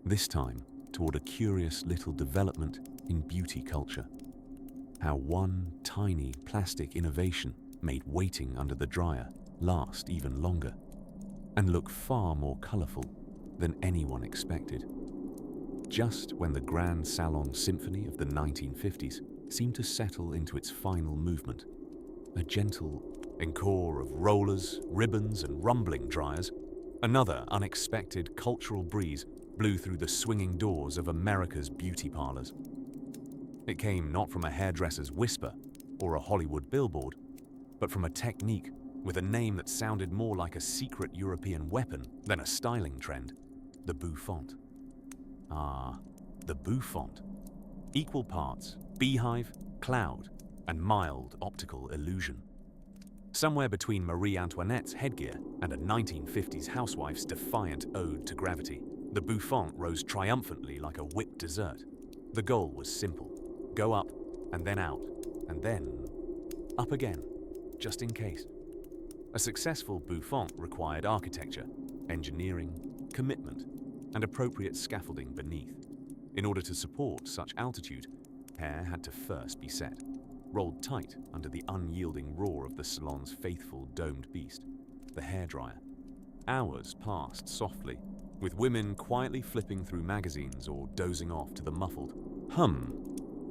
this time toward a curious little development in beauty culture. How one tiny plastic innovation made waiting under the dryer last even longer and look far more colorful than anyone expected. Just when the Grand Salon Symphony of the 1950s seemed to settle into its final movement, a gentle encore of rollers, ribbons, and rumbling dryers, another unexpected cultural breeze blew through the swinging doors of America's beauty parlors. It came not from a hairdresser's whisper or a Hollywood billboard, but from a technique with a name that sounded more like a secret European weapon than a styling trend: the bouffant. Ah, the bouffant. Equal parts beehive, cloud, and mild optical illusion. Somewhere between Marie Antoinette's headgear and a 1950s housewife's defiant ode to gravity, the bouffant rose triumphantly like a whipped dessert. The goal was simple: go up, and then out, and then up again, just in case. A successful bouffant required architecture, engineering, commitment, and appropriate scaffolding beneath. In order to support such altitude, hair had to first be set, rolled tight under the unyielding roar of the salon's faithful domed beast, the hairdryer. Hours passed softly, with women quietly flipping through magazines or dozing off to the muffled hum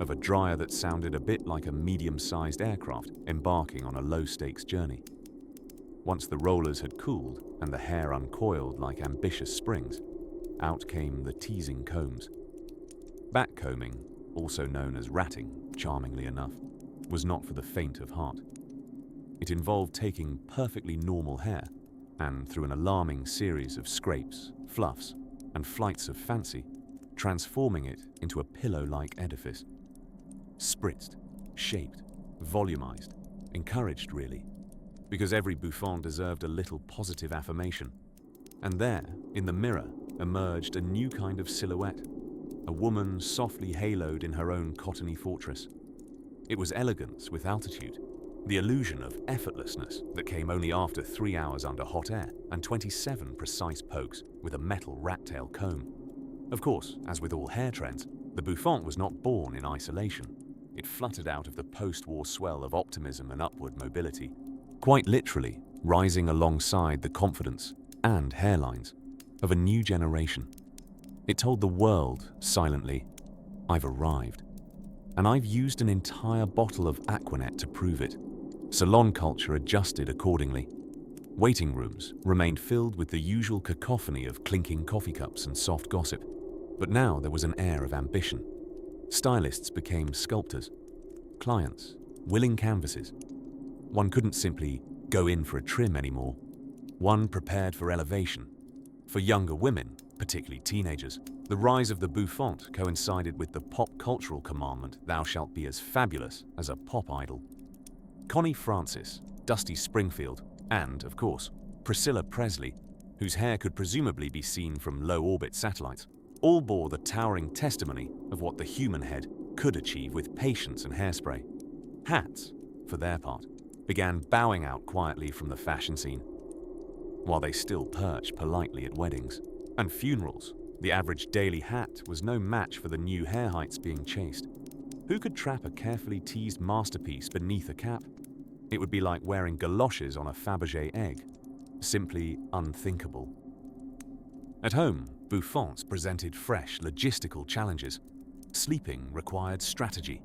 of a dryer that sounded a bit like a medium-sized aircraft embarking on a low-stakes journey. Once the rollers had cooled and the hair uncoiled like ambitious springs, out came the teasing combs. Backcombing, also known as ratting, charmingly enough, was not for the faint of heart. It involved taking perfectly normal hair and, through an alarming series of scrapes, fluffs, and flights of fancy, transforming it into a pillow-like edifice. Spritzed, shaped, volumized, encouraged really, because every bouffant deserved a little positive affirmation. And there, in the mirror, emerged a new kind of silhouette, a woman softly haloed in her own cottony fortress. It was elegance with altitude, the illusion of effortlessness that came only after 3 hours under hot air and 27 precise pokes with a metal rat-tail comb. Of course, as with all hair trends, the bouffant was not born in isolation. It fluttered out of the post-war swell of optimism and upward mobility, quite literally rising alongside the confidence and hairlines of a new generation. It told the world, silently, I've arrived. And I've used an entire bottle of Aquanet to prove it. Salon culture adjusted accordingly. Waiting rooms remained filled with the usual cacophony of clinking coffee cups and soft gossip. But now there was an air of ambition. Stylists became sculptors, clients, willing canvases. One couldn't simply go in for a trim anymore. One prepared for elevation. For younger women, particularly teenagers, the rise of the bouffant coincided with the pop cultural commandment, thou shalt be as fabulous as a pop idol. Connie Francis, Dusty Springfield, and, of course, Priscilla Presley, whose hair could presumably be seen from low-orbit satellites, all bore the towering testimony of what the human head could achieve with patience and hairspray. Hats, for their part, began bowing out quietly from the fashion scene, while they still perched politely at weddings. And funerals, the average daily hat was no match for the new hair heights being chased. Who could trap a carefully teased masterpiece beneath a cap? It would be like wearing galoshes on a Fabergé egg. Simply unthinkable. At home, bouffants presented fresh logistical challenges. Sleeping required strategy.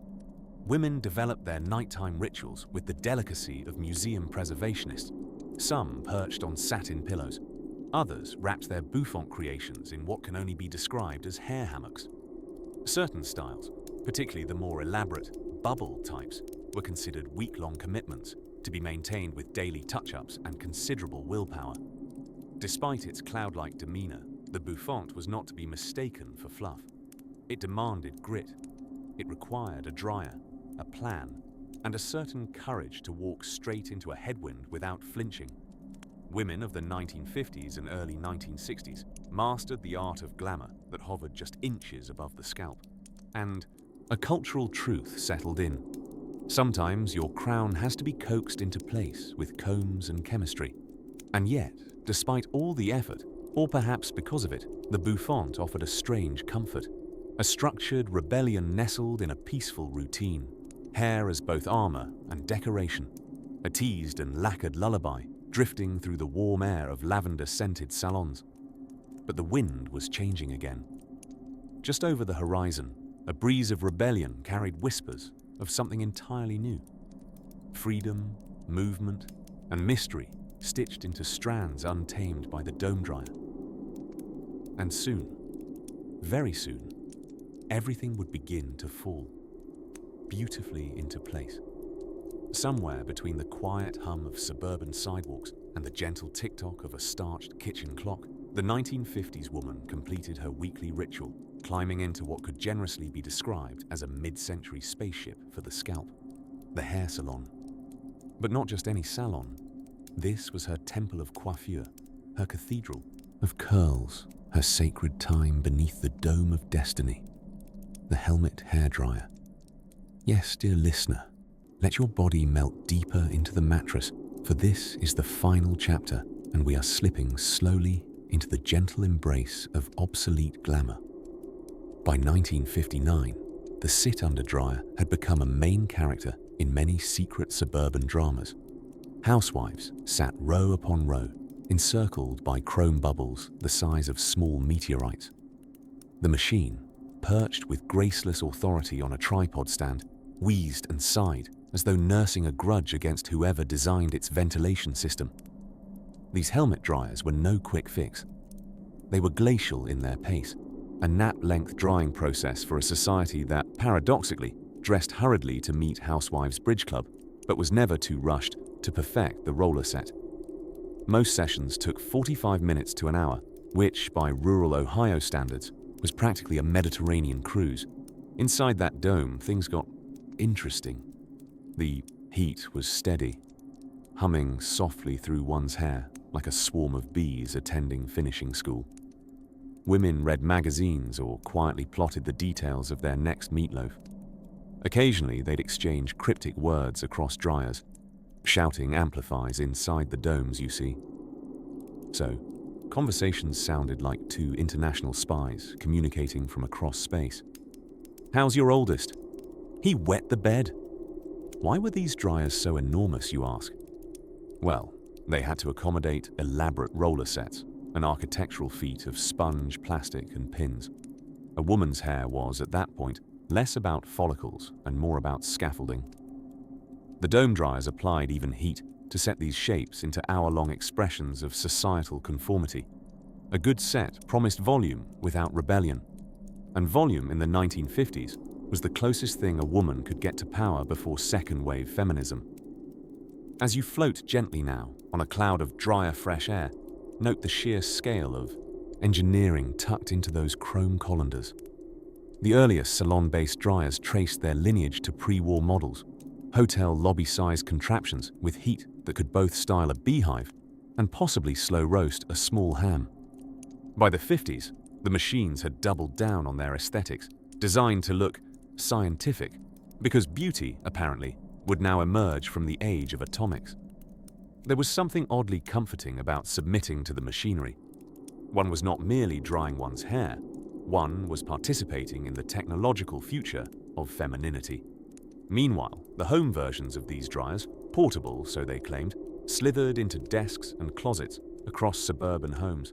Women developed their nighttime rituals with the delicacy of museum preservationists. Some perched on satin pillows. Others wrapped their bouffant creations in what can only be described as hair hammocks. Certain styles, particularly the more elaborate bubble types, were considered week-long commitments to be maintained with daily touch-ups and considerable willpower. Despite its cloud-like demeanor, the bouffant was not to be mistaken for fluff. It demanded grit. It required a dryer, a plan, and a certain courage to walk straight into a headwind without flinching. Women of the 1950s and early 1960s mastered the art of glamour that hovered just inches above the scalp. And a cultural truth settled in. Sometimes your crown has to be coaxed into place with combs and chemistry. And yet, despite all the effort, or perhaps because of it, the bouffant offered a strange comfort. A structured rebellion nestled in a peaceful routine. Hair as both armor and decoration. A teased and lacquered lullaby drifting through the warm air of lavender-scented salons. But the wind was changing again. Just over the horizon, a breeze of rebellion carried whispers of something entirely new. Freedom, movement, and mystery stitched into strands untamed by the dome dryer. And soon, very soon, everything would begin to fall, beautifully into place. Somewhere between the quiet hum of suburban sidewalks and the gentle tick-tock of a starched kitchen clock, the 1950s woman completed her weekly ritual, climbing into what could generously be described as a mid-century spaceship for the scalp, the hair salon. But not just any salon. This was her temple of coiffure, her cathedral of curls, her sacred time beneath the dome of destiny, the helmet hairdryer. Yes, dear listener, let your body melt deeper into the mattress, for this is the final chapter, and we are slipping slowly into the gentle embrace of obsolete glamour. By 1959, the sit-under dryer had become a main character in many secret suburban dramas. Housewives sat row upon row, encircled by chrome bubbles the size of small meteorites. The machine, perched with graceless authority on a tripod stand, wheezed and sighed as though nursing a grudge against whoever designed its ventilation system. These helmet dryers were no quick fix. They were glacial in their pace, a nap-length drying process for a society that, paradoxically, dressed hurriedly to meet Housewives' Bridge Club, but was never too rushed to perfect the roller set. Most sessions took 45 minutes to an hour, which, by rural Ohio standards, was practically a Mediterranean cruise. Inside that dome, things got interesting. The heat was steady. humming softly through one's hair like a swarm of bees attending finishing school. Women read magazines or quietly plotted the details of their next meatloaf. Occasionally, they'd exchange cryptic words across dryers. Shouting amplifies inside the domes, you see. So, conversations sounded like two international spies communicating from across space. "How's your oldest? He wet the bed." Why were these dryers so enormous, you ask? Well, they had to accommodate elaborate roller sets, an architectural feat of sponge, plastic, and pins. A woman's hair was, at that point, less about follicles and more about scaffolding. The dome dryers applied even heat to set these shapes into hour-long expressions of societal conformity. A good set promised volume without rebellion, and volume in the 1950s was the closest thing a woman could get to power before second-wave feminism. As you float gently now on a cloud of drier fresh air, note the sheer scale of engineering tucked into those chrome colanders. The earliest salon-based dryers traced their lineage to pre-war models, hotel lobby-sized contraptions with heat that could both style a beehive and possibly slow roast a small ham. By the 50s, the machines had doubled down on their aesthetics, designed to look scientific, because beauty, apparently, would now emerge from the age of atomics. There was something oddly comforting about submitting to the machinery. One was not merely drying one's hair, one was participating in the technological future of femininity. Meanwhile, the home versions of these dryers, portable so they claimed, slithered into desks and closets across suburban homes.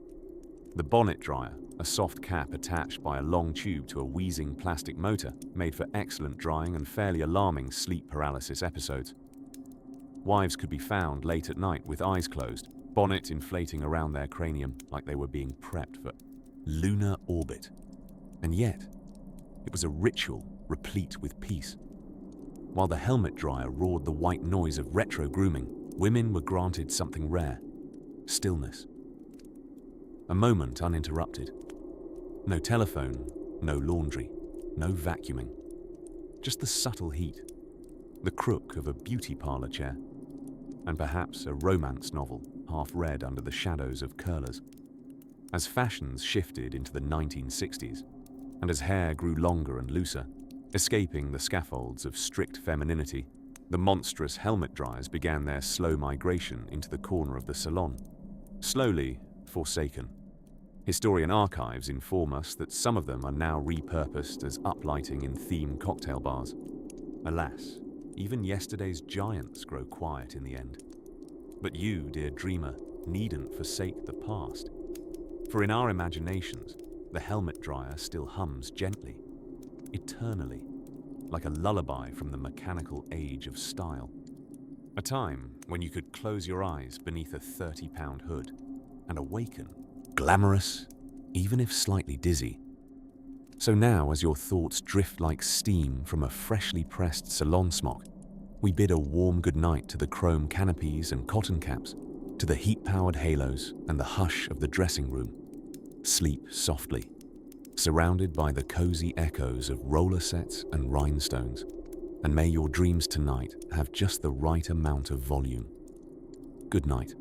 The bonnet dryer, a soft cap attached by a long tube to a wheezing plastic motor, made for excellent drying and fairly alarming sleep paralysis episodes. Wives could be found late at night with eyes closed, bonnet inflating around their cranium like they were being prepped for lunar orbit. And yet, it was a ritual replete with peace. While the helmet dryer roared the white noise of retro grooming, women were granted something rare: stillness. A moment uninterrupted. No telephone, no laundry, no vacuuming. Just the subtle heat, the crook of a beauty parlor chair, and perhaps a romance novel half read under the shadows of curlers. As fashions shifted into the 1960s, and as hair grew longer and looser, escaping the scaffolds of strict femininity, the monstrous helmet dryers began their slow migration into the corner of the salon, slowly forsaken. Historian archives inform us that some of them are now repurposed as uplighting in themed cocktail bars. Alas, even yesterday's giants grow quiet in the end. But you, dear dreamer, needn't forsake the past. For in our imaginations, the helmet dryer still hums gently, eternally, like a lullaby from the mechanical age of style. A time when you could close your eyes beneath a 30-pound hood and awaken, glamorous, even if slightly dizzy. So now, as your thoughts drift like steam from a freshly pressed salon smock, we bid a warm goodnight to the chrome canopies and cotton caps, to the heat-powered halos and the hush of the dressing room. Sleep softly, surrounded by the cozy echoes of roller sets and rhinestones, and may your dreams tonight have just the right amount of volume. Good night.